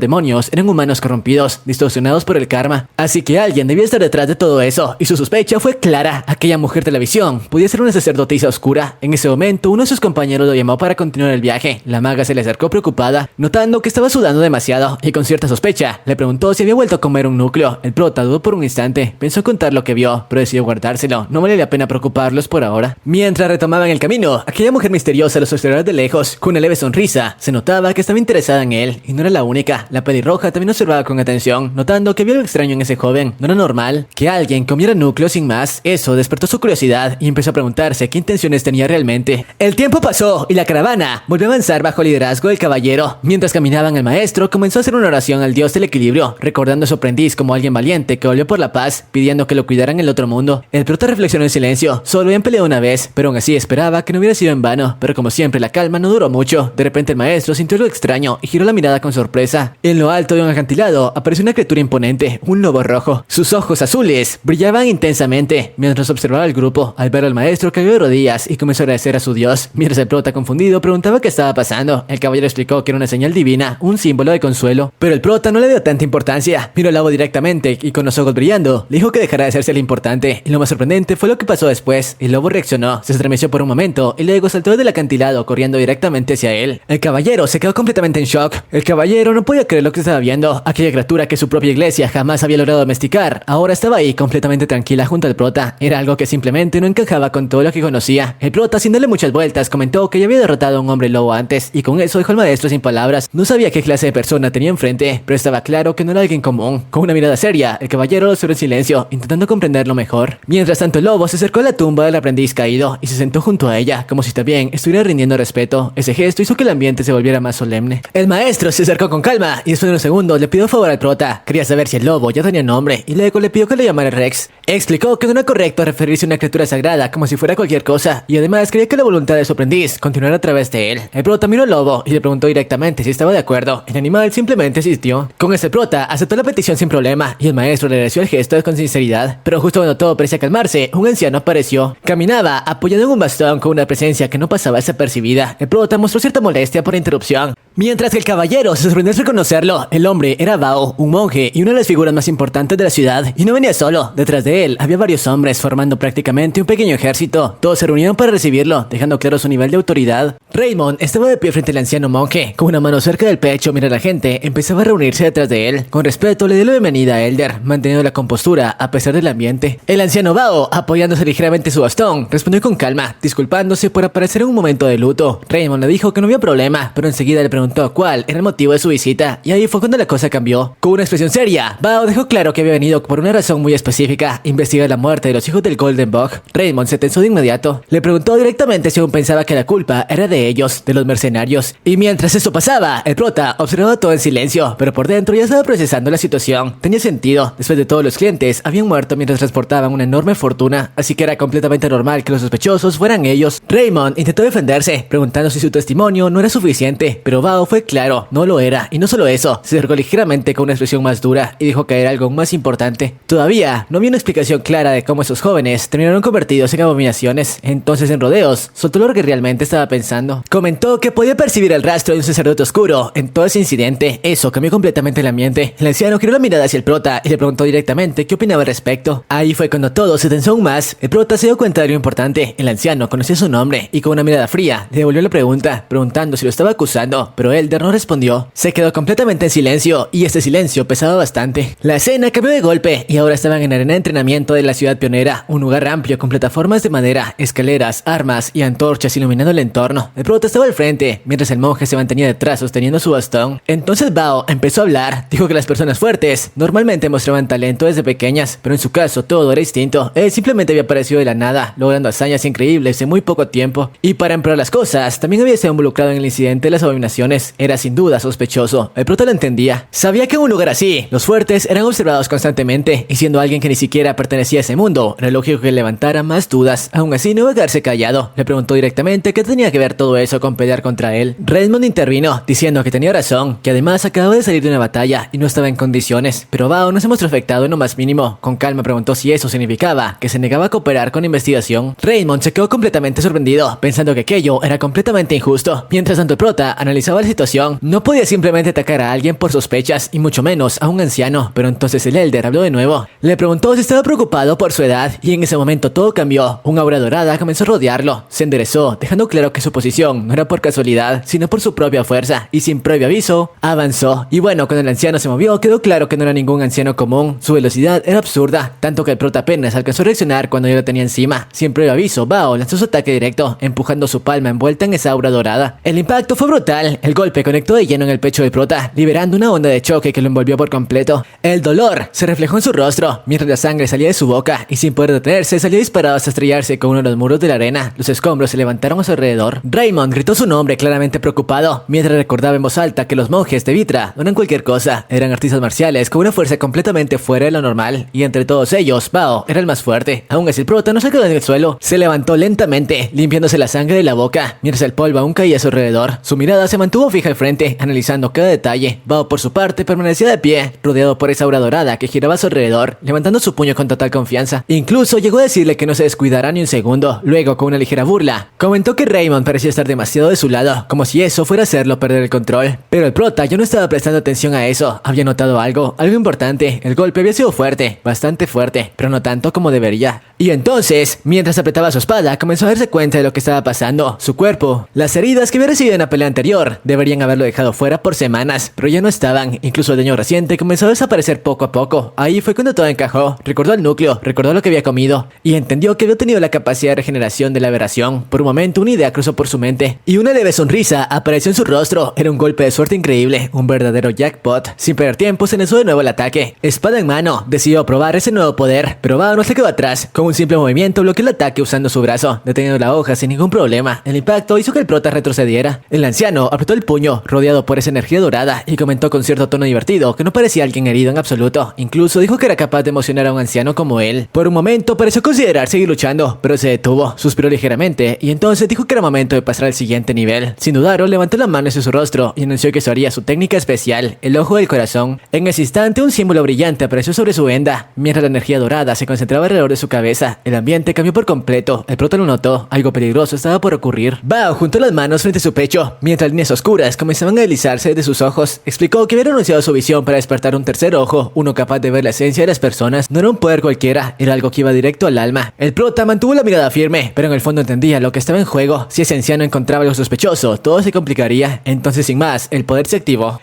demonios eran humanos corrompidos, distorsionados por el karma. Así que alguien debía estar detrás de todo eso, y su sospecha fue clara. Aquella mujer de la visión podía ser una sacerdotisa oscura. En ese momento, uno de sus compañeros lo llamó para continuar el viaje. La maga se le acercó preocupada, notando que estaba sudando demasiado, y con cierta sospecha, le preguntó si había vuelto a comer un núcleo. El prota dudó por un instante, pensó contar lo que vio, pero decidió guardárselo. No vale la pena preocuparlos por ahora. Mientras retomaban el camino, aquella mujer misteriosa los observaba de lejos, con una leve sonrisa. Se notaba que estaba interesada en él, y no era la única. La pelirroja también observaba con atención, notando que había algo extraño en ese joven. No era normal que alguien comiera núcleos sin más. Eso despertó su curiosidad, y empezó a preguntarse qué intenciones tenía realmente. El tiempo pasó, y la caravana volvió a avanzar bajo el liderazgo del caballero. Mientras caminaban, el maestro comenzó a hacer una oración al dios del equilibrio, recordando a su aprendiz como alguien valiente que volvió por la paz, pidiendo que lo cuidaran en el otro mundo. El prota reflexionó en silencio. Solo habían peleado una vez, pero aún así esperaba que no hubiera sido en vano. Pero como siempre, la calma no duró mucho. De repente el maestro sintió algo extraño y giró la mirada con sorpresa. En lo alto de un acantilado apareció una criatura imponente, un lobo rojo. Sus ojos azules brillaban intensamente mientras observaba al grupo. Al ver al maestro, cayó de rodillas y comenzó a agradecer a su dios. Mientras el prota, confundido, preguntaba qué estaba pasando, el caballero explicó que era una señal divina, un símbolo de consuelo. Pero el prota no le dio tanta importancia. Miró al lobo directamente y con los ojos brillando le dijo que dejara de hacerse lo importante. Y lo más sorprendente fue lo que pasó después. El lobo reaccionó, se estremeció por un momento y luego saltó del acantilado corriendo directamente hacia él. El caballero se quedó completamente en shock. El caballero no podía creer lo que estaba viendo. Aquella criatura que su propia iglesia jamás había logrado domesticar, ahora estaba ahí completamente tranquila junto al prota. Era algo que simplemente no encajaba con todo lo que conocía. El prota, sin darle muchas vueltas, comentó que ya había derrotado a un hombre lobo antes, y con eso dejó al maestro sin palabras. No sabía qué clase de persona tenía enfrente, pero estaba claro que no era alguien común. Con una mirada seria, el caballero lo observó en silencio, intentando comprenderlo mejor. Mientras tanto, el lobo se acercó a la tumba del aprendiz caído y se sentó junto a ella, como si también estuviera rindiendo respeto. Ese gesto hizo que el ambiente se volviera más solemne. El maestro se acercó con calma y después de unos segundos le pidió favor al prota. Quería saber si el lobo ya tenía nombre y luego le pidió que le llamara Rex. Explicó que no era correcto referirse a una criatura sagrada como si fuera cualquier cosa, y además quería que la voluntad de su aprendiz continuara a través de él. El prota miró al lobo y le preguntó directamente si estaba de acuerdo. El animal simplemente asistió. Con este prota aceptó la petición sin problema y el maestro le agradeció el gesto con sinceridad. Pero justo cuando todo parecía calmarse, un anciano apareció. Caminaba apoyado en un bastón con una presencia que no pasaba desapercibida. El prota mostró cierta molestia por la interrupción, Mientras que el caballero se sorprendió al reconocerlo, el hombre era Bao, un monje y una de las figuras más importantes de la ciudad, y no venía solo. Detrás de él había varios hombres formando prácticamente un pequeño ejército. Todos se reunieron para recibirlo, dejando claro su nivel de autoridad. Raymond estaba de pie frente al anciano monje, con una mano cerca del pecho mientras la gente empezaba a reunirse detrás de él. Con respeto le dio la bienvenida a Elder, manteniendo la compostura a pesar del ambiente. El anciano Bao, apoyándose ligeramente su bastón, respondió con calma, disculpándose por aparecer en un momento de luto. Raymond le dijo que no había problema, pero enseguida le preguntó cuál era el motivo de su visita, y ahí fue cuando la cosa cambió. Con una expresión seria, Bao dejó claro que había venido por una razón muy específica: investigar la muerte de los hijos del Golden Bug. Raymond se tensó de inmediato. Le preguntó directamente si aún pensaba que la culpa era de ellos, de los mercenarios. Y mientras eso pasaba, el prota observaba todo en silencio, pero por dentro ya estaba procesando la situación. Tenía sentido. Después de todo, los clientes habían muerto mientras transportaban una enorme fortuna, así que era completamente normal que los sospechosos fueran ellos. Raymond intentó defenderse, preguntando si su testimonio no era suficiente, pero Bao fue claro, no lo era. Y no solo eso, se acercó ligeramente con una expresión más dura y dijo que era algo más importante. Todavía no había una explicación clara de cómo esos jóvenes terminaron convertidos en abominaciones. Entonces, en rodeos, soltó lo que realmente estaba pensando. Comentó que podía percibir el rastro de un sacerdote oscuro en todo ese incidente. Eso cambió completamente el ambiente. El anciano giró la mirada hacia el prota y le preguntó directamente qué opinaba al respecto. Ahí fue cuando todo se tensó aún más. El prota se dio cuenta de lo importante. El anciano conocía su nombre y con una mirada fría le devolvió la pregunta, preguntando si lo estaba acusando, pero Elder no respondió. Se quedó completamente en silencio, y este silencio pesaba bastante. La escena cambió de golpe y ahora estaban en la arena de entrenamiento de la ciudad pionera, un lugar amplio con plataformas de madera, escaleras, armas y antorchas iluminando el entorno. El prota estaba al frente, mientras el monje se mantenía detrás sosteniendo su bastón. Entonces Bao empezó a hablar. Dijo que las personas fuertes normalmente mostraban talento desde pequeñas, pero en su caso todo era distinto. Él simplemente había aparecido de la nada, logrando hazañas increíbles en muy poco tiempo. Y para empeorar las cosas, también había estado involucrado en el incidente de las abominaciones. Era sin duda sospechoso. El prota lo entendía. Sabía que en un lugar así, los fuertes eran observados constantemente, y siendo alguien que ni siquiera pertenecía a ese mundo, era lógico que levantara más dudas. Aún así, no iba a quedarse callado. Le preguntó directamente qué tenía que ver todo eso con pelear contra él. Raymond intervino, diciendo que tenía razón, que además acababa de salir de una batalla y no estaba en condiciones. Pero Bao no se mostró afectado en lo más mínimo. Con calma preguntó si eso significaba que se negaba a cooperar con la investigación. Raymond se quedó completamente sorprendido, pensando que aquello era completamente injusto. Mientras tanto, el prota analizaba la situación. No podía simplemente atacar a alguien por sospechas, y mucho menos a un anciano. Pero entonces el Elder habló de nuevo. Le preguntó si estaba preocupado por su edad, y en ese momento todo cambió. Un aura dorada comenzó a rodearlo. Se enderezó, dejando claro que su posición no era por casualidad, sino por su propia fuerza, y sin previo aviso, avanzó. Y bueno, cuando el anciano se movió, quedó claro que no era ningún anciano común. Su velocidad era absurda, tanto que el prota apenas alcanzó a reaccionar cuando ya lo tenía encima. Sin previo aviso, Bao lanzó su ataque directo, empujando su palma envuelta en esa aura dorada. El impacto fue brutal. El golpe conectó de lleno en el pecho del prota, liberando una onda de choque que lo envolvió por completo. El dolor se reflejó en su rostro, mientras la sangre salía de su boca, y sin poder detenerse, salió disparado hasta estrellarse con uno de los muros de la arena. Los escombros se levantaron a su alrededor. Raymond gritó su nombre claramente preocupado, mientras recordaba en voz alta que los monjes de Vitra no eran cualquier cosa, eran artistas marciales con una fuerza completamente fuera de lo normal, y entre todos ellos, Bao era el más fuerte. Aún así, el prota no se quedó en el suelo, se levantó lentamente, limpiándose la sangre de la boca, mientras el polvo aún caía a su alrededor. Su mirada se mantuvo fija al frente, analizando cada detalle. Bao, por su parte, permanecía de pie, rodeado por esa aura dorada que giraba a su alrededor, levantando su puño con total confianza. Incluso llegó a decirle que no se descuidara ni un segundo. Luego, con una ligera burla, comentó que Raymond parecía estar demasiado de su lado, como si eso fuera a hacerlo perder el control. Pero el prota ya no estaba prestando atención a eso. Había notado algo importante. El golpe había sido fuerte, bastante fuerte, pero no tanto como debería. Y entonces, mientras apretaba su espada, comenzó a darse cuenta de lo que estaba pasando. Su cuerpo, las heridas que había recibido en la pelea anterior, deberían haberlo dejado fuera por semanas, pero ya no estaban. Incluso el daño reciente comenzó a desaparecer poco a poco. Ahí fue cuando todo encajó. Recordó el núcleo, recordó lo que había comido, y entendió que había tenido la capacidad de regeneración de la aberración. Por un momento, una idea cruzó por su mente, y una leve sonrisa apareció en su rostro. Era un golpe de suerte increíble, un verdadero jackpot. Sin perder tiempo, se lanzó de nuevo el ataque. Espada en mano, decidió probar ese nuevo poder, pero Bao no se quedó atrás. Con un simple movimiento bloqueó el ataque usando su brazo, deteniendo la hoja sin ningún problema. El impacto hizo que el prota retrocediera. El anciano apretó el puño, rodeado por esa energía dorada, y comentó con cierto tono divertido que no parecía alguien herido en absoluto. Incluso dijo que era capaz de emocionar a un anciano como él. Por un momento pareció considerar seguir luchando, pero se detuvo, suspiró ligeramente, y entonces dijo que era momento de pasar al siguiente nivel. Sin dudarlo, levantó la mano hacia su rostro y anunció que eso haría su técnica especial, el ojo del corazón. En ese instante, un símbolo brillante apareció sobre su venda, mientras la energía dorada se concentraba alrededor de su cabeza. El ambiente cambió por completo. El prota lo notó. Algo peligroso estaba por ocurrir. Bao juntó las manos frente a su pecho, mientras líneas oscuras comenzaban a deslizarse de sus ojos. Explicó que había renunciado a su visión para despertar un tercer ojo, uno capaz de ver la esencia de las personas. No era un poder cualquiera, era algo que iba directo al alma. El prota mantuvo la mirada firme, pero en el fondo entendía lo que estaba en juego. Si ese anciano encontraba algo sospechoso, todo se complicaría. Entonces sin más, el poder se activó.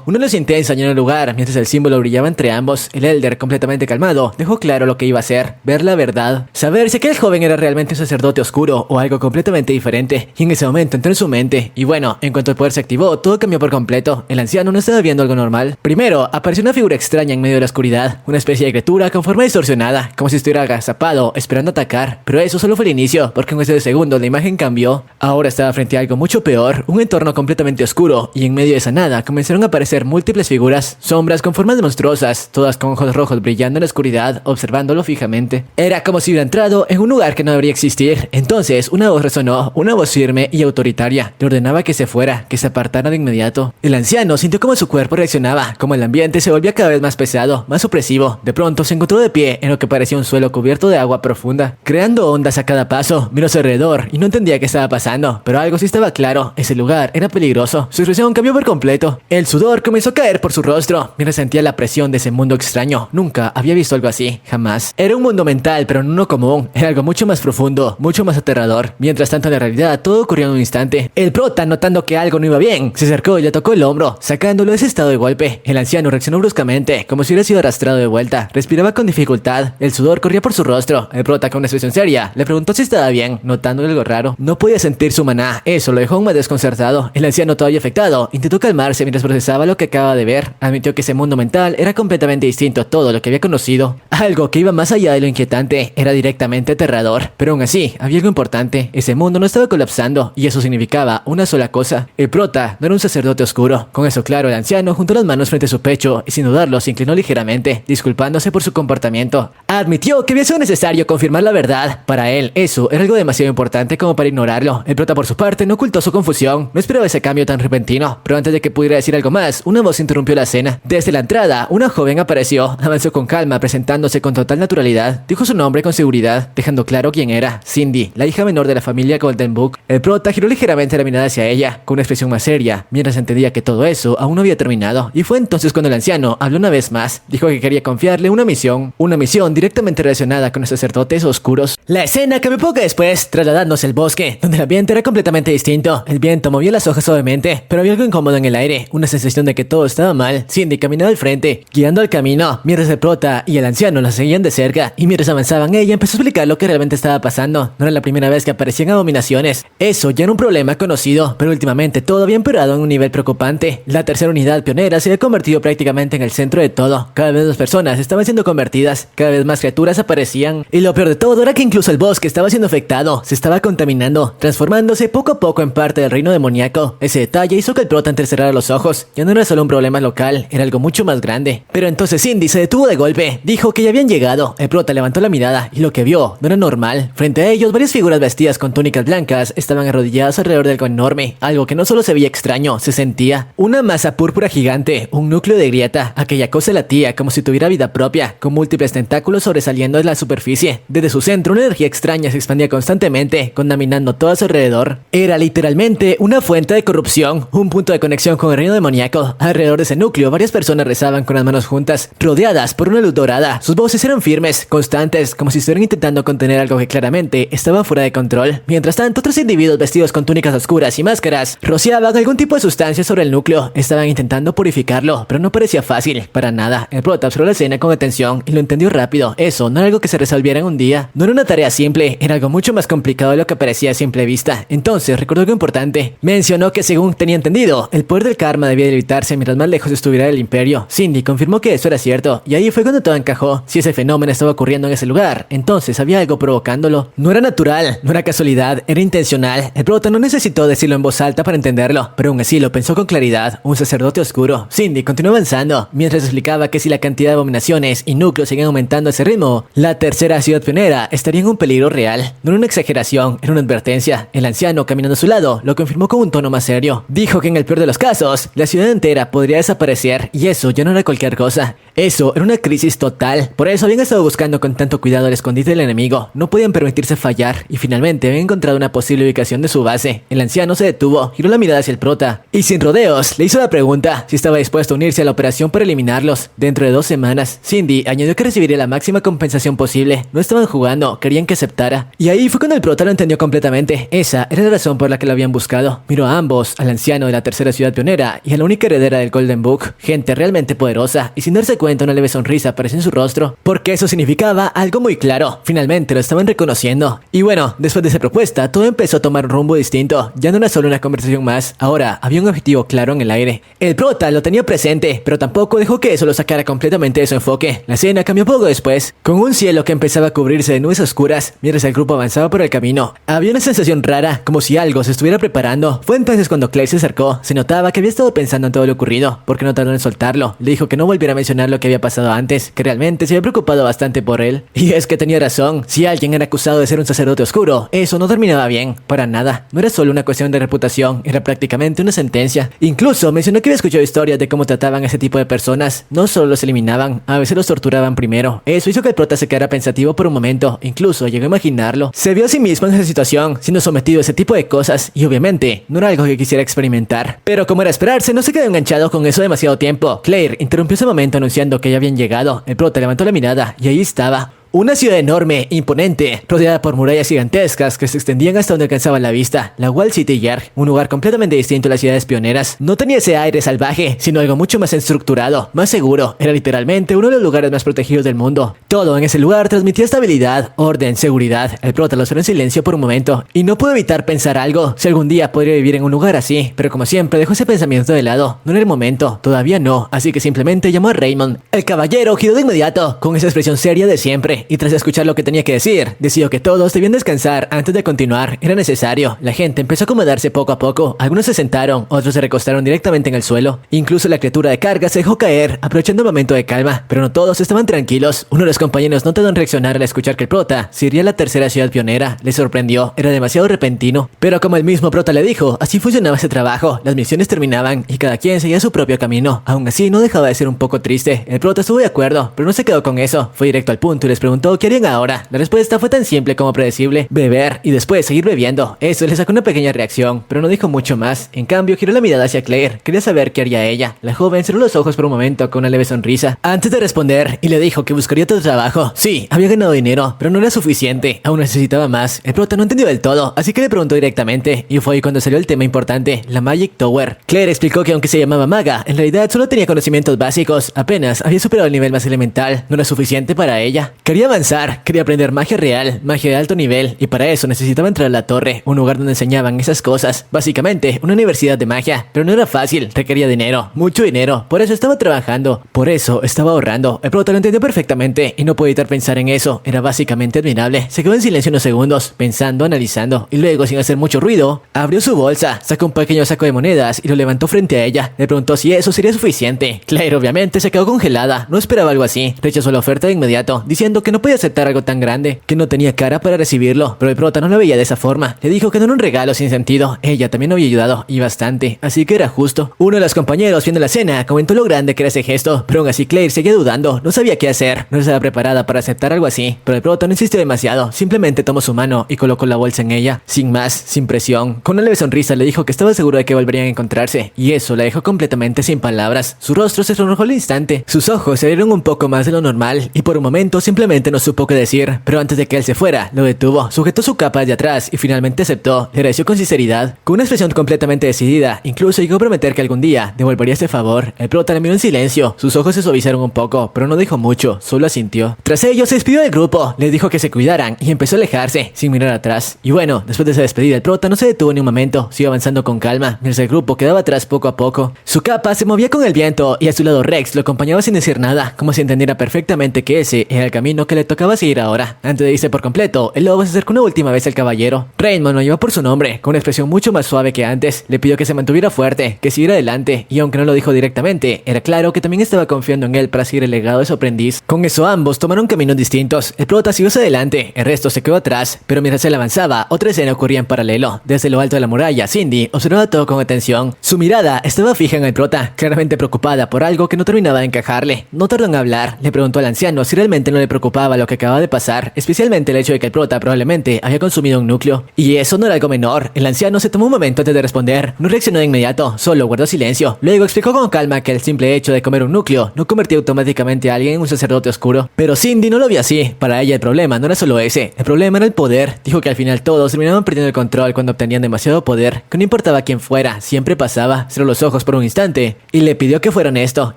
Una luz intensa llenó el lugar, mientras el símbolo brillaba entre ambos. El Elder, completamente calmado, dejó claro lo que iba a hacer: ver la verdad. Saber si aquel joven era realmente un sacerdote oscuro o algo completamente diferente. Y en ese momento entró en su mente. Y bueno, en cuanto el poder se activó, todo cambió por completo. El anciano no estaba viendo algo normal. Primero, apareció una figura extraña en medio de la oscuridad. Una especie de criatura con forma distorsionada, como si estuviera agazapado, esperando atacar. Pero eso solo fue el inicio, porque en cuestión de segundos la imagen cambió. Ahora estaba frente a algo mucho peor, un entorno completamente oscuro, y en medio de esa nada comenzaron a aparecer múltiples figuras, sombras con formas monstruosas, todas con ojos rojos brillando en la oscuridad, observándolo fijamente. Era como si hubiera entrado en un lugar que no debería existir. Entonces una voz resonó, una voz firme y autoritaria. Le ordenaba que se fuera, que se apartara de inmediato. El anciano sintió como su cuerpo reaccionaba, como el ambiente se volvía cada vez más pesado, más opresivo. De pronto se encontró de pie en lo que parecía un suelo cubierto de agua profunda, creando ondas a cada paso. Miró a su alrededor y no entendía qué estaba pasando, pero algo sí estaba claro: ese lugar era peligroso. Su expresión cambió por completo. El sudor comenzó a caer por su rostro mientras sentía la presión de ese mundo extraño. Nunca había visto algo así, jamás. Era un mundo mental, pero no uno común. Era algo mucho más profundo, mucho más aterrador. Mientras tanto, en la realidad todo ocurrió en un instante. El prota, notando que algo no iba bien, se acercó y le tocó el hombro, sacándolo de ese estado de golpe. El anciano reaccionó bruscamente, como si hubiera sido arrastrado de vuelta. Respiraba con dificultad, el sudor corría por su rostro. El prota, con una expresión seria, le preguntó si estaba bien, notando algo raro. No podía sentir su maná, eso lo dejó aún más desconcertado. El anciano, todavía afectado, intentó calmarse mientras procesaba lo que acaba de ver. Admitió que ese mundo mental era completamente distinto a todo lo que había conocido. Algo que iba más allá de lo inquietante, era directamente aterrador. Pero aún así, había algo importante: ese mundo no estaba colapsando, y eso significaba una sola cosa: el prota no era un sacerdote oscuro. Con eso claro, el anciano juntó las manos frente a su pecho y sin dudarlo se inclinó ligeramente, disculpándose por su comportamiento. Admitió que había sido necesario confirmar la verdad. Para él, eso era algo demasiado importante como para ignorarlo. El prota, por su parte, no ocultó su confusión. No esperaba ese cambio tan repentino, pero antes de que pudiera decir algo más, una voz interrumpió la escena. Desde la entrada, una joven apareció. Avanzó con calma, presentándose con total naturalidad. Dijo su nombre con seguridad, dejando claro quién era: Cindy, la hija menor de la familia Golden Book. El prota giró ligeramente la mirada hacia ella, con una expresión más seria, mientras entendía que todo eso aún no había terminado. Y fue entonces cuando el anciano habló una vez más. Dijo que quería confiarle una misión directamente relacionada con los sacerdotes oscuros. La escena cambió poco después, trasladándose al bosque, donde el ambiente era completamente distinto. El viento movía las hojas suavemente, pero había algo incómodo en el aire, una sensación de que todo estaba mal. Cindy caminaba al frente, guiando el camino, mientras el prota y el anciano la seguían de cerca, y mientras avanzaban ella empezó a explicar lo que realmente estaba pasando. No era la primera vez que aparecían abominaciones. Eso ya era un problema conocido, pero últimamente todo había empeorado en un nivel preocupante. La tercera unidad pionera se había convertido prácticamente en el centro de todo. Cada vez más personas estaban siendo convertidas, cada vez más criaturas aparecían, y lo peor de todo era que incluso el bosque estaba siendo afectado, se estaba contaminando, transformándose poco a poco en parte del reino demoníaco. Ese detalle hizo que el prota entrecerrara los ojos. Ya no era solo un problema local, era algo mucho más grande. Pero entonces Cindy se detuvo de golpe, dijo que ya habían llegado. El prota levantó la mirada y lo que vio no era normal. Frente a ellos, varias figuras vestidas con túnicas blancas estaban arrodilladas alrededor de algo enorme, algo que no solo se veía extraño, se sentía: una masa púrpura gigante, un núcleo de grieta. Aquella cosa latía como si tuviera vida propia, con múltiples tentáculos sobresaliendo de la superficie. Desde su centro, una energía extraña se expandía constantemente, contaminando todo a su alrededor. Era literalmente una fuente de corrupción, un punto de conexión con el reino demoníaco. Alrededor de ese núcleo, varias personas rezaban con las manos juntas, rodeadas por una luz dorada. Sus voces eran firmes, constantes, como si estuvieran intentando contener algo que claramente estaba fuera de control. Mientras tanto, otros individuos vestidos con túnicas oscuras y máscaras rociaban algún tipo de sustancia sobre el núcleo. Estaban intentando purificarlo, pero no parecía fácil, para nada. El prota observó la escena con atención y lo entendió rápido. Eso no era algo que se resolviera en un día. No era una tarea simple, era algo mucho más complicado de lo que parecía a simple vista. Entonces recordó algo importante. Mencionó que, según tenía entendido, el poder del karma debía debilitarse mientras más lejos estuviera del imperio. Cindy confirmó que eso era cierto, y ahí fue cuando todo encajó. Si ese fenómeno estaba ocurriendo en ese lugar, entonces había algo provocándolo. No era natural, no era casualidad, era intencional. El prota no necesitó decirlo en voz alta para entenderlo, pero aún así lo pensó con claridad: un sacerdote oscuro. Cindy continuó avanzando, mientras explicaba que si la cantidad de abominaciones y núcleos seguían aumentando a ese ritmo, la tercera ciudad pionera estaría en un peligro real. No era una exageración, era una advertencia. El anciano, caminando a su lado, lo confirmó con un tono más serio. Dijo que en el peor de los casos, la ciudad entera podría desaparecer, y eso ya no era cualquier cosa. Eso era una crisis total. Por eso habían estado buscando con tanto cuidado el escondite del enemigo. No podían permitirse fallar, y finalmente habían encontrado una posible ubicación de su base. unirse. El anciano se detuvo, giró la mirada hacia el prota y sin rodeos le hizo la pregunta si estaba dispuesto a unirse a la operación para eliminarlos. Dentro de 2 semanas, Cindy añadió que recibiría la máxima compensación posible. No estaban jugando, querían que aceptara. Y ahí fue cuando el prota lo entendió completamente. Esa era la razón por la que lo habían buscado. Miró a ambos, al anciano de la tercera ciudad pionera y a la única heredera del Golden Book, gente realmente poderosa, y sin darse cuenta una leve sonrisa apareció en su rostro, porque eso significaba algo muy claro. Finalmente lo estaban reconociendo. Y bueno, después de esa propuesta, todo empezó a tomar un rumbo distinto. Ya no era solo una conversación más, ahora había un objetivo claro en el aire. El prota lo tenía presente, pero tampoco dejó que eso lo sacara completamente de su enfoque. La escena cambió poco después, con un cielo que empezaba a cubrirse de nubes oscuras mientras el grupo avanzaba por el camino. Había una sensación rara, como si algo se estuviera preparando. Fue entonces cuando Claire se acercó. Se notaba que había estado pensando en todo lo ocurrido, porque no tardó en soltarlo. Le dijo que no volviera a mencionar lo que había pasado antes, que realmente se había preocupado bastante por él. Y es que tenía razón. Si alguien era acusado de ser un sacerdote oscuro, eso no terminaba bien, para nada. No era solo una cuestión de reputación, era prácticamente una sentencia. Incluso mencionó que había escuchado historias de cómo trataban a ese tipo de personas. No solo los eliminaban, a veces los torturaban primero. Eso hizo que el prota se quedara pensativo por un momento, incluso llegó a imaginarlo. Se vio a sí mismo en esa situación, siendo sometido a ese tipo de cosas, y obviamente no era algo que quisiera experimentar. Pero como era esperarse, no se quedó enganchado con eso demasiado tiempo. Claire interrumpió ese momento anunciando que ya habían llegado. El prota levantó la mirada y ahí estaba. Una ciudad enorme, imponente, rodeada por murallas gigantescas que se extendían hasta donde alcanzaba la vista. La Wall City Yard, un lugar completamente distinto a las ciudades pioneras. No tenía ese aire salvaje, sino algo mucho más estructurado, más seguro. Era literalmente uno de los lugares más protegidos del mundo. Todo en ese lugar transmitía estabilidad, orden, seguridad. El prota lo observó en silencio por un momento y no pudo evitar pensar algo. Si algún día podría vivir en un lugar así, pero como siempre dejó ese pensamiento de lado. No era el momento, todavía no, así que simplemente llamó a Raymond. El caballero giró de inmediato, con esa expresión seria de siempre. Y tras escuchar lo que tenía que decir, decidió que todos debían descansar antes de continuar. Era necesario. La gente empezó a acomodarse poco a poco. Algunos se sentaron, otros se recostaron directamente en el suelo. Incluso la criatura de carga se dejó caer, aprovechando un momento de calma. Pero no todos estaban tranquilos. Uno de los compañeros no tardó en reaccionar al escuchar que el prota sería la tercera ciudad pionera. Le sorprendió. Era demasiado repentino. Pero como el mismo prota le dijo, así funcionaba ese trabajo. Las misiones terminaban y cada quien seguía su propio camino. Aún así, no dejaba de ser un poco triste. El prota estuvo de acuerdo, pero no se quedó con eso. Fue directo al punto y les preguntó qué harían ahora. La respuesta fue tan simple como predecible: beber y después seguir bebiendo. Eso le sacó una pequeña reacción, pero no dijo mucho más. En cambio, giró la mirada hacia Claire. Quería saber qué haría ella. La joven cerró los ojos por un momento con una leve sonrisa antes de responder y le dijo que buscaría otro trabajo. Sí, había ganado dinero, pero no era suficiente. Aún necesitaba más. El prota no entendió del todo, así que le preguntó directamente y fue ahí cuando salió el tema importante: la Magic Tower. Claire explicó que aunque se llamaba maga, en realidad solo tenía conocimientos básicos. Apenas había superado el nivel más elemental. No era suficiente para ella. Quería avanzar, quería aprender magia real, magia de alto nivel, y para eso necesitaba entrar a la torre, un lugar donde enseñaban esas cosas. Básicamente, una universidad de magia, pero no era fácil, requería dinero, mucho dinero. Por eso estaba trabajando, por eso estaba ahorrando. El prota lo entendió perfectamente y no pudo evitar pensar en eso. Era básicamente admirable. Se quedó en silencio unos segundos, pensando, analizando, y luego, sin hacer mucho ruido, abrió su bolsa, sacó un pequeño saco de monedas y lo levantó frente a ella. Le preguntó si eso sería suficiente. Claire obviamente se quedó congelada, no esperaba algo así. Rechazó la oferta de inmediato, diciendo que no podía aceptar algo tan grande, que no tenía cara para recibirlo, pero el prota no lo veía de esa forma. Le dijo que no era un regalo sin sentido. Ella también había ayudado, y bastante, así que era justo. Uno de los compañeros viendo la escena comentó lo grande que era ese gesto, pero aún así Claire seguía dudando, no sabía qué hacer, no estaba preparada para aceptar algo así. Pero el prota no insistió demasiado, simplemente tomó su mano y colocó la bolsa en ella, sin más, sin presión. Con una leve sonrisa le dijo que estaba seguro de que volverían a encontrarse, y eso la dejó completamente sin palabras. Su rostro se sonrojó al instante, sus ojos se abrieron un poco más de lo normal, y por un momento simplemente no supo qué decir. Pero antes de que él se fuera, lo detuvo, sujetó su capa de atrás y finalmente aceptó. Le agradeció con sinceridad, con una expresión completamente decidida. Incluso llegó a prometer que algún día devolvería ese favor. El prota le miró en silencio, sus ojos se suavizaron un poco, pero no dijo mucho, solo asintió. Tras ello se despidió del grupo, les dijo que se cuidaran y empezó a alejarse, sin mirar atrás. Y bueno, después de esa despedida, el prota no se detuvo ni un momento, siguió avanzando con calma, mientras el grupo quedaba atrás poco a poco. Su capa se movía con el viento y a su lado Rex lo acompañaba sin decir nada, como si entendiera perfectamente que ese era el camino que le tocaba seguir ahora. Antes de irse por completo, el lobo se acercó una última vez al caballero. Raymond lo llevó por su nombre, con una expresión mucho más suave que antes. Le pidió que se mantuviera fuerte, que siguiera adelante, y aunque no lo dijo directamente, era claro que también estaba confiando en él para seguir el legado de su aprendiz. Con eso ambos tomaron caminos distintos. El prota siguió hacia adelante, el resto se quedó atrás, pero mientras él avanzaba, otra escena ocurría en paralelo. Desde lo alto de la muralla, Cindy observaba todo con atención. Su mirada estaba fija en el prota, claramente preocupada por algo que no terminaba de encajarle. No tardó en hablar, le preguntó al anciano si realmente no le preocupaba preocupaba lo que acababa de pasar, especialmente el hecho de que el prota probablemente había consumido un núcleo. Y eso no era algo menor. El anciano se tomó un momento antes de responder. No reaccionó de inmediato, solo guardó silencio. Luego explicó con calma que el simple hecho de comer un núcleo no convertía automáticamente a alguien en un sacerdote oscuro. Pero Cindy no lo vio así. Para ella el problema no era solo ese. El problema era el poder. Dijo que al final todos terminaban perdiendo el control cuando obtenían demasiado poder, que no importaba quién fuera, siempre pasaba. Cerró los ojos por un instante y le pidió que fuera honesto,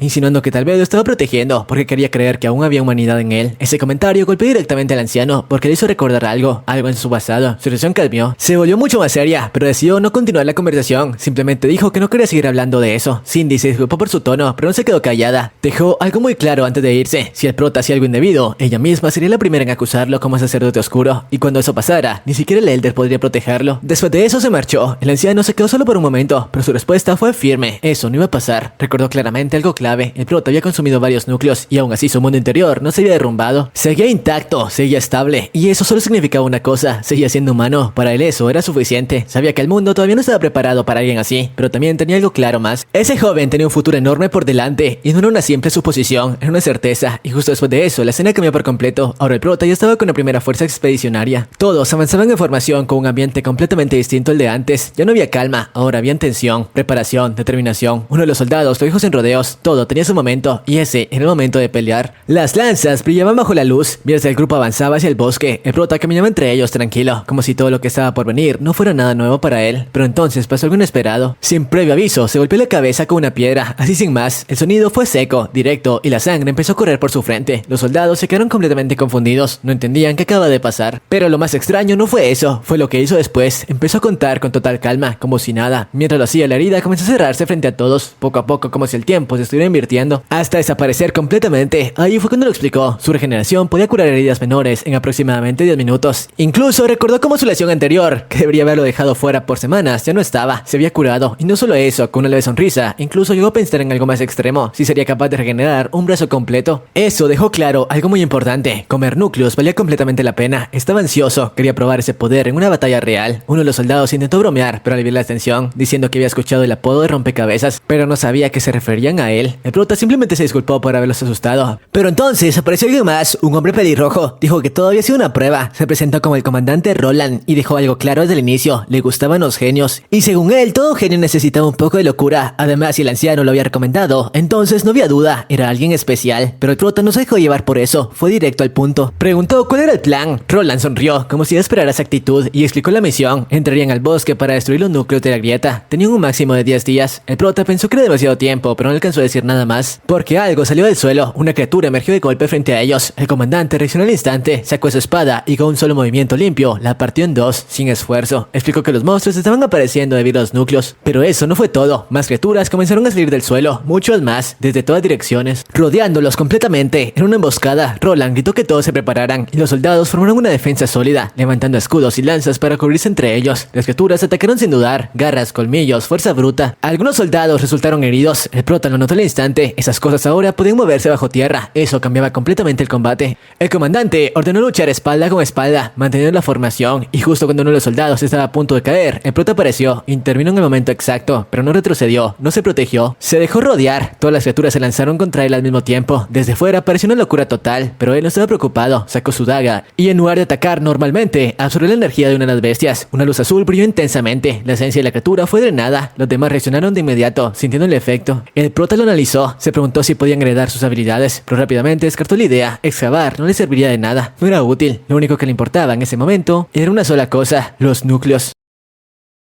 insinuando que tal vez lo estaba protegiendo porque quería creer que aún había humanidad en él. Ese comentario golpeó directamente al anciano porque le hizo recordar algo en su pasado. Su reacción cambió. Se volvió mucho más seria, pero decidió no continuar la conversación. Simplemente dijo que no quería seguir hablando de eso. Cindy se disculpó por su tono, pero no se quedó callada. Dejó algo muy claro antes de irse. Si el prota hacía algo indebido, ella misma sería la primera en acusarlo como sacerdote oscuro. Y cuando eso pasara, ni siquiera el Elder podría protegerlo. Después de eso se marchó. El anciano se quedó solo por un momento, pero su respuesta fue firme. Eso no iba a pasar. Recordó claramente algo clave. El prota había consumido varios núcleos y aún así su mundo interior no se había derrumbado. Seguía intacto, seguía estable. Y eso solo significaba una cosa. Seguía siendo humano. Para él eso era suficiente. Sabía que el mundo todavía no estaba preparado para alguien así, pero también tenía algo claro más. Ese joven tenía un futuro enorme por delante y no era una simple suposición, era una certeza. Y justo después de eso, la escena cambió por completo. Ahora el prota ya estaba con la primera fuerza expedicionaria. Todos avanzaban en formación con un ambiente completamente distinto al de antes. Ya no había calma, ahora había tensión, preparación, determinación. Uno de los soldados lo dijo sin rodeos. Todo tenía su momento y ese era el momento de pelear. Las lanzas brillaban bajo la luz mientras el grupo avanzaba hacia el bosque. El prota caminaba entre ellos tranquilo, como si todo lo que estaba por venir no fuera nada nuevo para él. Pero entonces pasó algo inesperado. Sin previo aviso, se golpeó la cabeza con una piedra, así sin más. El sonido fue seco, directo, y la sangre empezó a correr por su frente. Los soldados se quedaron completamente confundidos, no entendían qué acaba de pasar. Pero lo más extraño no fue eso, fue lo que hizo después. Empezó a contar con total calma, como si nada. Mientras lo hacía, la herida comenzó a cerrarse frente a todos, poco a poco, como si el tiempo se estuviera invirtiendo, hasta desaparecer completamente. Ahí fue cuando lo explicó. Su regeneración podía curar heridas menores en aproximadamente 10 minutos. Incluso recordó cómo su lesión anterior, que debería haberlo dejado fuera por semanas, ya no estaba, se había curado. Y no solo eso, con una leve sonrisa, incluso llegó a pensar en algo más extremo, si sería capaz de regenerar un brazo completo. Eso dejó claro algo muy importante: comer núcleos valía completamente la pena. Estaba ansioso, quería probar ese poder en una batalla real. Uno de los soldados intentó bromear para aliviar la tensión, diciendo que había escuchado el apodo de rompecabezas, pero no sabía que se referían a él. El prota simplemente se disculpó por haberlos asustado. Pero entonces apareció alguien más, un hombre pelirrojo. Dijo que todo había sido una prueba. Se presentó como el comandante Roland y dejó algo claro desde el inicio: le gustaban los genios. Y según él, todo genio necesitaba un poco de locura. Además, si el anciano lo había recomendado, entonces no había duda, era alguien especial. Pero el prota no se dejó llevar por eso, fue directo al punto. Preguntó cuál era el plan. Roland sonrió, como si esperara esa actitud, y explicó la misión. Entrarían al bosque para destruir los núcleos de la grieta. Tenían un máximo de 10 días. El prota pensó que era demasiado tiempo, pero no alcanzó a decir nada más, porque algo salió del suelo. Una criatura emergió de golpe frente a ellos. El comandante reaccionó al instante, sacó su espada y con un solo movimiento limpio la partió en dos, sin esfuerzo. Explicó que los monstruos estaban apareciendo debido a los núcleos. Pero eso no fue todo. Más criaturas comenzaron a salir del suelo, muchos más, desde todas direcciones, rodeándolos completamente. En una emboscada, Roland gritó que todos se prepararan y los soldados formaron una defensa sólida, levantando escudos y lanzas para cubrirse entre ellos. Las criaturas atacaron sin dudar, garras, colmillos, fuerza bruta. Algunos soldados resultaron heridos. El prota lo notó al instante. Esas cosas ahora podían moverse bajo tierra. Eso cambiaba completamente el combate. El comandante ordenó luchar espalda con espalda, manteniendo la formación, y justo cuando uno de los soldados estaba a punto de caer, el prota apareció. Intervino en el momento exacto, pero no retrocedió, no se protegió, se dejó rodear. Todas las criaturas se lanzaron contra él al mismo tiempo. Desde fuera pareció una locura total, pero él no estaba preocupado. Sacó su daga y en lugar de atacar normalmente, absorbió la energía de una de las bestias. Una luz azul brilló intensamente. La esencia de la criatura fue drenada. Los demás reaccionaron de inmediato, sintiendo el efecto. El prota lo analizó, se preguntó si podían heredar sus habilidades, pero rápidamente descartó la idea. Excavar no le serviría de nada, no era útil. Lo único que le importaba en ese momento era una sola cosa: los núcleos.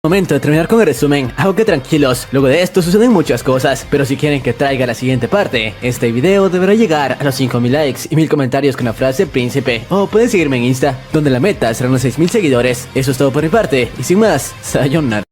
Momento de terminar con el resumen, aunque tranquilos, luego de esto suceden muchas cosas, pero si quieren que traiga la siguiente parte, este video deberá llegar a los 5000 likes y 1000 comentarios con la frase príncipe, o pueden seguirme en Insta, donde la meta serán los 6000 seguidores. Eso es todo por mi parte, y sin más, sayonara.